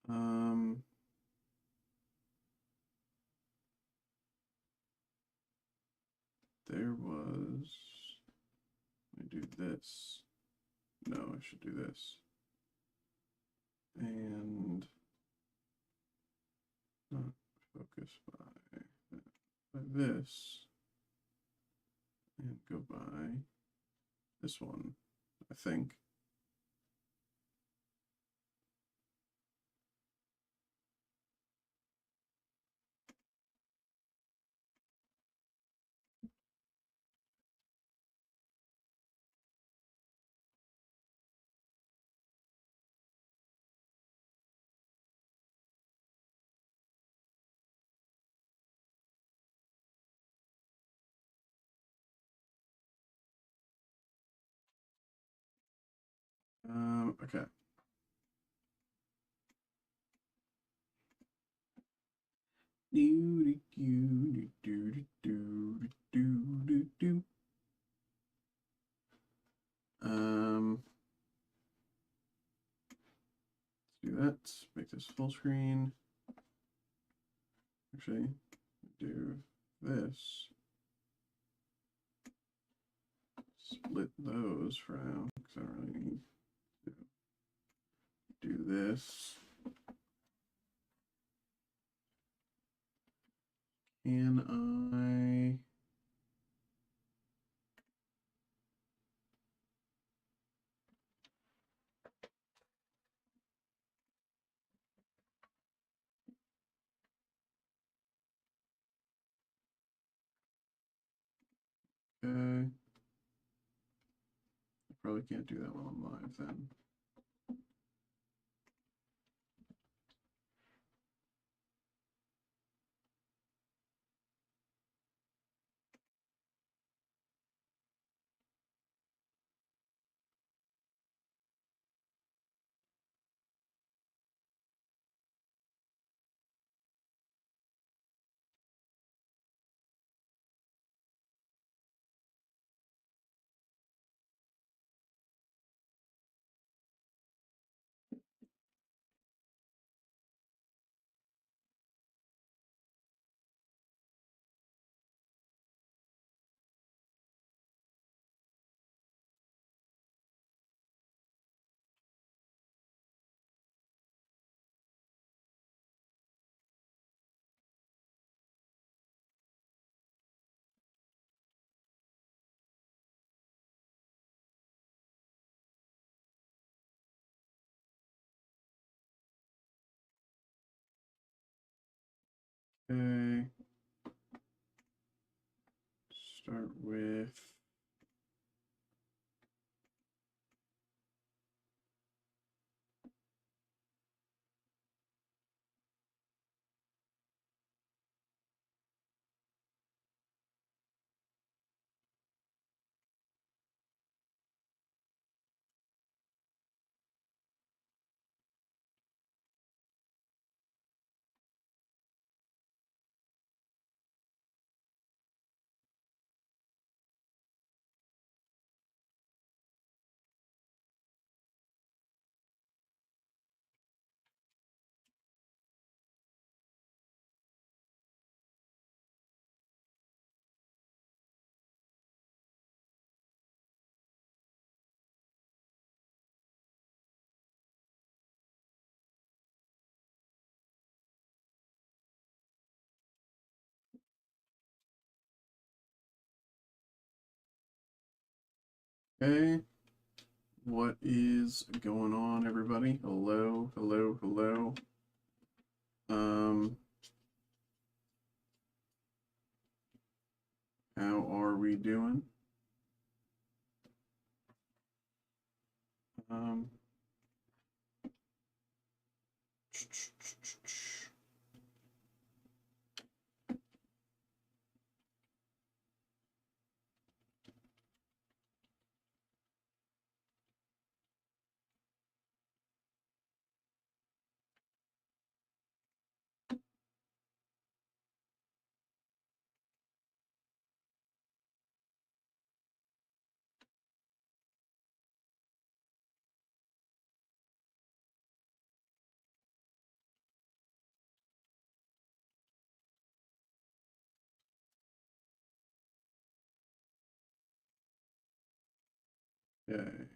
Um, there was. Let me do this. No, I should do this. And not focus by this. And go by this one, I think. Okay. full screen. Actually, do this. Split those for now, because I don't really need to do this. Can I... Okay. I probably can't do that while I'm live then. Okay. Start with... Okay. What is going on, everybody? Hello, hello, hello. How are we doing? Um, okay.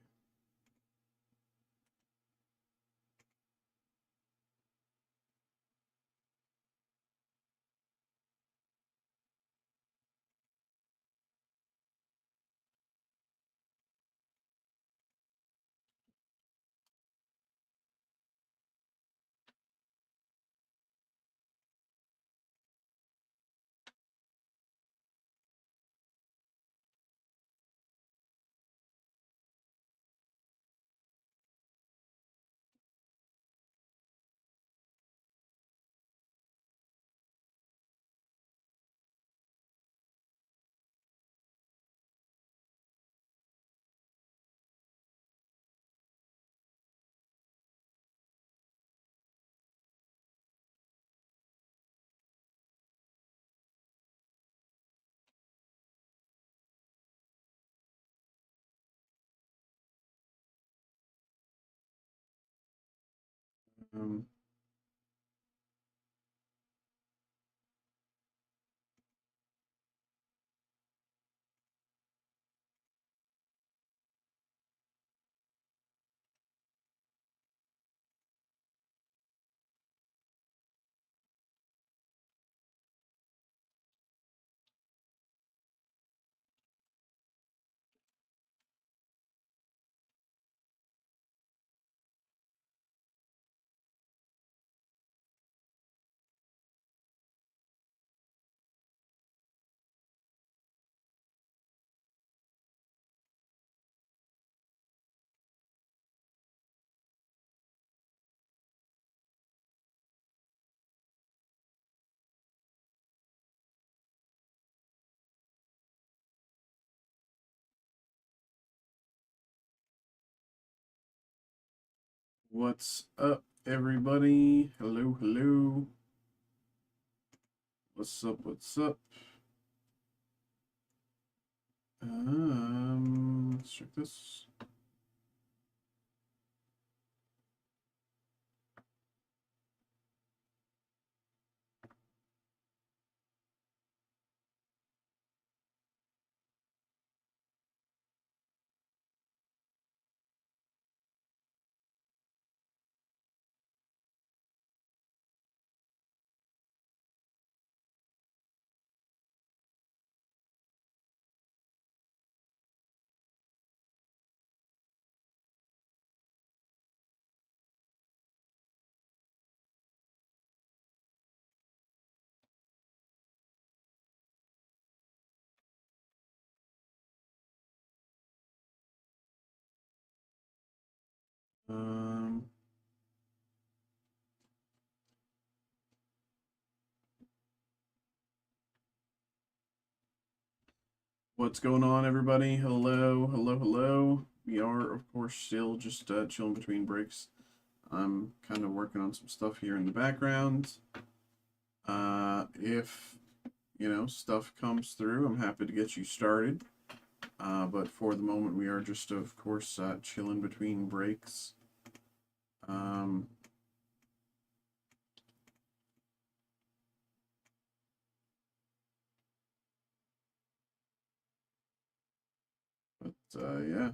Um, What's up, everybody? Hello, hello. What's up? What's up? Let's check this. Um, what's going on, everybody? Hello, hello, hello. We are, of course, still just chilling between breaks. I'm kind of working on some stuff here in the background. If stuff comes through, I'm happy to get you started. But for the moment, we are just, of course, chilling between breaks. Um, yeah.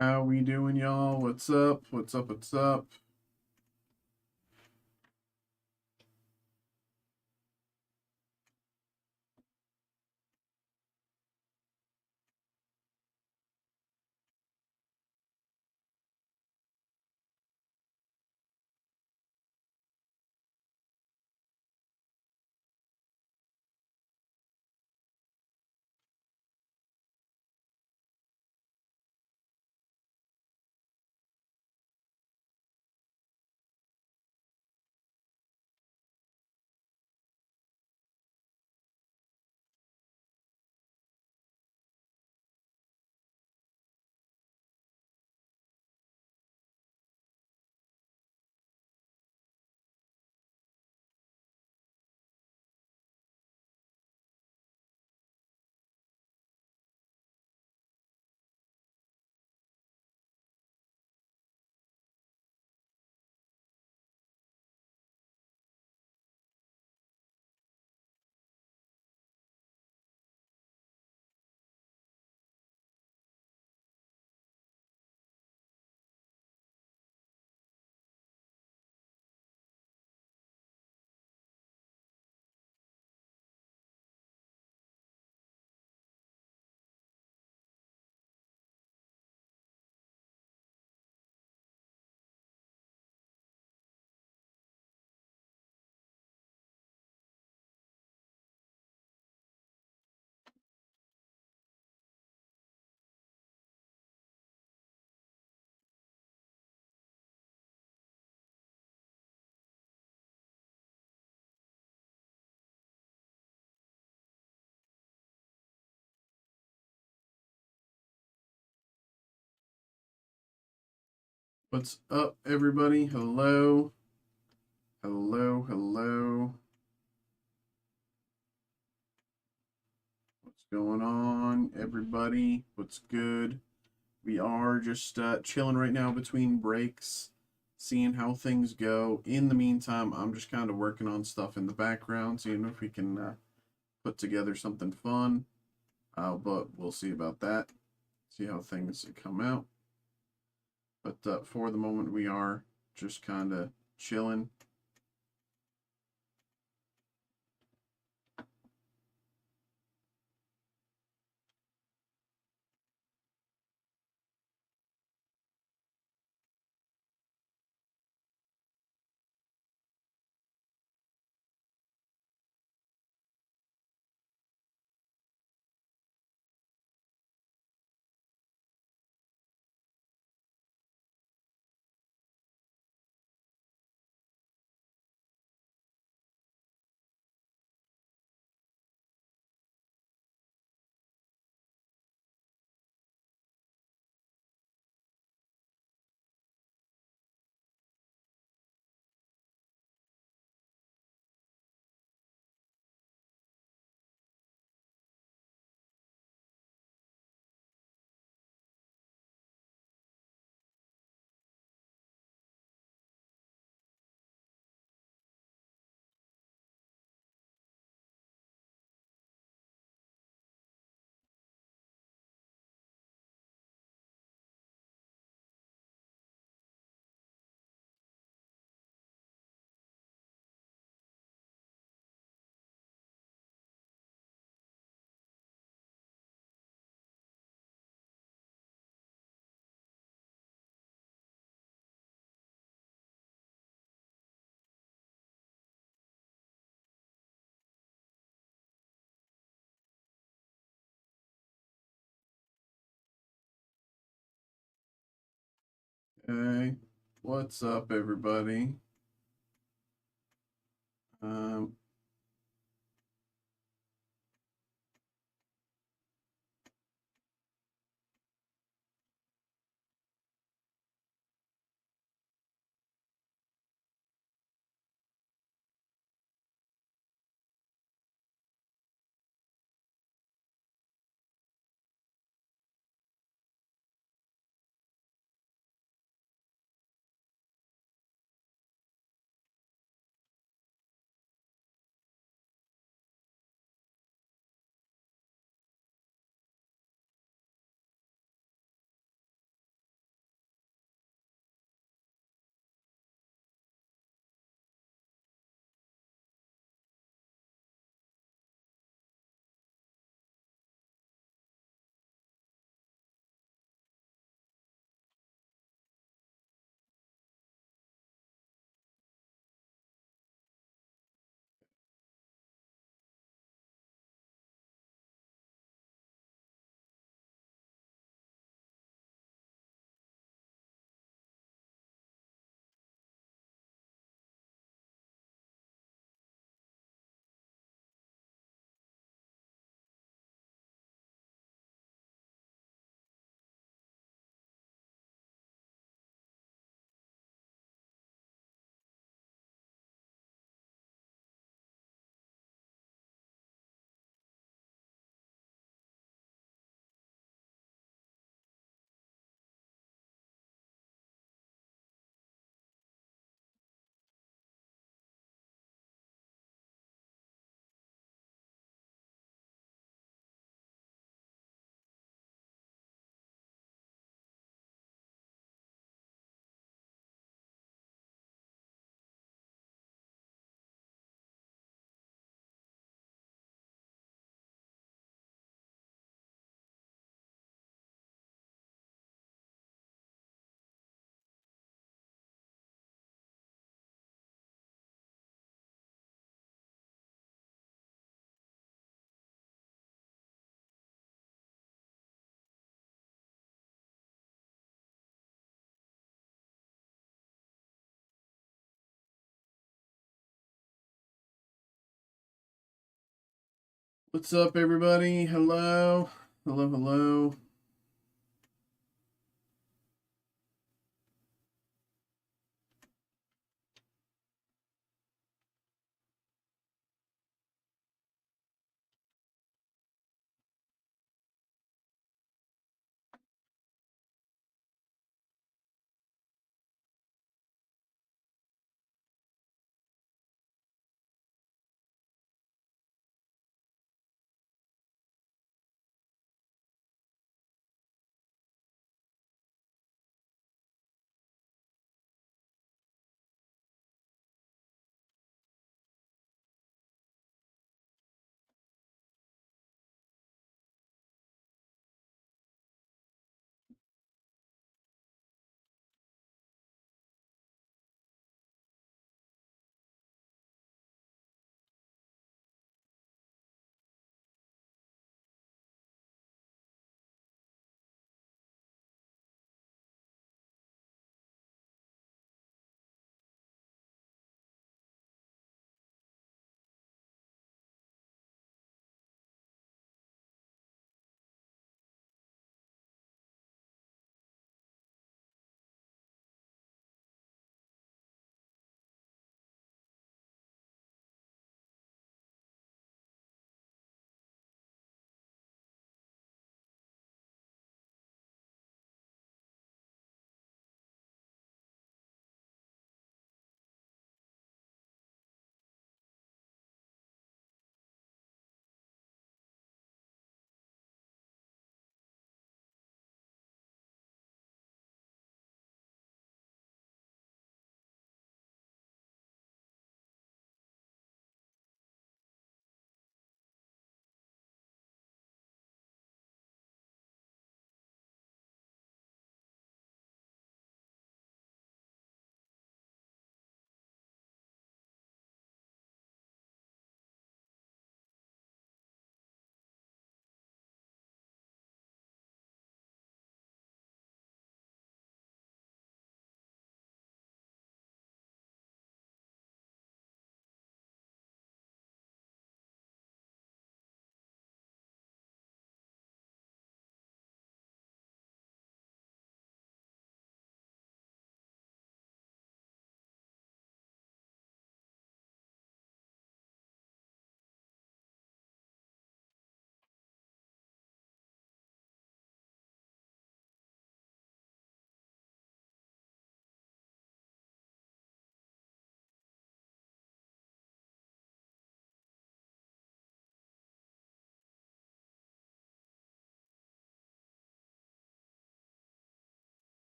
How we doing, y'all? What's up? What's up? What's up? What's up, everybody? Hello. Hello, hello. What's going on, everybody? What's good? We are just chilling right now between breaks, seeing how things go. In the meantime, I'm just kind of working on stuff in the background, seeing if we can put together something fun. But we'll see about that. See how things come out. But for the moment, we are just kind of chilling. Hey, what's up, everybody? Um, what's up, everybody? Hello, hello, hello.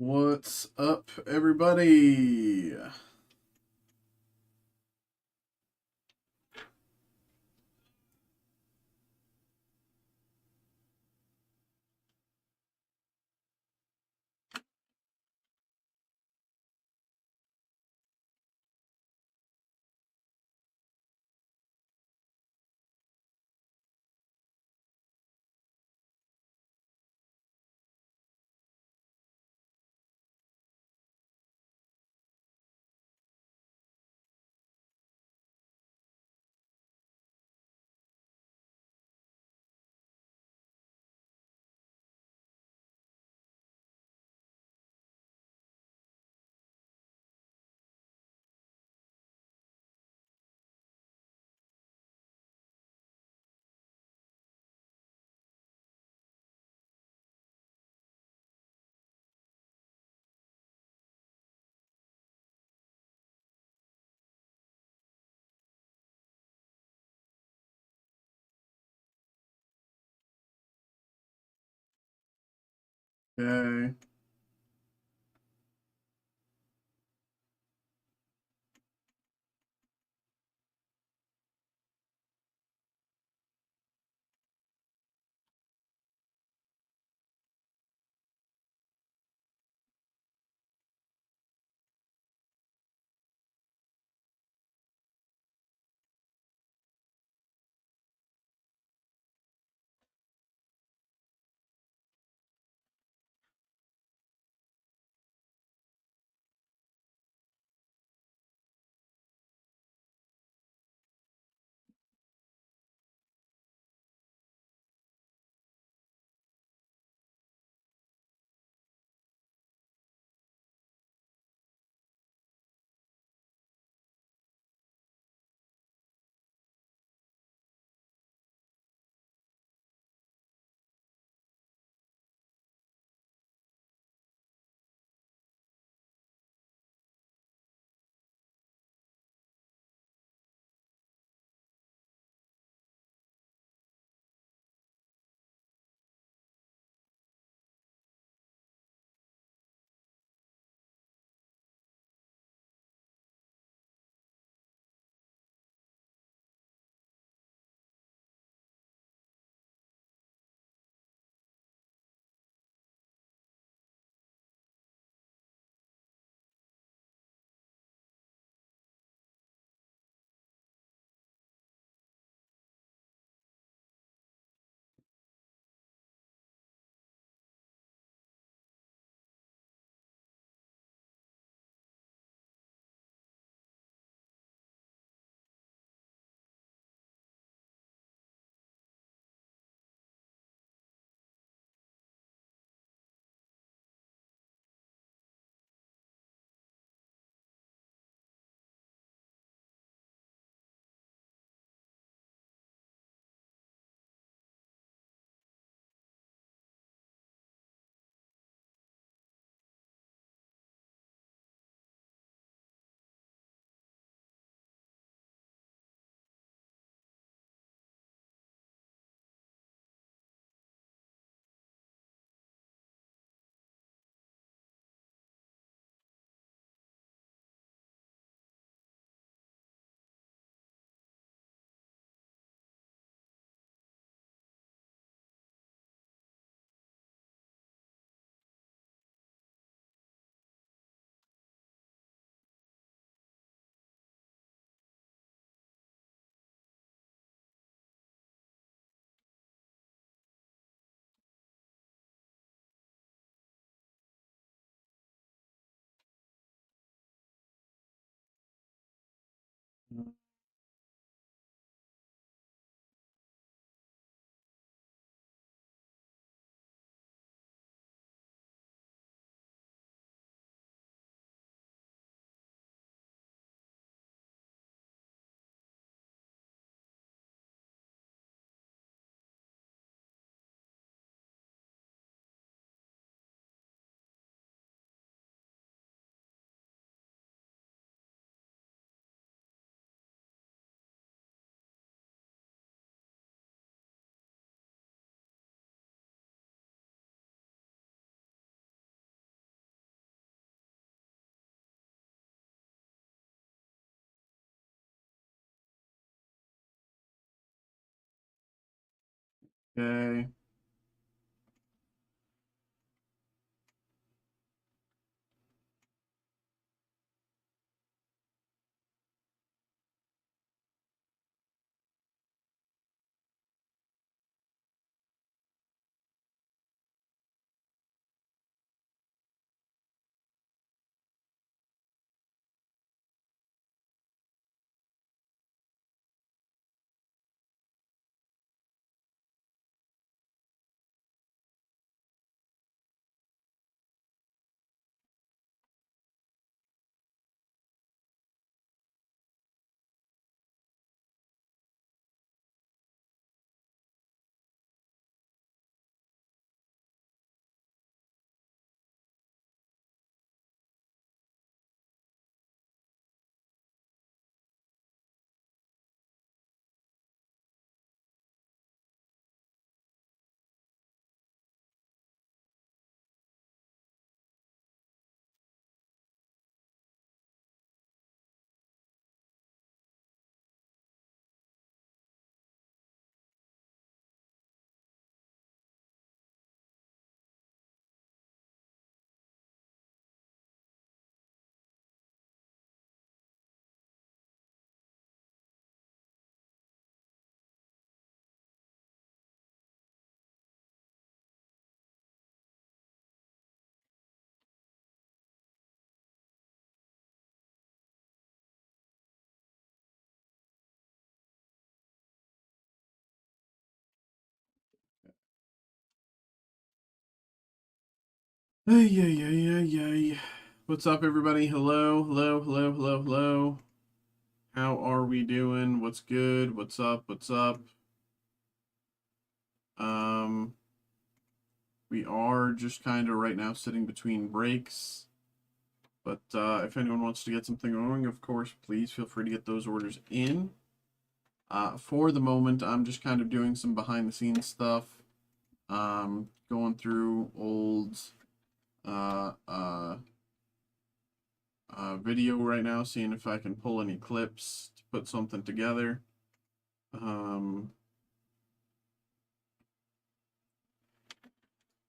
What's up, everybody? Okay. Okay. Hey, yeah, yeah, yeah, yeah. What's up, everybody? Hello, hello, hello, hello, hello. How are we doing? What's good? What's up? What's up? Um, we are just kind of right now sitting between breaks. But if anyone wants to get something going, of course, please feel free to get those orders in. For the moment, I'm just kind of doing some behind the scenes stuff. Going through old uh, uh, video right now, seeing if I can pull any clips to put something together.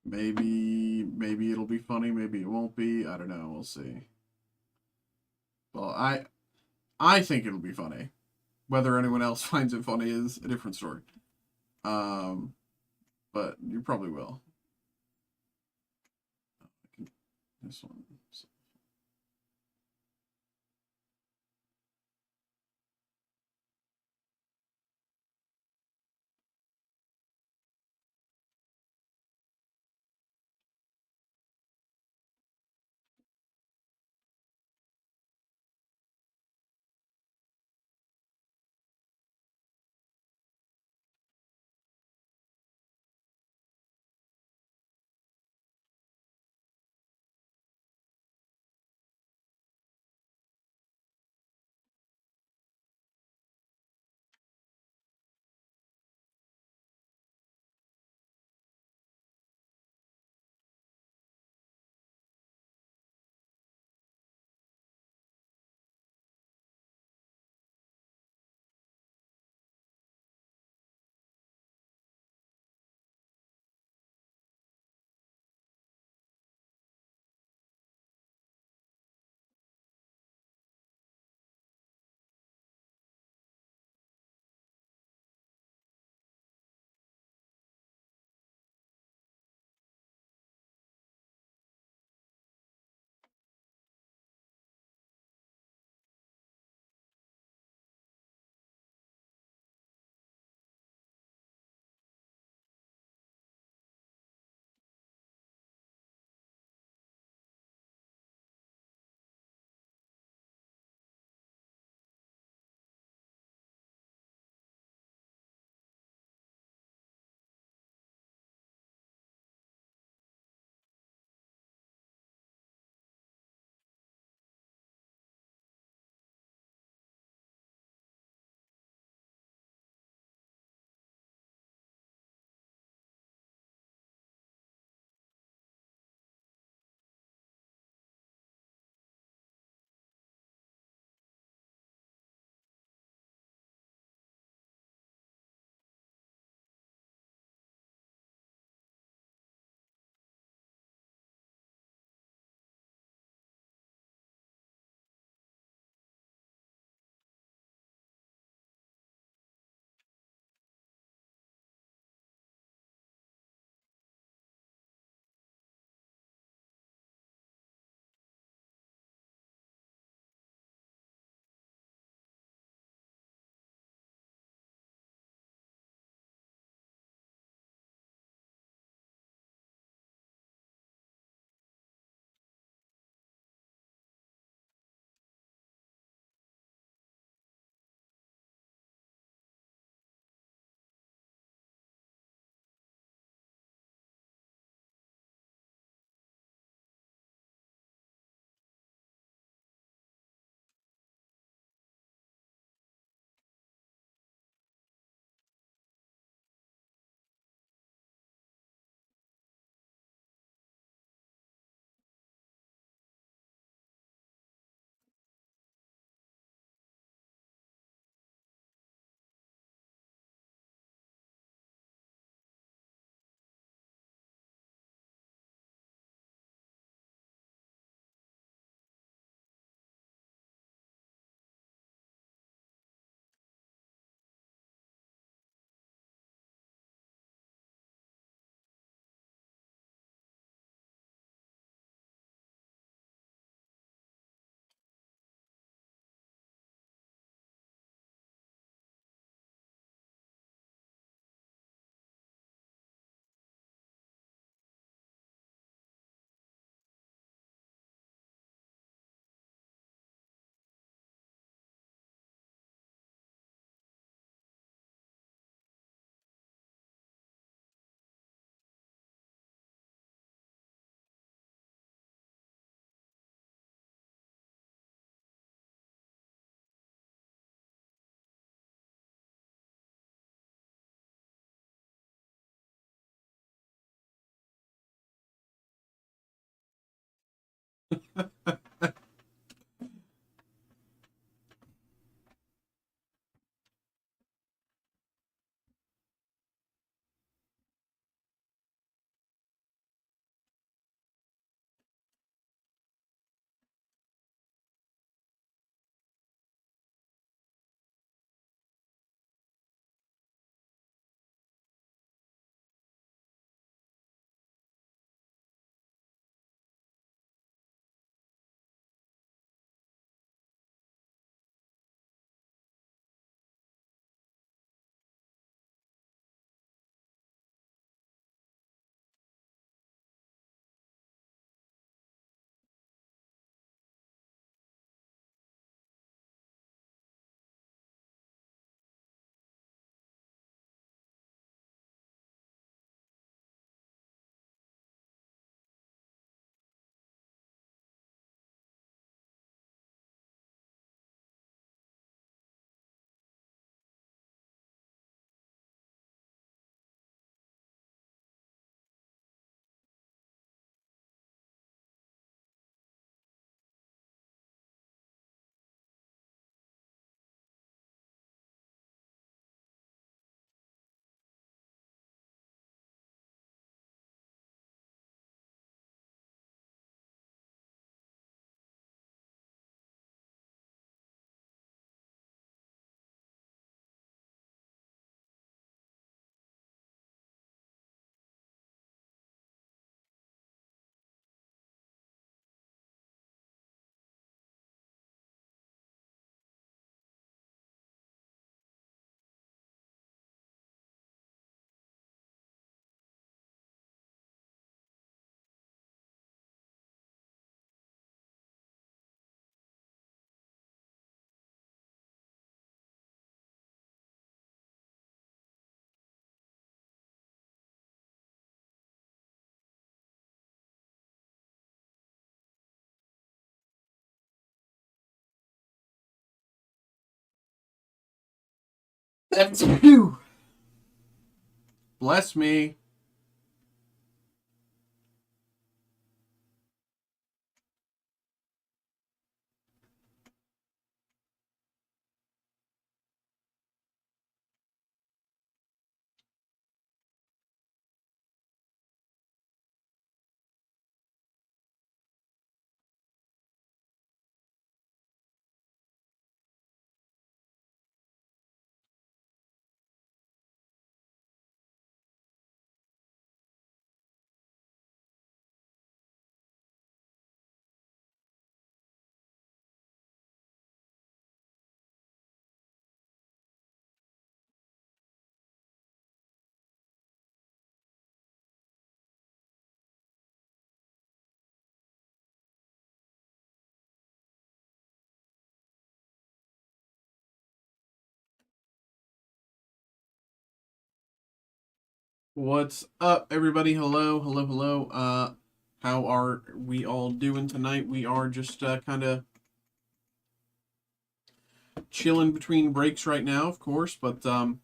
Maybe it'll be funny, maybe it won't be. I don't know. We'll see. Well, I think it'll be funny. Whether anyone else finds it funny is a different story. Um, but you probably will. This one. Phew. Bless me. What's up, everybody? Hello, hello, hello. How are we all doing tonight? We are just kind of chilling between breaks right now, of course, but if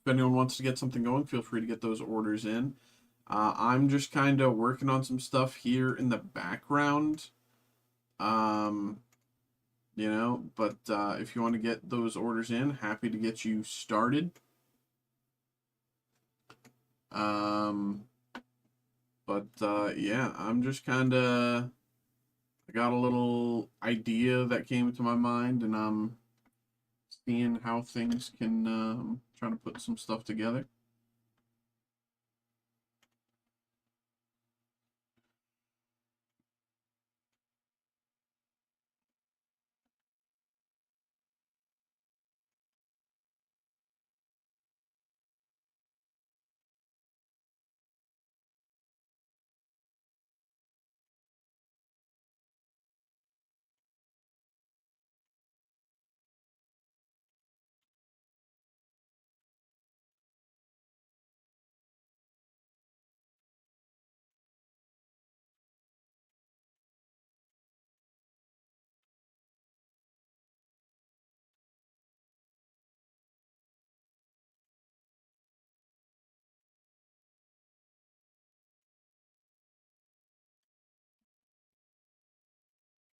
anyone wants to get something going, feel free to get those orders in. I'm just kind of working on some stuff here in the background. Um, but if you want to get those orders in, happy to get you started. Um, yeah, I'm just kind of, I got a little idea that came to my mind, and I'm seeing how things can, trying to put some stuff together.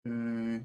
Okay.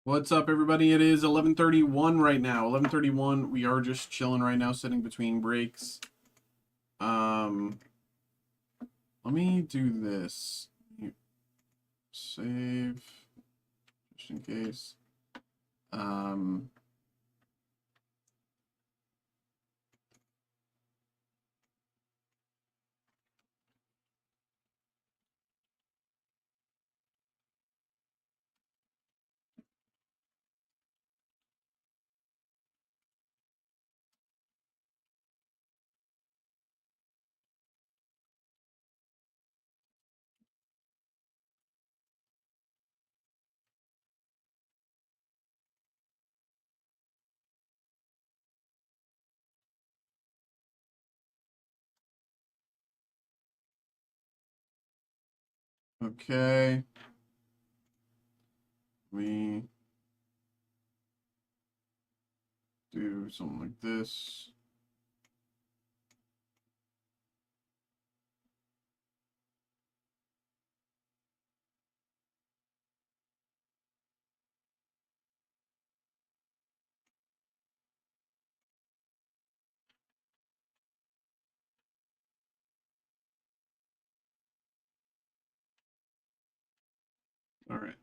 What's up, everybody? It is 11:31 right now. 11:31. We are just chilling right now, sitting between breaks. Um, Let me do this. Save, just in case. Um, okay. Let me do something like this. All right.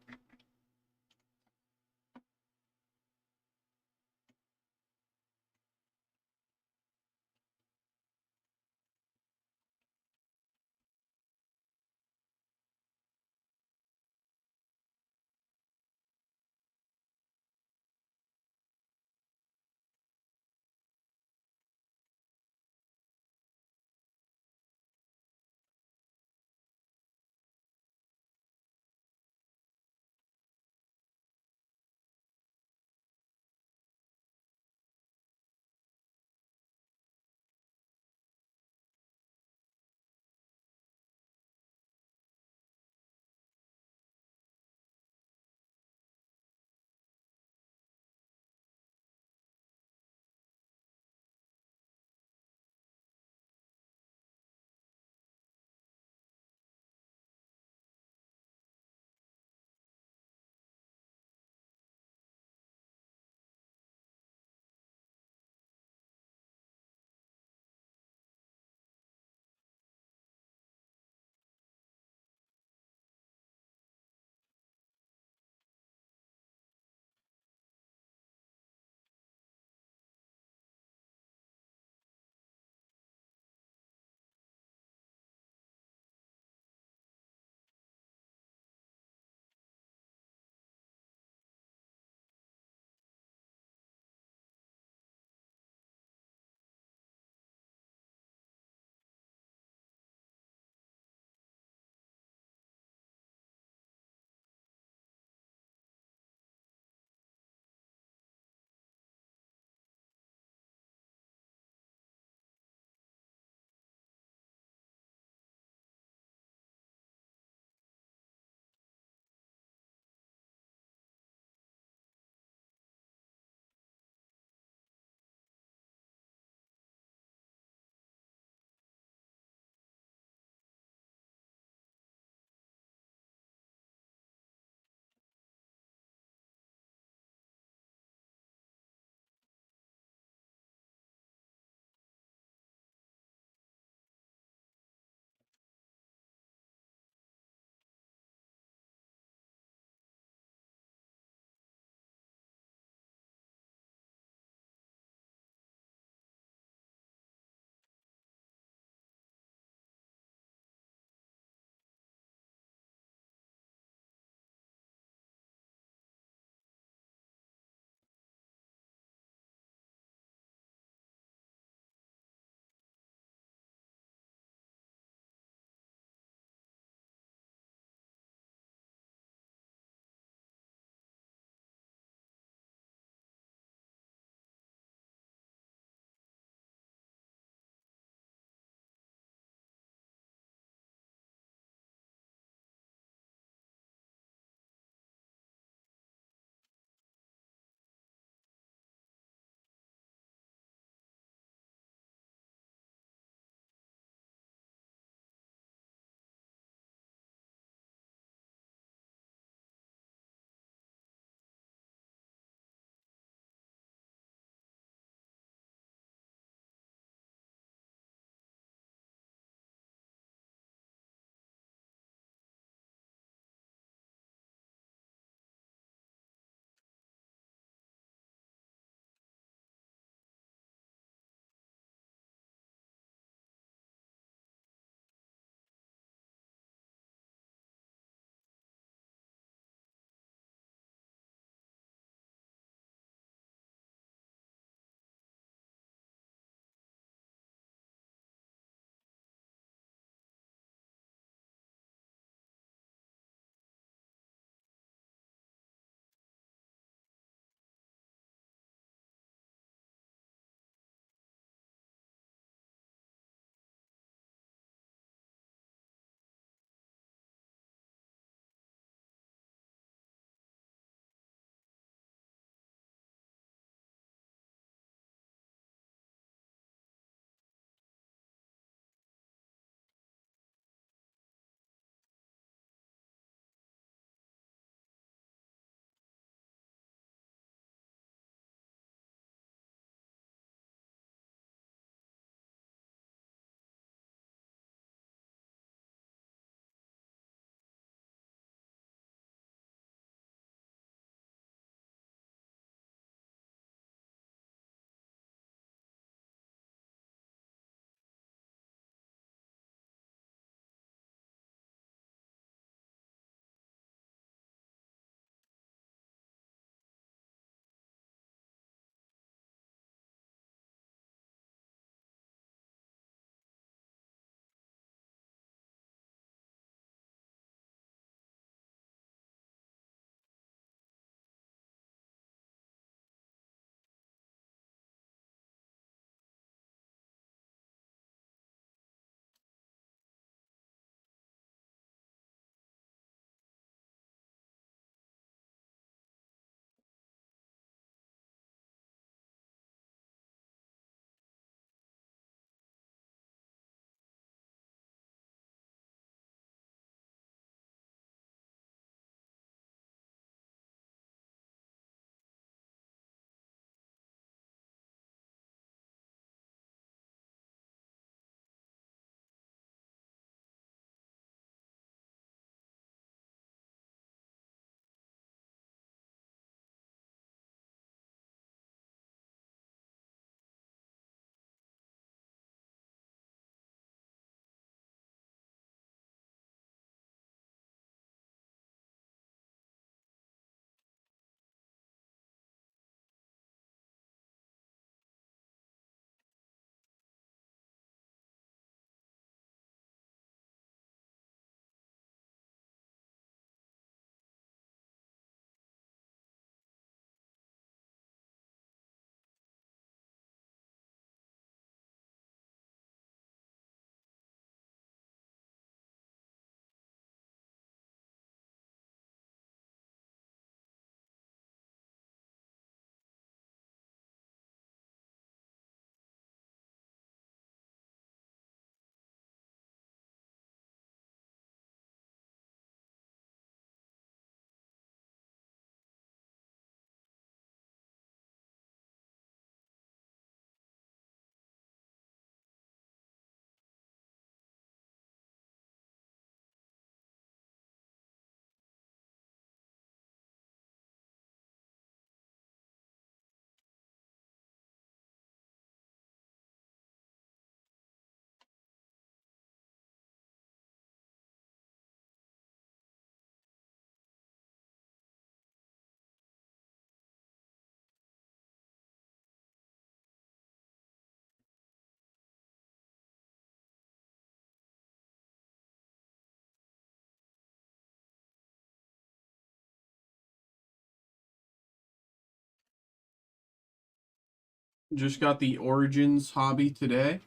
Just got the Origins hobby today.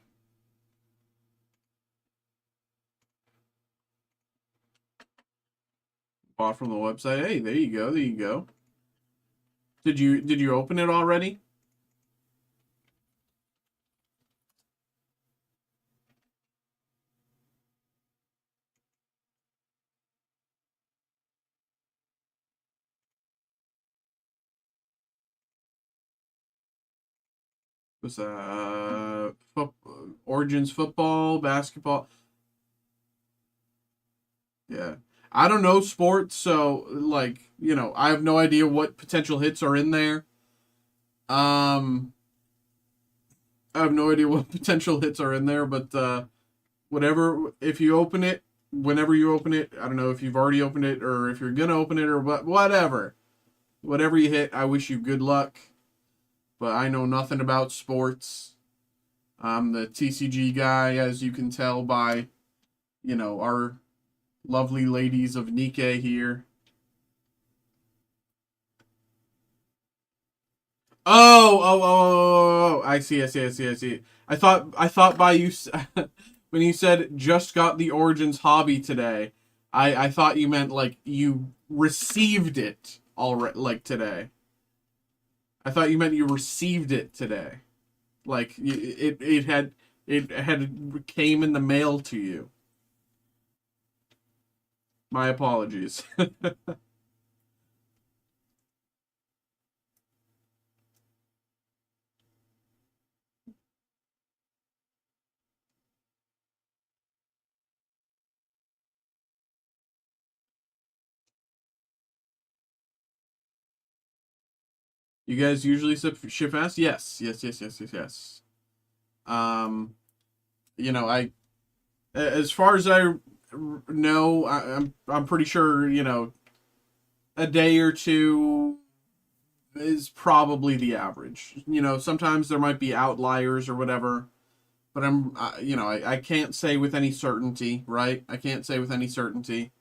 Bought from the website. Hey, there you go. There you go. Did you open it already? Was Origins football, basketball? Yeah. I don't know sports, so like, I have no idea what potential hits are in there. Um I have no idea what potential hits are in there, but whatever, if you open it, whenever you open it, I don't know if you've already opened it or if you're gonna open it or whatever. Whatever you hit, I wish you good luck. But I know nothing about sports. I'm the TCG guy, as you can tell by, our lovely ladies of Nikkei here. Oh, I see, I see, I see, I see. I thought by you when you said just got the Origins hobby today, I thought you meant like you received it already, like today. I thought you meant you received it today, like it came in the mail to you. My apologies. You guys usually ship fast? Yes, yes, yes, yes, yes, yes. Um, I as far as I know, I'm pretty sure a day or two is probably the average. Sometimes there might be outliers or whatever, but I can't say with any certainty, right? I can't say with any certainty,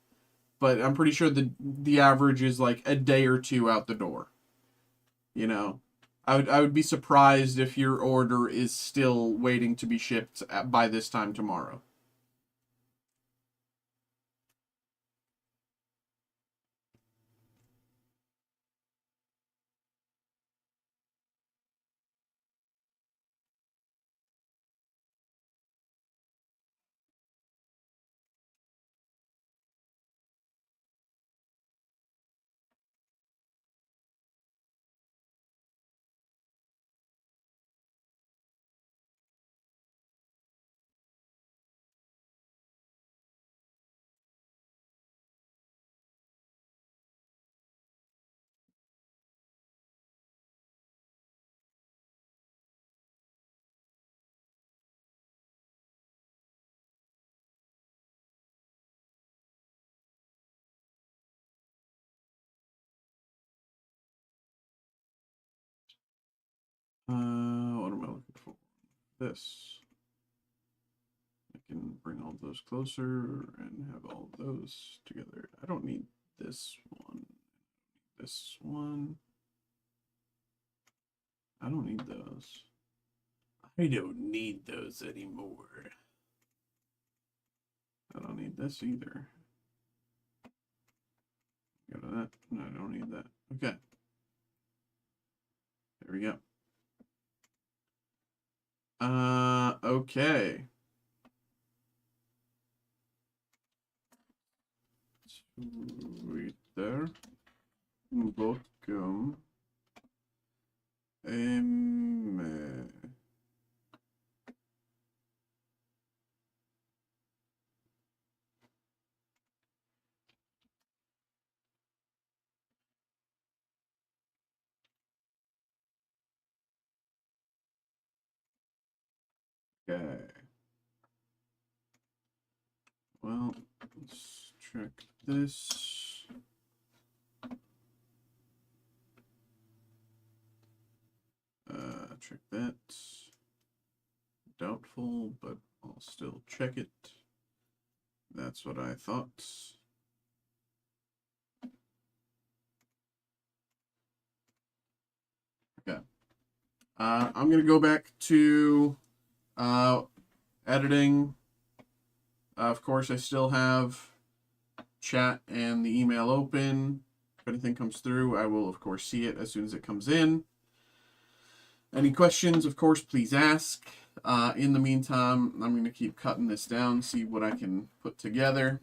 but I'm pretty sure the average is like a day or two out the door. You know, I would be surprised if your order is still waiting to be shipped by this time tomorrow. What am I looking for? This. I can bring all those closer and have all of those together. I don't need this one. This one. I don't need those. I don't need those anymore. I don't need this either. Go to that. No, I don't need that. Okay. There we go. Okay. Sweet there. Welcome. Okay. Well, let's check this. Check that. Doubtful, but I'll still check it. That's what I thought. Okay. I'm going to go back to editing. Of course, I still have chat and the email open. If anything comes through, I will, of course, see it as soon as it comes in. Any questions, of course, please ask. In the meantime, I'm going to keep cutting this down, see what I can put together.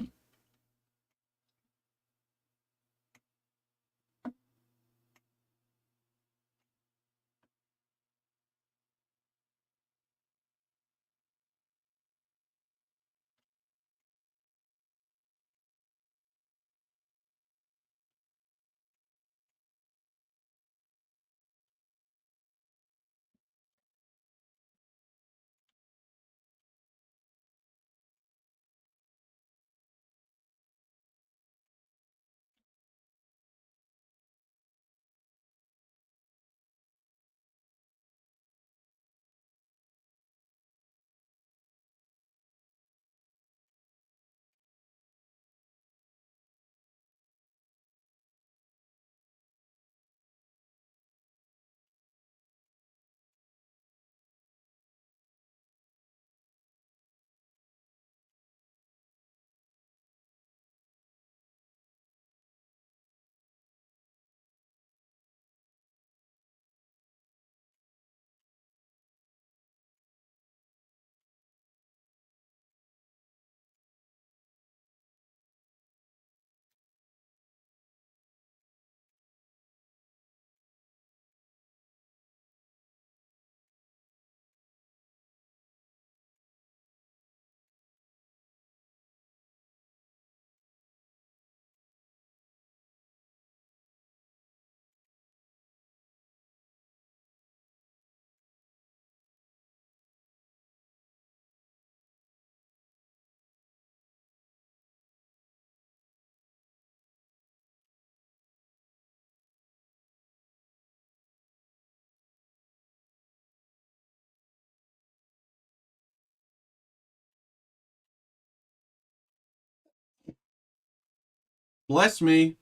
Bless me.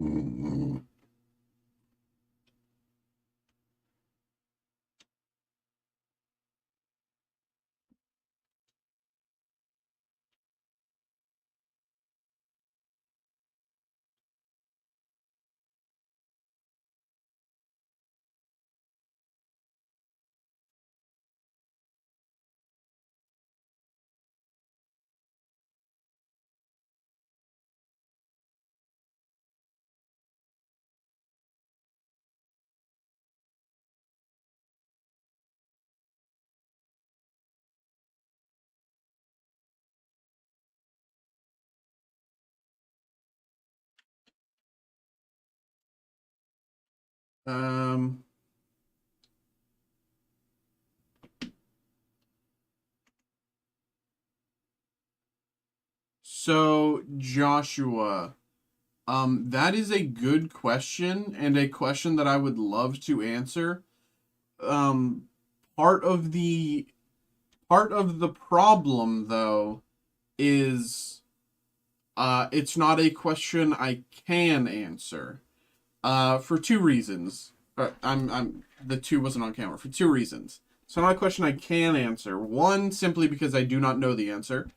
Mm. Um, so Joshua, that is a good question and a question that I would love to answer. Um, part of the part of the problem though is it's not a question I can answer. For two reasons. I'm the two wasn't on camera for two reasons. So not a question I can answer. One, simply because I do not know the answer.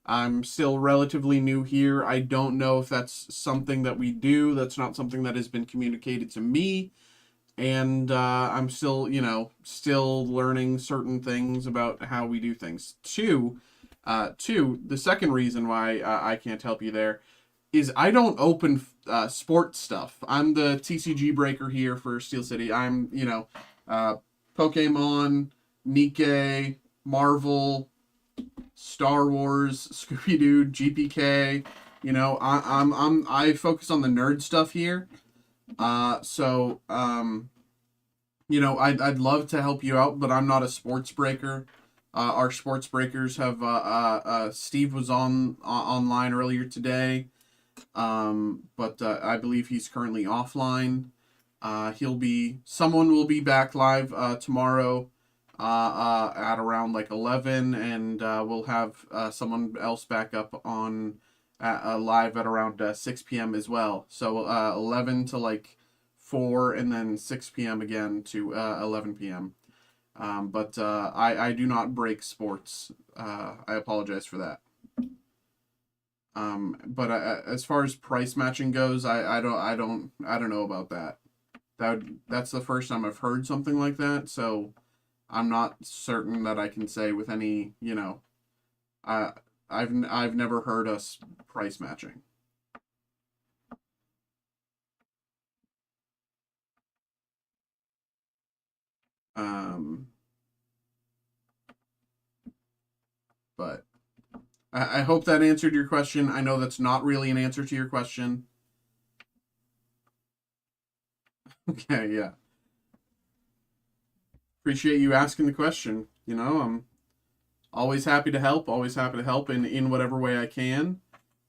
I'm still relatively new here. I don't know if that's something that we do. That's not something that has been communicated to me. And I'm still, still learning certain things about how we do things. Two, the second reason why I can't help you there is I don't open sports stuff. I'm the TCG breaker here for Steel City. I'm, uh, Pokemon, Nikkei, Marvel, Star Wars, Scooby Doo, GPK. I focus on the nerd stuff here. I'd love to help you out, but I'm not a sports breaker. Our sports breakers have Steve was online earlier today, but I believe he's currently offline. Someone will be back live tomorrow at around like 11, and we'll have someone else back up on live at around 6 p.m. as well. So 11 to like 4, and then 6 p.m. again to 11 p.m. But I do not break sports. I apologize for that. But as far as price matching goes, I don't know about that. That's the first time I've heard something like that, so I'm not certain that I can say with any, I I've never heard us price matching. Um, but I hope that answered your question. I know that's not really an answer to your question. Okay, yeah. Appreciate you asking the question. I'm always happy to help, always happy to help in whatever way I can,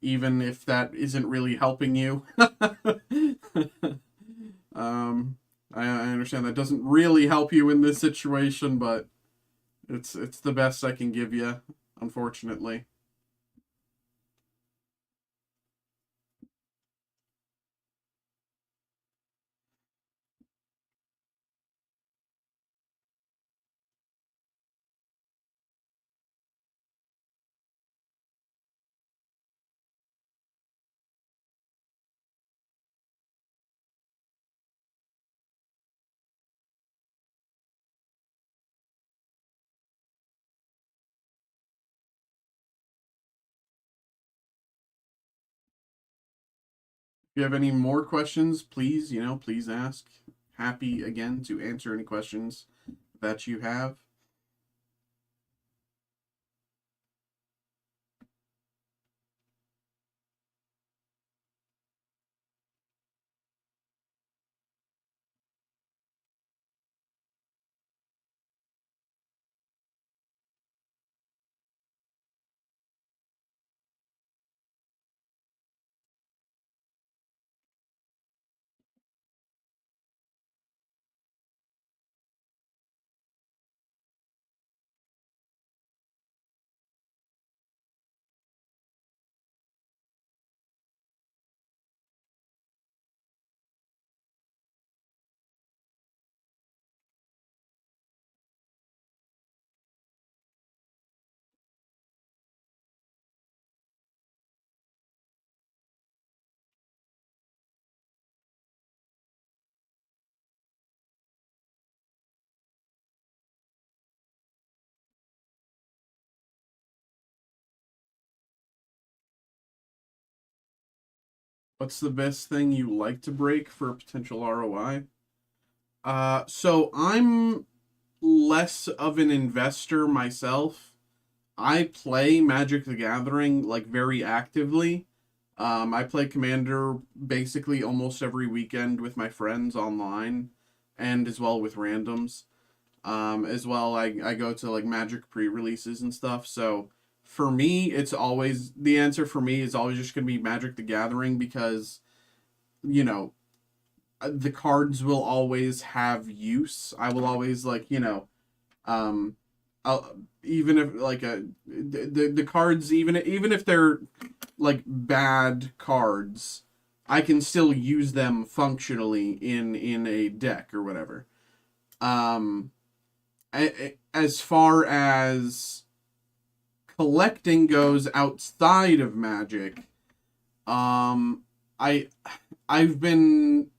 even if that isn't really helping you. I understand that doesn't really help you in this situation, but it's the best I can give you, unfortunately. If you have any more questions, please, please ask. Happy again to answer any questions that you have. What's the best thing you like to break for potential ROI? So I'm less of an investor myself. I play Magic the Gathering like very actively. I play Commander basically almost every weekend with my friends online and as well with randoms. As well, I go to like Magic pre-releases and stuff. So for me, it's always the answer for me is always just gonna be Magic the Gathering because you know the cards will always have use. I will always um, even if like the cards even if they're like bad cards, I can still use them functionally in a deck or whatever. Um, as far as collecting goes outside of Magic, um, I I've been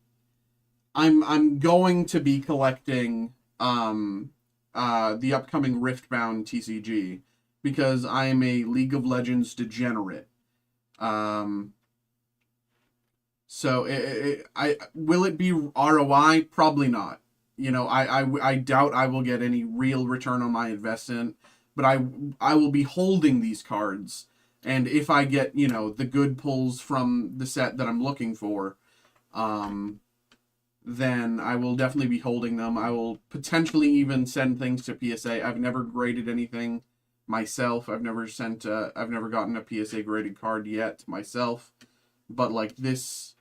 I'm going to be collecting the upcoming Riftbound TCG because I am a League of Legends degenerate. Um, so I will it be ROI? Probably not. I doubt I will get any real return on my investment, but I will be holding these cards, and if I get the good pulls from the set that I'm looking for, um, then I will definitely be holding them. I will potentially even send things to PSA. I've never graded anything myself. I've never gotten a PSA graded card yet myself, but like this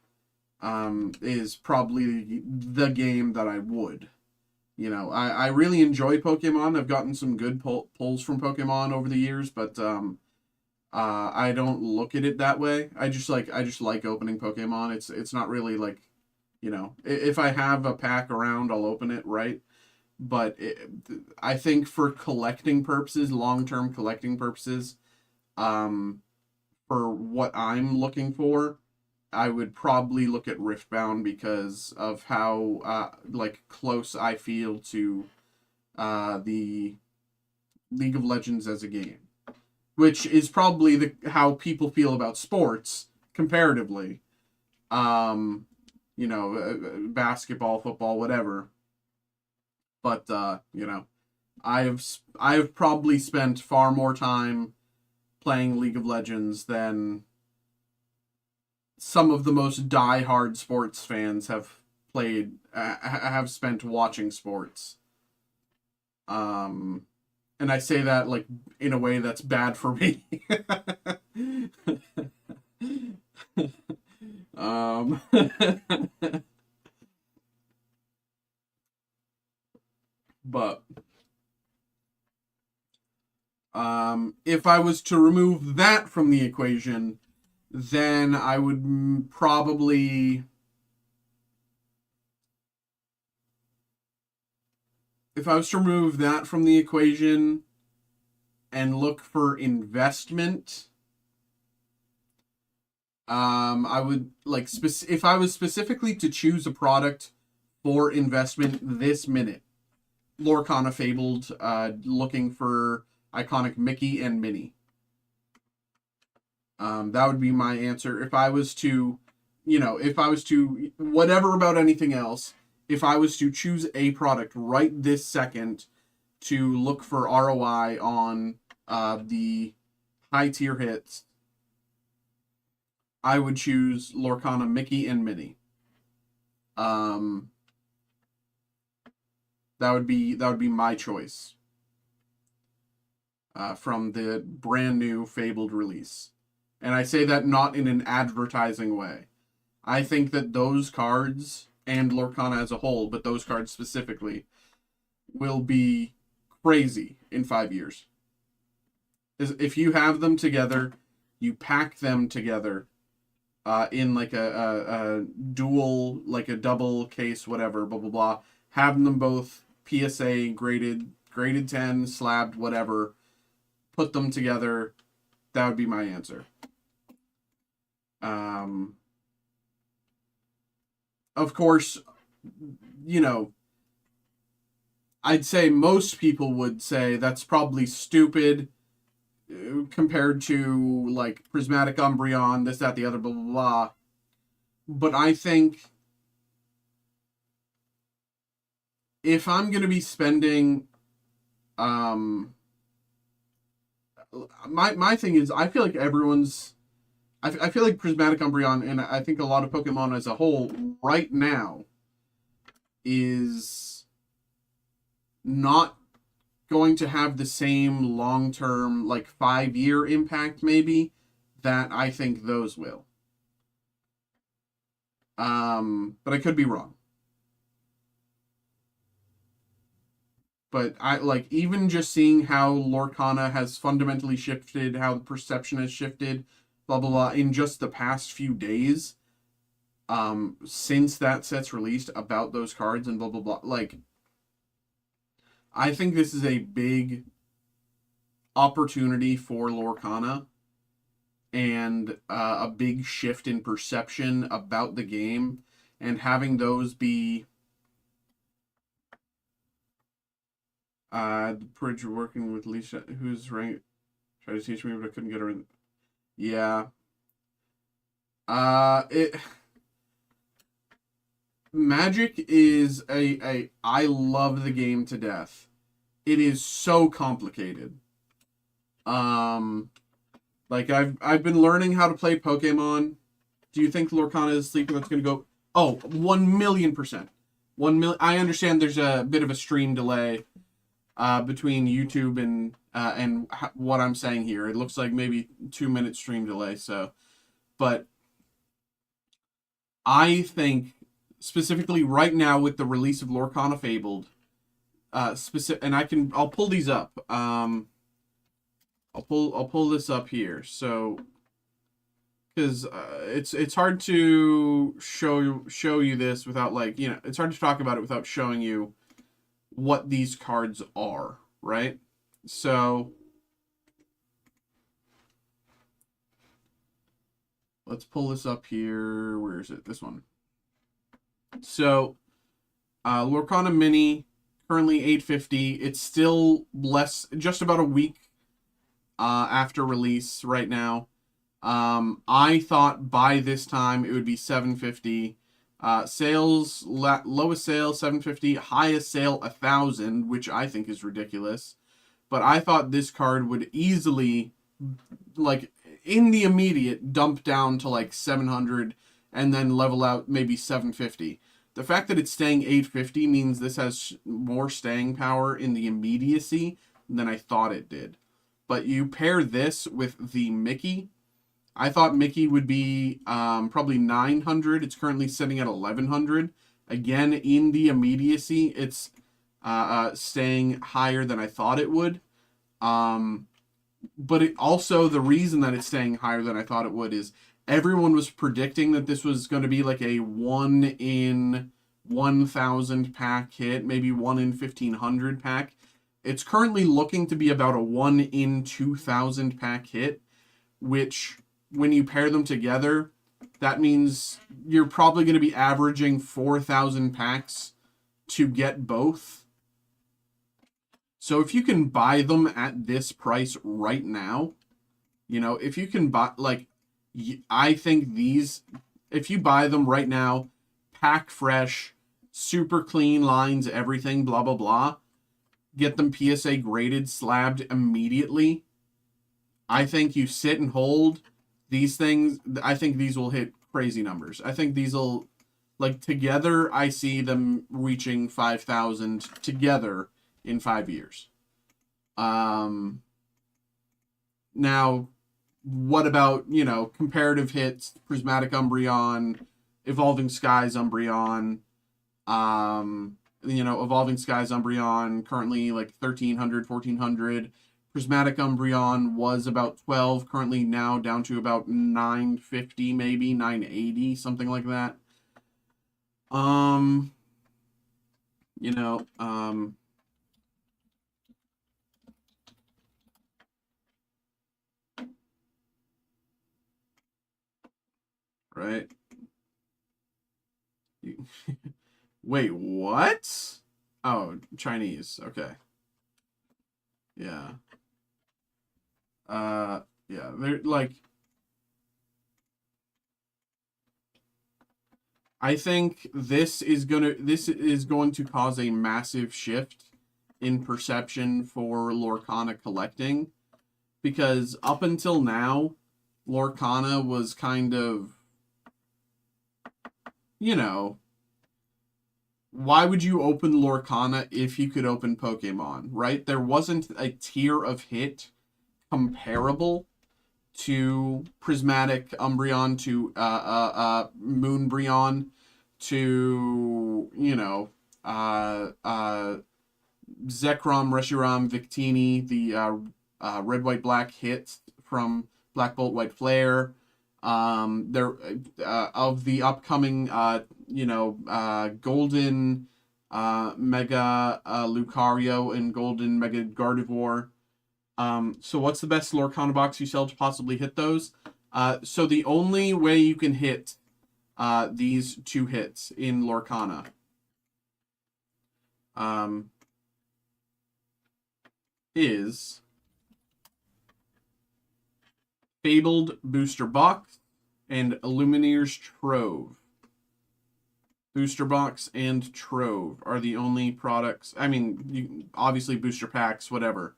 is probably the game that I would. I really enjoy Pokemon. I've gotten some good pulls from Pokemon over the years, but I don't look at it that way. I just like opening Pokemon. It's not really like, if I have a pack around, I'll open it, right? But I think for collecting purposes, long-term collecting purposes, um, for what I'm looking for, I would probably look at Riftbound because of how like close I feel to the League of Legends as a game, which is probably the how people feel about sports comparatively. Um, basketball, football, whatever. But I've probably spent far more time playing League of Legends than some of the most die-hard sports fans have spent watching sports. Um, and I say that like in a way that's bad for me. um, but if I was to remove that from the equation, then I would probably, if I was to remove that from the equation and look for investment, I would like if I was specifically to choose a product for investment this minute, Lorcana Fabled, looking for iconic Mickey and Minnie. That would be my answer. If I was to, whatever about anything else, if I was to choose a product right this second to look for ROI on the high tier hits, I would choose Lorcana Mickey and Minnie. That would be my choice from the brand new Fabled release. And I say that not in an advertising way. I think that those cards, and Lorcana as a whole, but those cards specifically, will be crazy in 5 years. If you have them together, you pack them together in like a dual, like a double case, whatever, blah, blah, blah. Have them both PSA graded 10, slabbed, whatever. Put them together. That would be my answer. Of course, I'd say most people would say that's probably stupid compared to like Prismatic Umbreon, this, that, the other, blah, blah, blah. But I think if I'm going to be spending, my thing is, I feel like I feel like Prismatic Umbreon, and I think a lot of Pokemon as a whole right now is not going to have the same long-term, like 5-year impact maybe that I think those will. But I could be wrong. But I like even just seeing how Lorcana has fundamentally shifted, how the perception has shifted, blah blah blah, in just the past few days, since that set's released about those cards and blah blah blah. Like, I think this is a big opportunity for Lorcana and a big shift in perception about the game, and having those be the bridge working with Lisa, who's ranked, tried to teach me, but I couldn't get her in. Yeah. It Magic is a I love the game to death. It is so complicated. Um, like I've been learning how to play Pokemon. Do you think Lorcana is sleeping? That's gonna go. Oh, 1,000,000%. 1 million. I understand there's a bit of a stream delay between YouTube and what I'm saying here. It looks like maybe 2 minute stream delay. So, but I think specifically right now with the release of Lorcana Fabled, and I'll pull these up. I'll pull this up here. So, because it's hard to show you this without, like, it's hard to talk about it without showing you what these cards are, right? So let's pull this up here. Where is it? This one. So Lorcana Mini, currently $850. It's still just about a week after release right now. I thought by this time it would be $750. Sales, lowest sale $750, highest sale $1,000, which I think is ridiculous. But I thought this card would easily, like, in the immediate, dump down to like 700 and then level out maybe 750. The fact that it's staying 850 means this has more staying power in the immediacy than I thought it did. But you pair this with the Mickey. I thought Mickey would be probably 900. It's currently sitting at 1100. Again, in the immediacy, it's staying higher than I thought it would. But it also, the reason that it's staying higher than I thought it would is everyone was predicting that this was going to be like a 1 in 1,000 pack hit, maybe 1 in 1,500 pack. It's currently looking to be about a 1 in 2,000 pack hit, which, when you pair them together, that means you're probably going to be averaging 4,000 packs to get both. So if you can buy them at this price right now, if you can buy, like, I think these, if you buy them right now, pack fresh, super clean lines, everything, blah, blah, blah, get them PSA graded, slabbed immediately, I think you sit and hold these things. I think these will hit crazy numbers. I think these will, like, together, I see them reaching 5,000 together in 5 years. Now, what about, comparative hits, Prismatic Umbreon, Evolving Skies Umbreon, Evolving Skies Umbreon, currently like 1,300, 1,400. Prismatic Umbreon was about 12, currently now down to about 950, maybe 980, something like that. Right? Wait, what? Oh, Chinese. Okay. Yeah. Yeah, they're like, I think this is going to cause a massive shift in perception for Lorcana collecting, because up until now, Lorcana was kind of, you know, why would you open Lorcana if you could open Pokemon, right? There wasn't a tier of hit comparable to Prismatic Umbreon, to Moonbreon, to, Zekrom, Reshiram, Victini, the red, white, black hits from Black Bolt, White Flare. There of the upcoming, Golden Mega Lucario and Golden Mega Gardevoir. So what's the best Lorcana box you sell to possibly hit those? So the only way you can hit these two hits in Lorcana is Fabled Booster Box and Illumineer's Trove. Booster Box and Trove are the only products. I mean, obviously booster packs, whatever.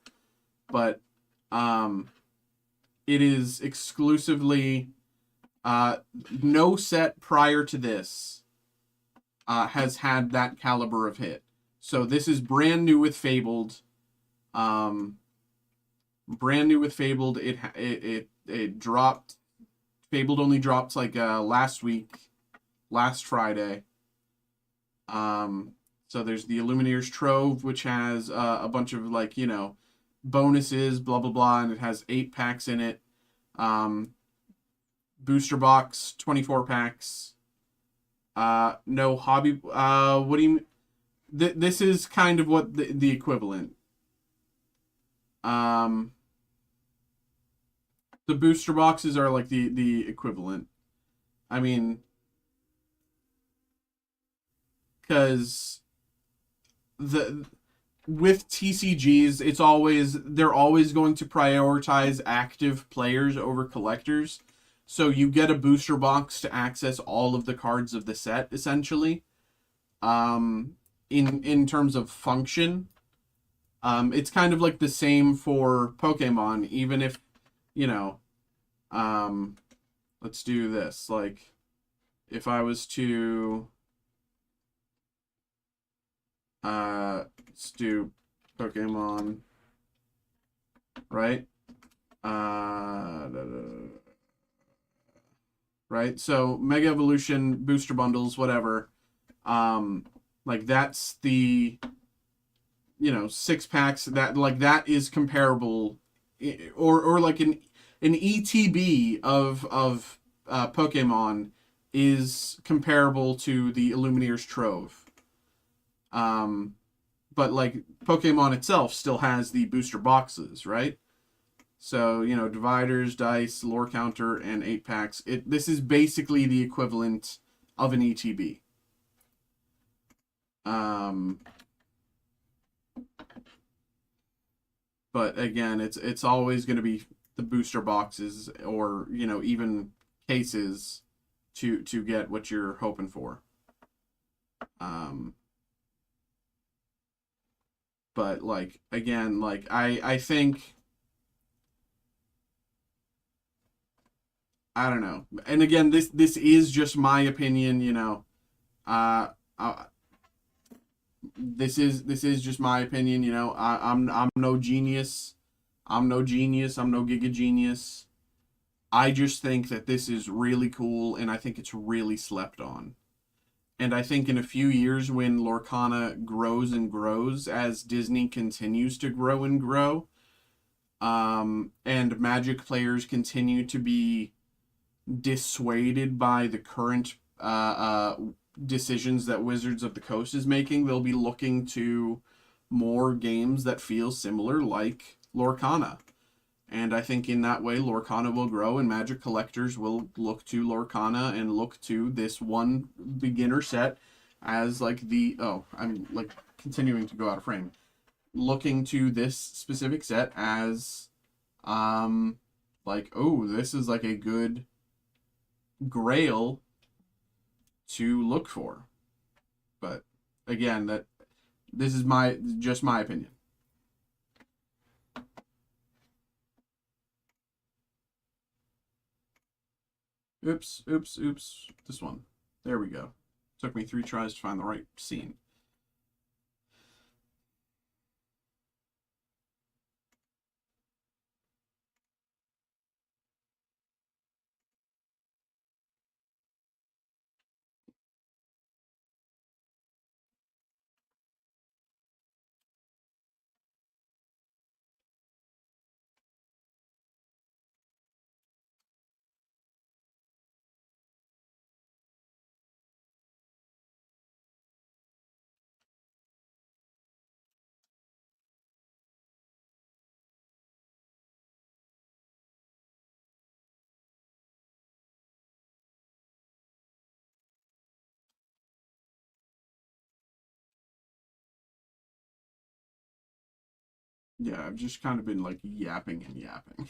But it is exclusively no set prior to this has had that caliber of hit. So this is brand new with Fabled. Brand new with Fabled. It dropped. Fabled only dropped like last Friday. So there's the Illumineer's Trove, which has a bunch of bonuses, blah blah blah, and it has 8 packs in it. Booster box, 24 packs. No hobby. What do you mean? This is kind of what the equivalent. The booster boxes are like the equivalent. I mean, because with TCGs, they're always going to prioritize active players over collectors. So you get a booster box to access all of the cards of the set, essentially. In terms of function, it's kind of like the same for Pokemon, even if, let's do this. Like, if I was to, let's do Pokemon, right? Right? So, Mega Evolution, Booster Bundles, whatever. Like, that's the, 6 packs, that is comparable, or like an ETB of Pokemon is comparable to the Illumineer's Trove. But like Pokemon itself still has the booster boxes, right? So, dividers, dice, lore counter, and 8 packs. This is basically the equivalent of an ETB. But again, it's always going to be the booster boxes, or even cases to get what you're hoping for. But like, again, like I think, I don't know. And again, this is just my opinion, this is just my opinion, I'm no genius. I'm no genius. I'm no giga genius. I just think that this is really cool, and I think it's really slept on. And I think in a few years, when Lorcana grows and grows, as Disney continues to grow and grow, and Magic players continue to be dissuaded by the current decisions that Wizards of the Coast is making, they'll be looking to more games that feel similar, like Lorcana. And I think in that way, Lorcana will grow, and Magic collectors will look to Lorcana and look to this one beginner set as like I'm like continuing to go out of frame. Looking to this specific set as like, oh, this is like a good grail to look for. But again, this is just my opinion. Oops. This one. There we go. Took me 3 tries to find the right scene. Yeah, I've just kind of been like yapping and yapping.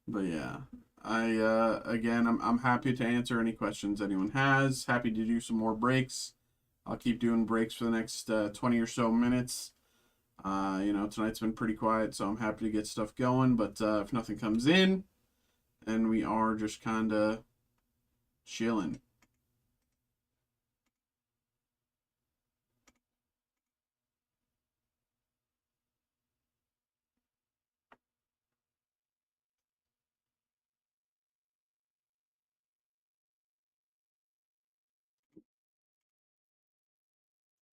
But yeah, again, I'm happy to answer any questions anyone has. Happy to do some more breaks. I'll keep doing breaks for the next 20 or so minutes. Tonight's been pretty quiet, so I'm happy to get stuff going. But if nothing comes in, then we are just kind of chilling.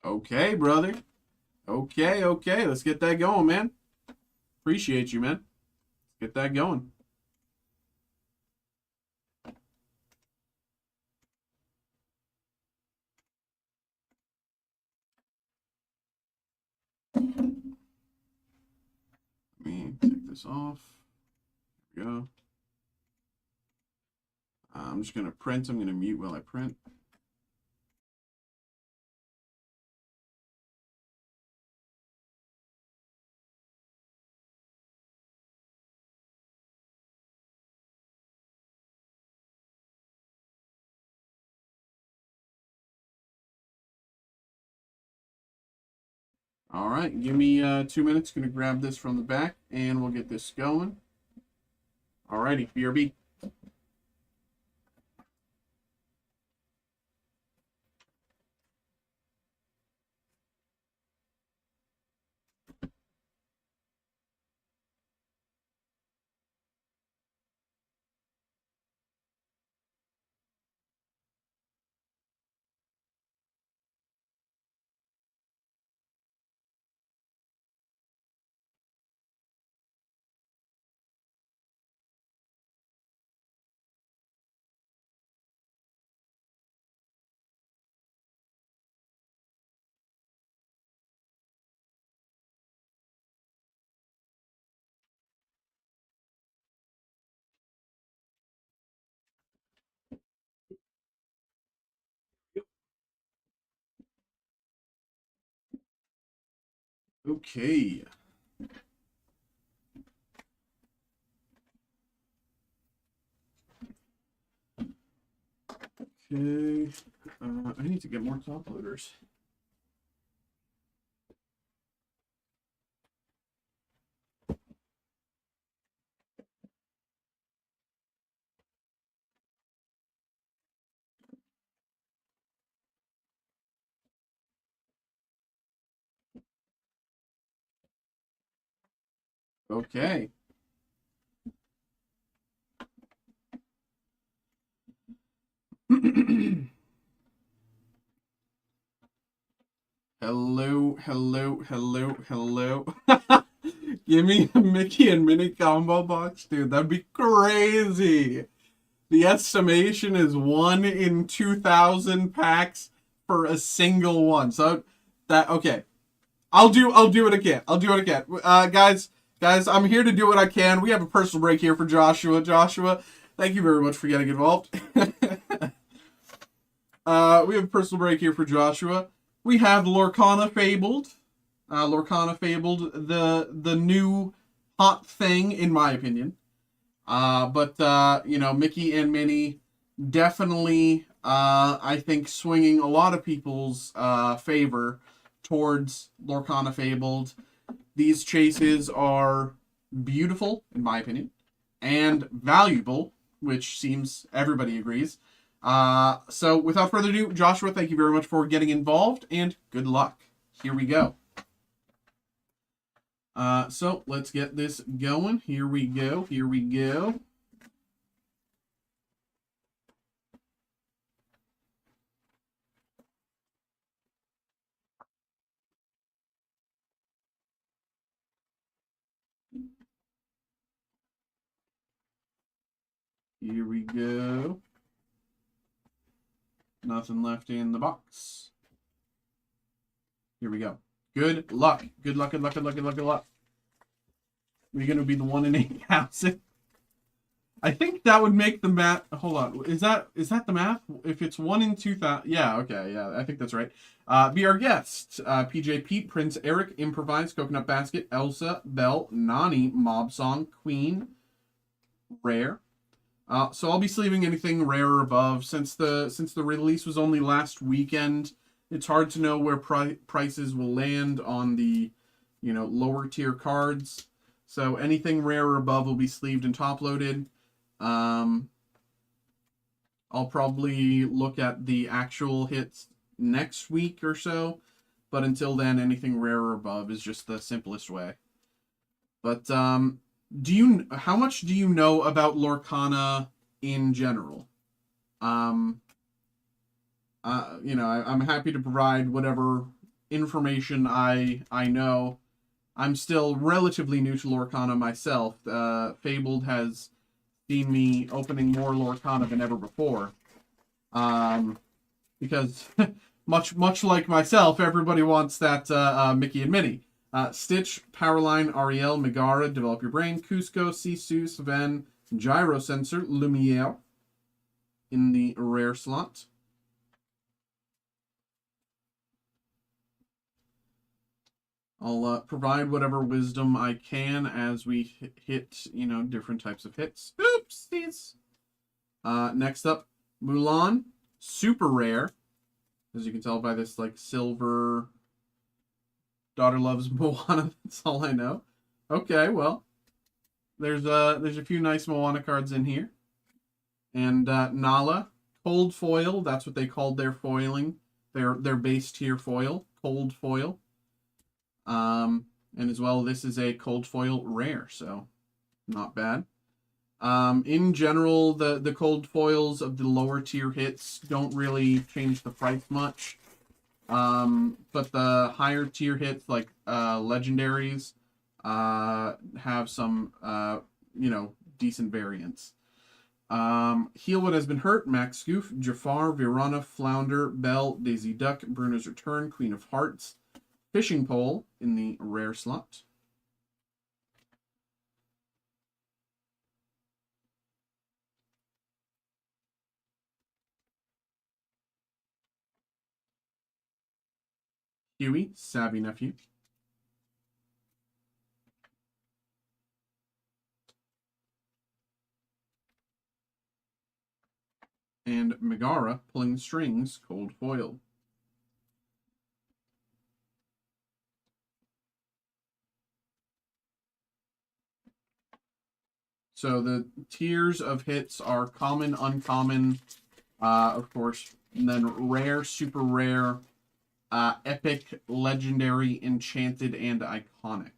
Okay, brother. Okay. Let's get that going, man. Appreciate you, man. Get that going. Let me take this off. There we go. I'm just going to print. I'm going to mute while I print. All right, give me 2 minutes. Going to grab this from the back, and we'll get this going. All righty, BRB. Okay. Okay. I need to get more top loaders. Okay. Hello. Give me a Mickey and Minnie combo box, dude. That'd be crazy. The estimation is 1 in 2,000 packs for a single one. So okay. I'll do what I can. Guys, I'm here to do what I can. We have a personal break here for Joshua. Joshua, thank you very much for getting involved. We have a personal break here for Joshua. We have Lorcana Fabled. The new hot thing, in my opinion. But you know, Mickey and Minnie definitely, I think, swinging a lot of people's favor towards Lorcana Fabled. These chases are beautiful, in my opinion, and valuable, which seems everybody agrees. So without further ado, Joshua, thank you very much for getting involved, and good luck. Here we go. So let's get this going. Here we go. Here we go. Here we go. Nothing left in the box. Here we go. Good luck. Good luck, good luck, good luck, good luck, good luck. We're going to be the 1 in 8,000. I think that would make the math. Hold on. Is that the math? If it's 1 in 2,000. Yeah, okay. Yeah, I think that's right. Be our guests. PJ Pete, Prince Eric, Improvise, Coconut Basket, Elsa, Belle, Nani, Mob Song, Queen, Rare. So I'll be sleeving anything rare or above. Since the release was only last weekend, it's hard to know where prices will land on the, you know, lower tier cards. So anything rare or above will be sleeved and top loaded. I'll probably look at the actual hits next week or so, but until then, anything rare or above is just the simplest way. But how much do you know about Lorcana in general? You know, I'm happy to provide whatever information I know. I'm still relatively new to Lorcana myself. Fabled has seen me opening more Lorcana than ever before. Because much like myself, everybody wants that Mickey and Minnie. Stitch, Powerline, Ariel, Megara, Develop Your Brain, Cusco, Sisu, Sven, Gyro Sensor, Lumiere in the rare slot. I'll provide whatever wisdom I can as we hit, you know, different types of hits. Oopsies! Next up, Mulan, super rare. As you can tell by this, like, silver... Daughter loves Moana, that's all I know. Okay, well, there's a few nice Moana cards in here. And Nala, cold foil, that's what they called their foiling. Their base tier foil, cold foil. And as well, this is a cold foil rare, so not bad. In general, the cold foils of the lower tier hits don't really change the price much. But the higher tier hits, like legendaries, have some, you know, decent variants. Heal What Has Been Hurt, Max Goof, Jafar, Virana, Flounder, Belle, Daisy Duck, Bruno's Return, Queen of Hearts, Fishing Pole in the rare slot. Huey, Savvy Nephew. And Megara, Pulling Strings, cold foil. So the tiers of hits are common, uncommon, of course, and then rare, super rare, epic, legendary, enchanted, and iconic.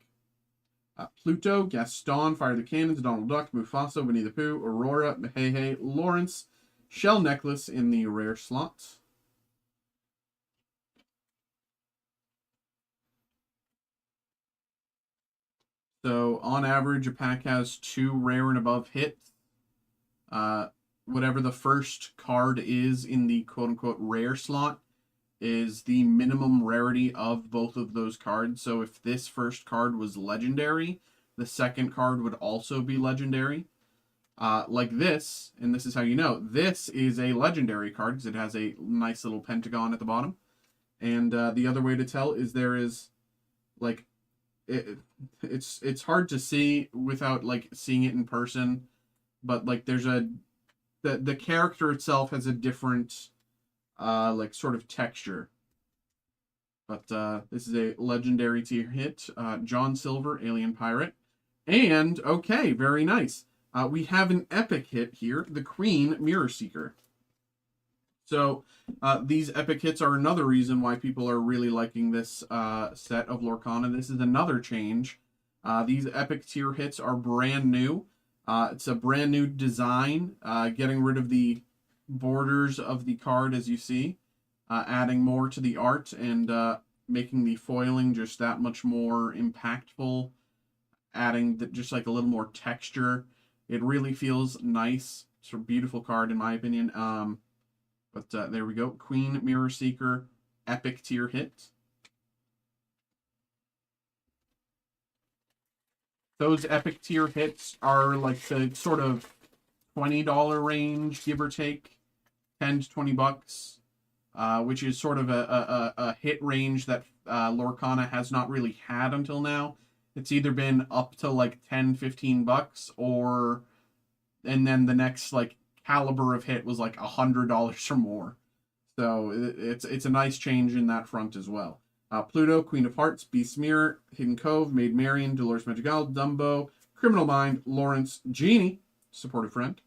Pluto, Gaston, Fire the Cannons, Donald Duck, Mufasa, Winnie the Pooh, Aurora, Hehe, Lawrence, Shell Necklace in the rare slot. So on average, a pack has 2 rare and above hits. Whatever the first card is in the quote-unquote rare slot is the minimum rarity of both of those cards. So if this first card was legendary, the second card would also be legendary. Like this, and this is how you know, this is a legendary card because it has a nice little pentagon at the bottom. And the other way to tell is there is like it's hard to see without like seeing it in person, but like there's the character itself has a different like sort of texture. But this is a legendary tier hit, John Silver, Alien Pirate. And, okay, very nice. We have an epic hit here, the Queen Mirror Seeker. So, these epic hits are another reason why people are really liking this set of Lorcana. This is another change. These epic tier hits are brand new. It's a brand new design, getting rid of the borders of the card, as you see. Adding more to the art and making the foiling just that much more impactful, adding just like a little more texture. It really feels nice. It's a beautiful card in my opinion. But there we go. Queen Mirror Seeker, epic tier hit. Those epic tier hits are like the sort of $20 range, give or take, 10 to 20 bucks. Which is sort of a hit range that Lorcana has not really had until now. It's either been up to like 10, 15 bucks, or and then the next like caliber of hit was like $100 or more. So it's a nice change in that front as well. Pluto, Queen of Hearts, Beast Mirror, Hidden Cove, Maid Marian, Dolores Madrigal, Dumbo, Criminal Mind, Lawrence, Genie, Supportive Friend.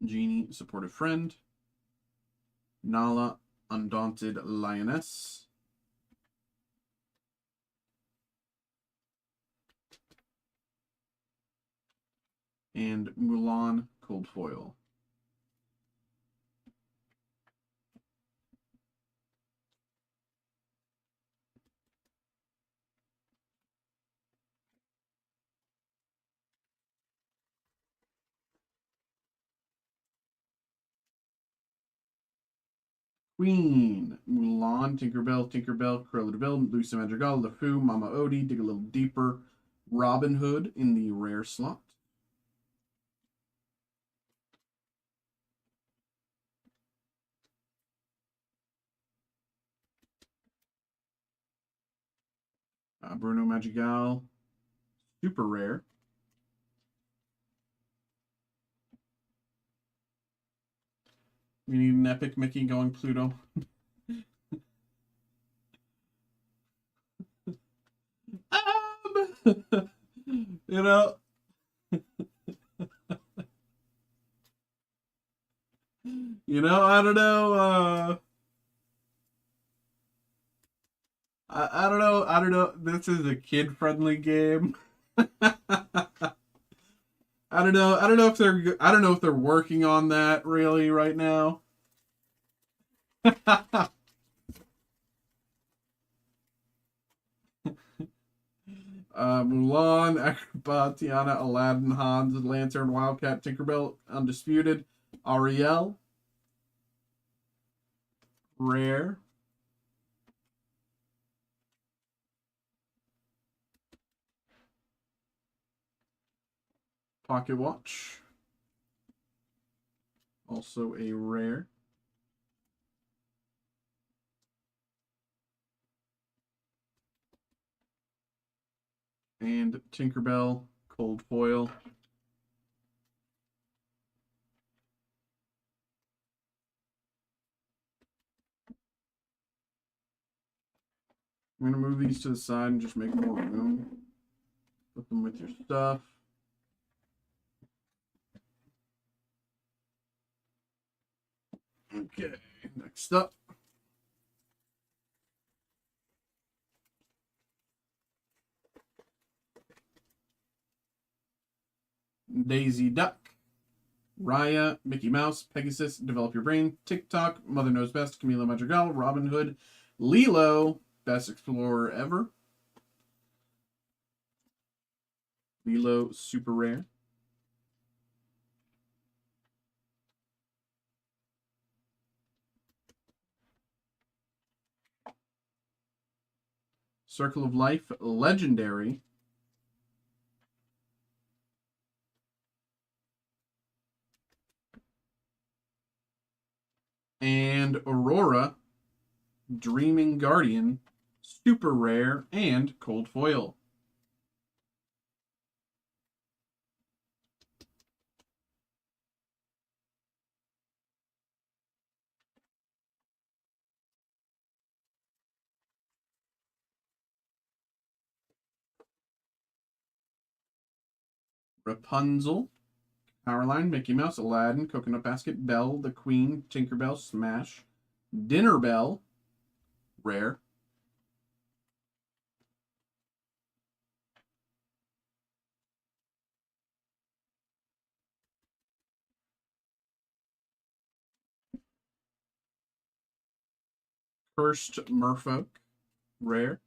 Genie, Supportive Friend. Nala, Undaunted Lioness. And Mulan, Cold Foil. Queen, Mulan, Tinkerbell, Cruella de Vil, Lucy Madrigal, LeFou, Mama Odie, dig a little deeper, Robin Hood in the rare slot. Bruno Madrigal, super rare. We need an epic Mickey going Pluto. You know, I don't know. I don't know. I don't know. This is a kid-friendly game. I don't know. I don't know if they're. I don't know if they're working on that really right now. Mulan, Agrabah, Tiana, Aladdin, Hans, Lantern, Wildcat, Tinkerbell, Undisputed, Ariel, rare. Pocket Watch, also a rare. And Tinkerbell, Cold Foil. I'm going to move these to the side and just make more room. Put them with your stuff. Okay, next up. Daisy Duck, Raya, Mickey Mouse, Pegasus, Develop Your Brain, TikTok, Mother Knows Best, Camila Madrigal, Robin Hood, Lilo, Best Explorer Ever. Lilo, super rare. Circle of Life, legendary. And Aurora, Dreaming Guardian, super rare, and cold foil. Rapunzel, Powerline, Mickey Mouse, Aladdin, Coconut Basket, Belle, the Queen, Tinkerbell, Smash, Dinner Bell, rare. Cursed Merfolk, rare.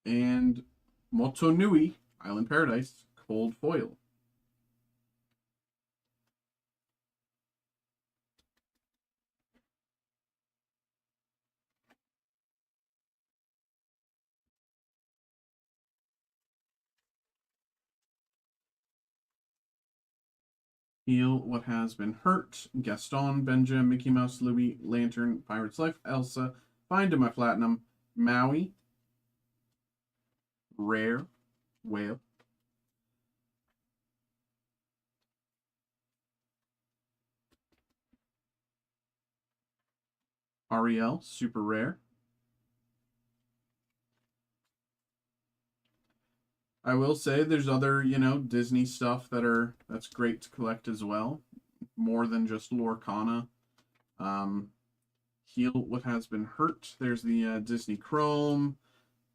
And Motonui, Island Paradise, cold foil. Heal What Has Been Hurt, Gaston, Benja, Mickey Mouse, Louie, Lantern, Pirate's Life, Elsa, Find My Platinum, Maui, rare, whale. Ariel, super rare. I will say there's other, Disney stuff that's great to collect as well. More than just Lorcana. Heal What Has Been Hurt. There's the Disney Chrome.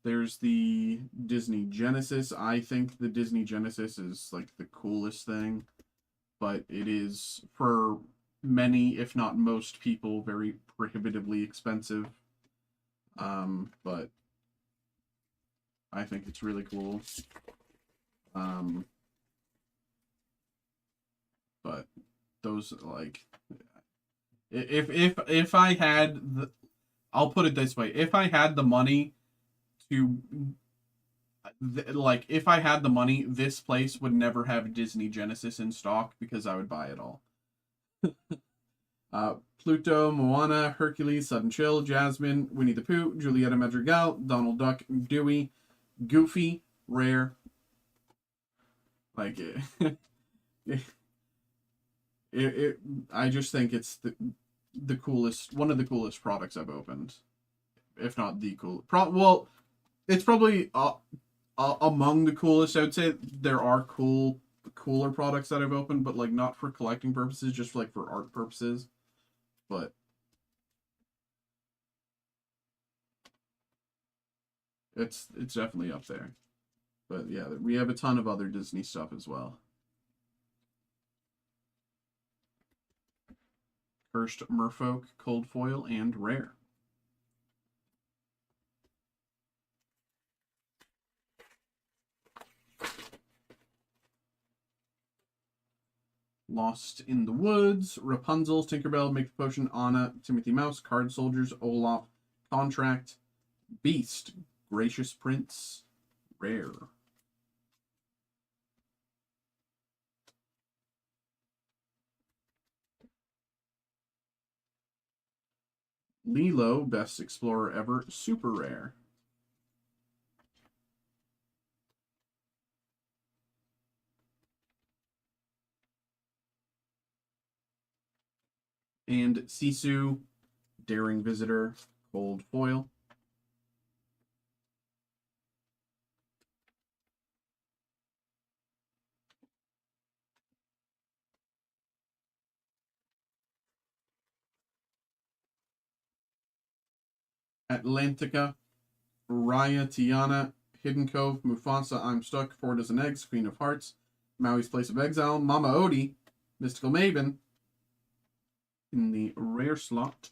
There's the Disney Genesis. I think the Disney Genesis is like the coolest thing, but it is for many, if not most people, very prohibitively expensive. But I think it's really cool. But those, like, if I had the, I'll put it this way: if I had the money to, like, if I had the money, this place would never have Disney Genesis in stock because I would buy it all. Pluto, Moana, Hercules, Sudden Chill, Jasmine, Winnie the Pooh, Julieta Madrigal, Donald Duck, Dewey, Goofy, rare. Like I just think it's the coolest, one of the coolest products I've opened, if not the cool. Well, it's probably among the coolest. I would say there are cooler products that I've opened, but like not for collecting purposes, just like for art purposes. But it's definitely up there. But yeah, we have a ton of other Disney stuff as well. Cursed Merfolk, cold foil, and rare. Lost in the Woods, Rapunzel, Tinkerbell, Make the Potion, Anna, Timothy Mouse, Card Soldiers, Olaf, Contract, Beast, Gracious Prince, rare. Lilo, Best Explorer Ever, super rare. And Sisu, Daring Visitor, cold foil. Atlantica, Raya, Tiana, Hidden Cove, Mufasa, I'm Stuck, 4 Dozen Eggs, Queen of Hearts, Maui's Place of Exile, Mama Odie, Mystical Maven in the rare slot.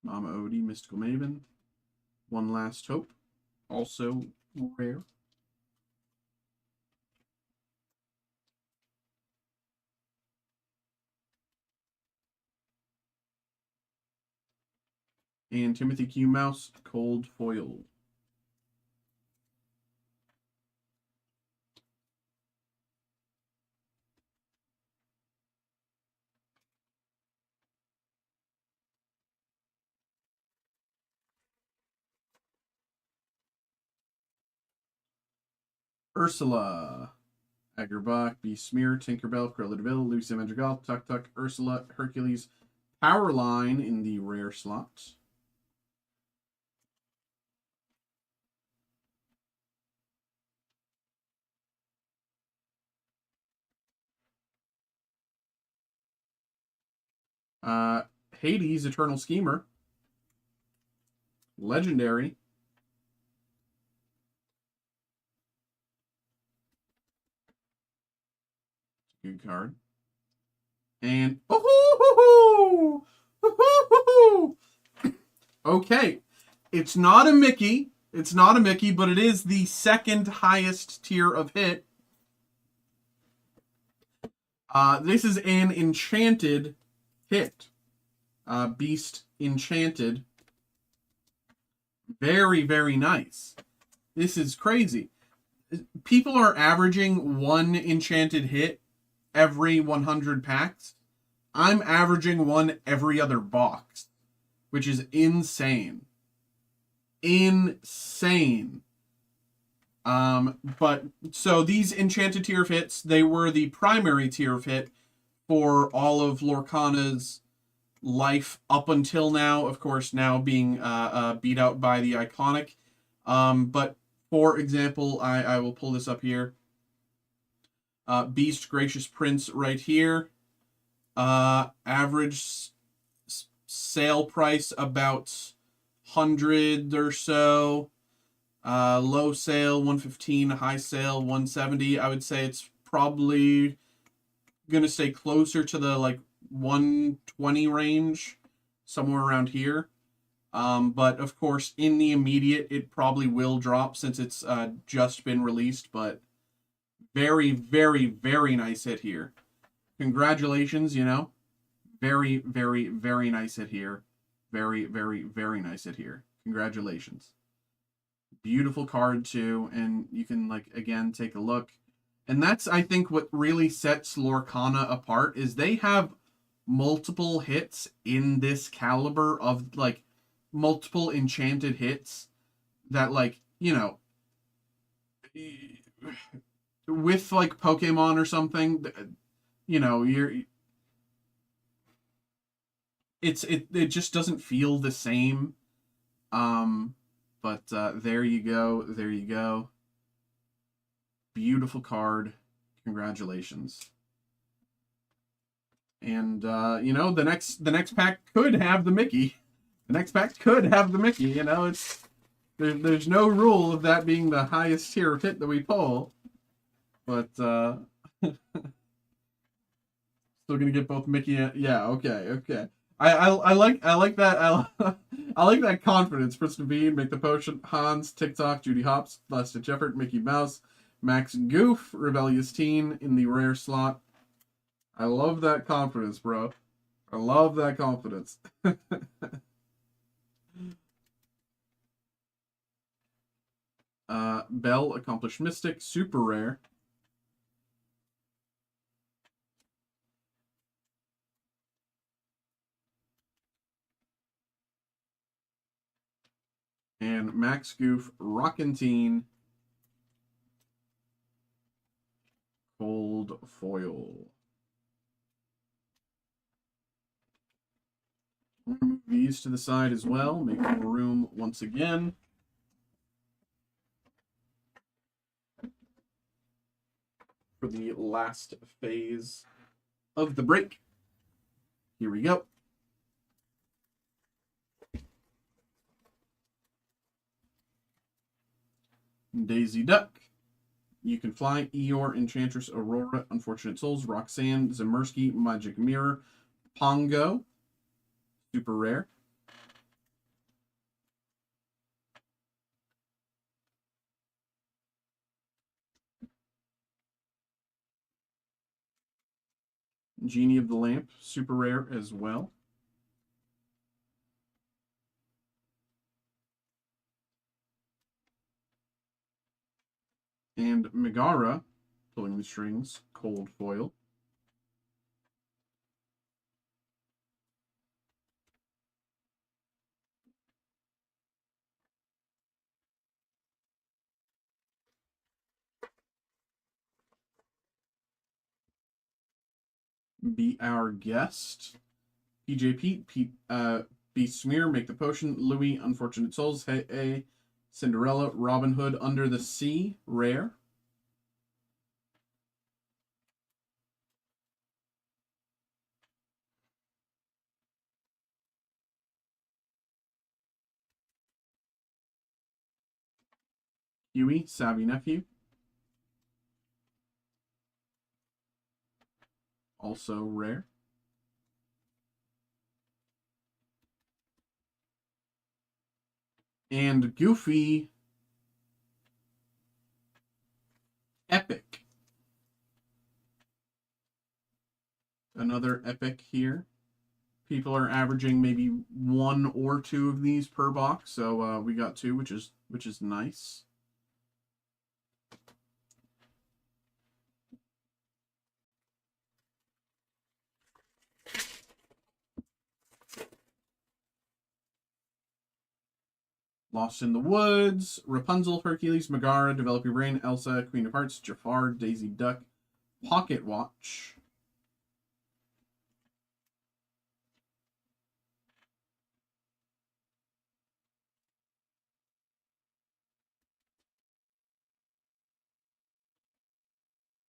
Mama Odie, Mystical Maven. One Last Hope, also rare. And Timothy Q. Mouse, cold foil. Ursula, Agrabah, B. Smear, Tinkerbell, Krillin, Lucy Madrigal, Tuk Tuk, Ursula, Hercules, Powerline in the rare slot. Hades, Eternal Schemer. Legendary. Good card. And okay, it's not a Mickey. It's not a Mickey, but it is the second highest tier of hit. This is an enchanted hit. Beast Enchanted. Very, very nice. This is crazy. People are averaging one enchanted hit every 100 packs. I'm averaging one every other box, which is insane. Insane. But so these enchanted tier of hits, they were the primary tier of hit for all of Lorcana's life up until now, of course, now being beat out by the iconic. But for example, I will pull this up here. Beast Gracious Prince right here. Average sale price about 100 or so. Low sale 115, high sale 170. I would say it's probably gonna stay closer to the like 120 range, somewhere around here. But of course, in the immediate, it probably will drop since it's just been released. But very, very, very nice hit here. Congratulations, you know. Very, very, very nice hit here. Very, very, very nice hit here. Congratulations. Beautiful card too, and you can like again take a look. And that's I think what really sets Lorcana apart is they have multiple hits in this caliber of like multiple enchanted hits that like, you know, with like Pokemon or something, you know, it just doesn't feel the same. But there you go. There you go. Beautiful card. Congratulations. And you know, the next pack could have the Mickey. The next pack could have the Mickey. You know, it's there's no rule of that being the highest tier of hit that we pull. But still gonna get both Mickey and yeah. Okay. I like that I like that confidence. Kristen Bean, Make the Potion, Hans, TikTok, Judy Hopps, Last Ditch Effort, Mickey Mouse, Max Goof, Rebellious Teen in the rare slot. I love that confidence, bro. I love that confidence. Bell, Accomplished Mystic, super rare. And Max Goof, Rockin' Teen, cold foil. I'm gonna move these to the side as well, make more room once again. For the last phase of the break. Here we go. Daisy Duck. You Can Fly, Eeyore, Enchantress, Aurora, Unfortunate Souls, Roxanne, Zemersky, Magic Mirror, Pongo, super rare. Genie of the Lamp, super rare as well. And Megara, pulling the strings, cold foil. Be Our Guest. PJ Pete, Be Smear, Make the Potion, Louis, Unfortunate Souls, Hey, hey, Cinderella, Robin Hood, Under the Sea, rare. Huey, Savvy Nephew. Also rare. And Goofy, Epic. Another epic here. People are averaging maybe 1 or 2 of these per box, so we got 2, which is nice. Lost in the Woods, Rapunzel, Hercules, Megara, Develop Your Brain, Elsa, Queen of Hearts, Jafar, Daisy Duck, Pocket Watch.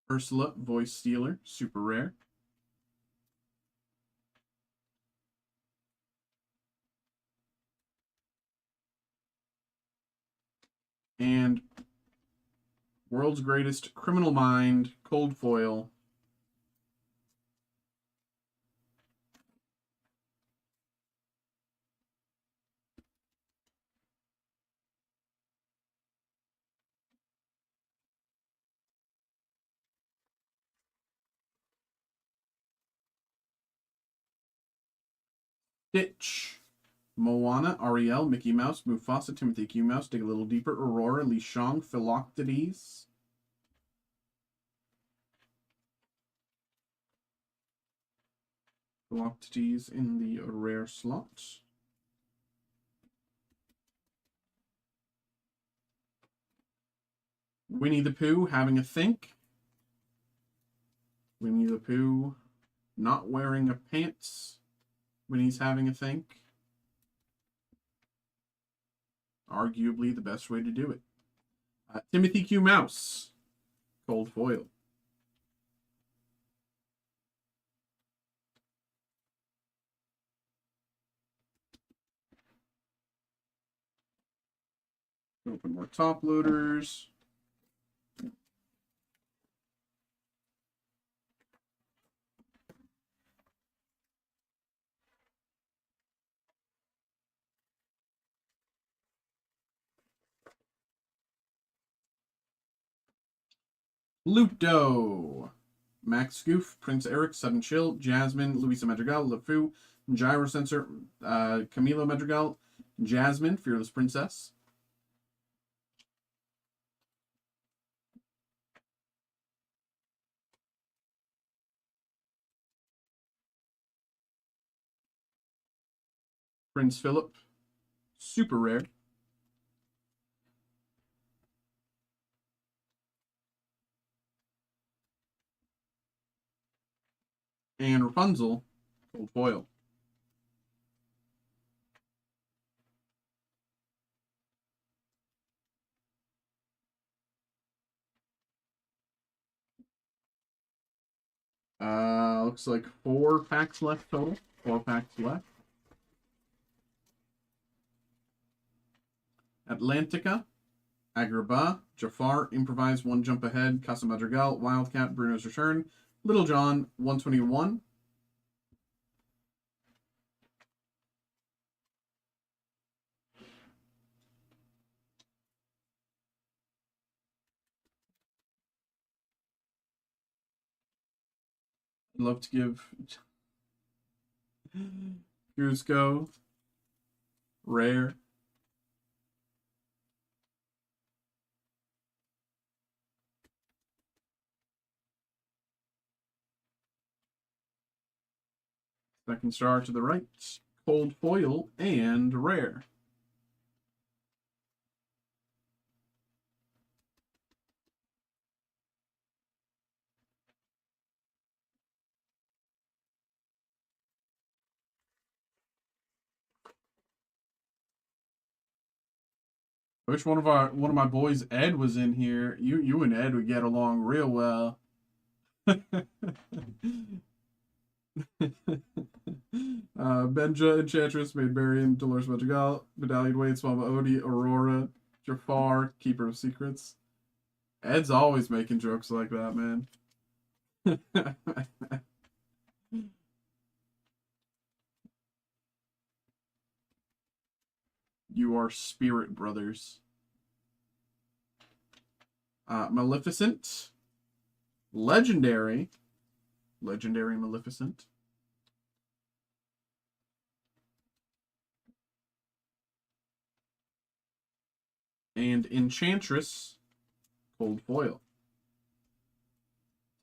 Ursula, Voice Stealer, super rare. And World's Greatest Criminal Mind, cold foil. Stitch, Moana, Ariel, Mickey Mouse, Mufasa, Timothy Q Mouse, Dig a Little Deeper, Aurora, Li Shang, Philoctetes. Philoctetes in the rare slot. Winnie the Pooh, Having a Think. Winnie the Pooh not wearing a pants when he's having a think. Arguably the best way to do it. Timothy Q Mouse, cold foil. Open more top loaders. Pluto, Max Goof, Prince Eric, Sudden Chill, Jasmine, Luisa Madrigal, LeFou, Gyro Sensor, Camilo Madrigal, Jasmine, Fearless Princess. Prince Philip, super rare. And Rapunzel, cold foil. Looks like 4 packs left total. 4 packs left. Atlantica, Agrabah, Jafar, Improvise, One Jump Ahead, Casa Madrigal, Wildcat, Bruno's Return, Little John, 121. I'd love to give Cusco, rare. Second star to the right. Cold foil and rare. I wish one of my boys, Ed, was in here. You and Ed would get along real well. Benja, Enchantress, Maid Marian, Dolores Madrigal, Medallion Waits, Mama Odie, Aurora, Jafar, Keeper of Secrets. Ed's always making jokes like that, man. You are spirit brothers. Maleficent. Legendary. Legendary Maleficent. And Enchantress. Cold foil.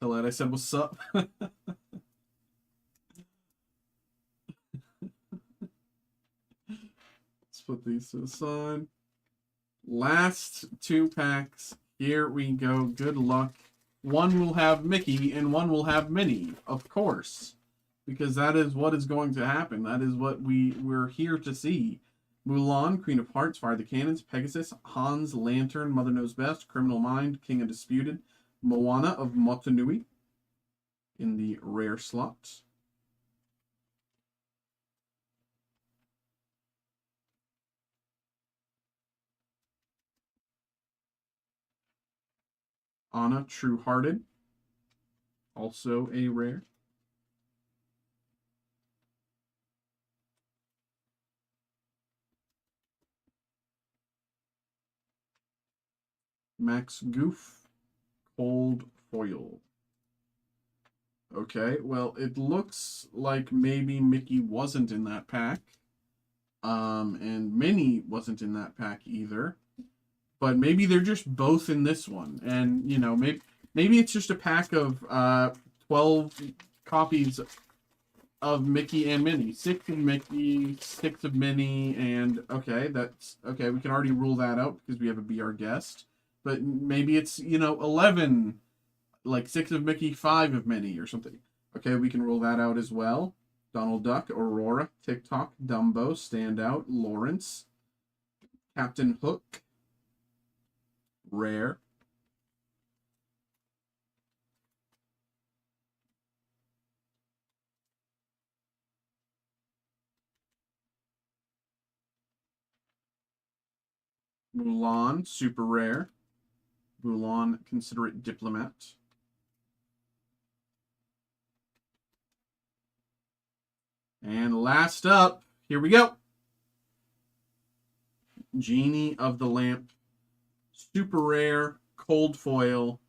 Tell Ed I said what's up. Let's put these to the side. Last 2 packs. Here we go. Good luck. One will have Mickey and one will have Minnie, of course. Because that is what is going to happen. That is what we're here to see. Mulan, Queen of Hearts, Fire the Cannons, Pegasus, Hans, Lantern, Mother Knows Best, Criminal Mind, King Undisputed, Moana of Motunui in the rare slot. Anna, True Hearted, also a rare. Max Goof, Cold Foil. Okay, well, it looks like maybe Mickey wasn't in that pack. And Minnie wasn't in that pack either. But maybe they're just both in this one. And, you know, maybe it's just a pack of 12 copies of Mickey and Minnie. 6 of Mickey, 6 of Minnie, and okay, that's okay, we can already rule that out because we have a Be Our Guest. But maybe it's, you know, 11, like 6 of Mickey, 5 of Minnie or something. Okay, we can rule that out as well. Donald Duck, Aurora, TikTok, Dumbo, Standout, Lawrence, Captain Hook, rare. Mulan, super rare. Mulan, Considerate Diplomat. And last up, here we go. Genie of the Lamp, super rare, cold foil.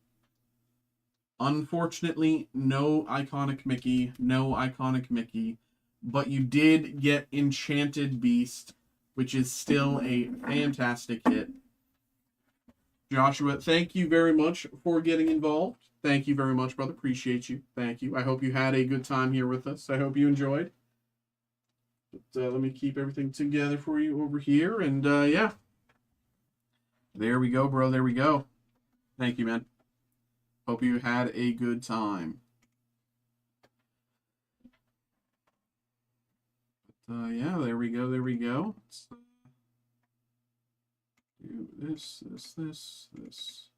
Unfortunately, no iconic Mickey, no iconic Mickey, but you did get Enchanted Beast, which is still a fantastic hit. Joshua, thank you very much for getting involved. Thank you very much, brother. Appreciate you. Thank you. I hope you had a good time here with us. I hope you enjoyed. But, let me keep everything together for you over here. And, yeah. There we go, bro. There we go. Thank you, man. Hope you had a good time. But, yeah, there we go. There we go. Let's do this, this.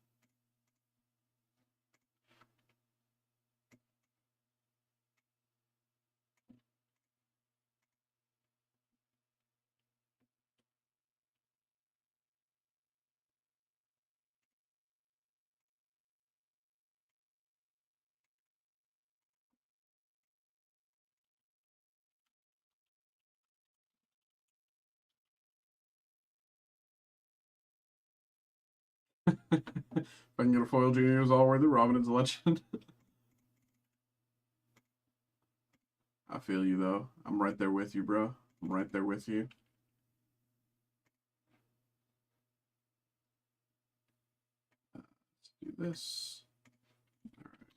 If I can get a foil junior, is all worth it. Robin is a legend. I feel you, though. I'm right there with you, bro. I'm right there with you. Let's do this. All right.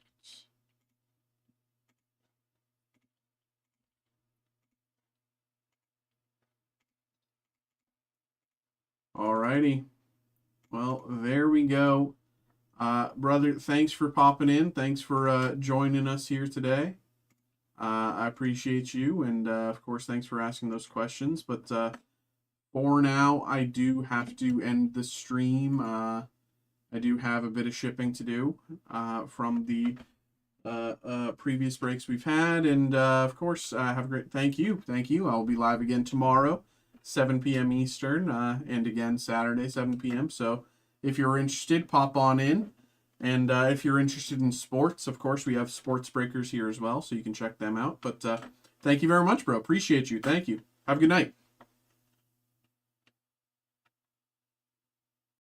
Alrighty. Well, there we go. Brother, thanks for popping in. Thanks for joining us here today. I appreciate you, and of course, thanks for asking those questions. But for now, I do have to end the stream. I do have a bit of shipping to do from the previous breaks we've had, and of course, have a great. Thank you. I'll be live again tomorrow, 7 p.m. Eastern, and again Saturday, 7 p.m. So if you're interested, pop on in. And if you're interested in sports, of course, we have Sports Breakers here as well, so you can check them out. But thank you very much, bro. Appreciate you. Thank you. Have a good night.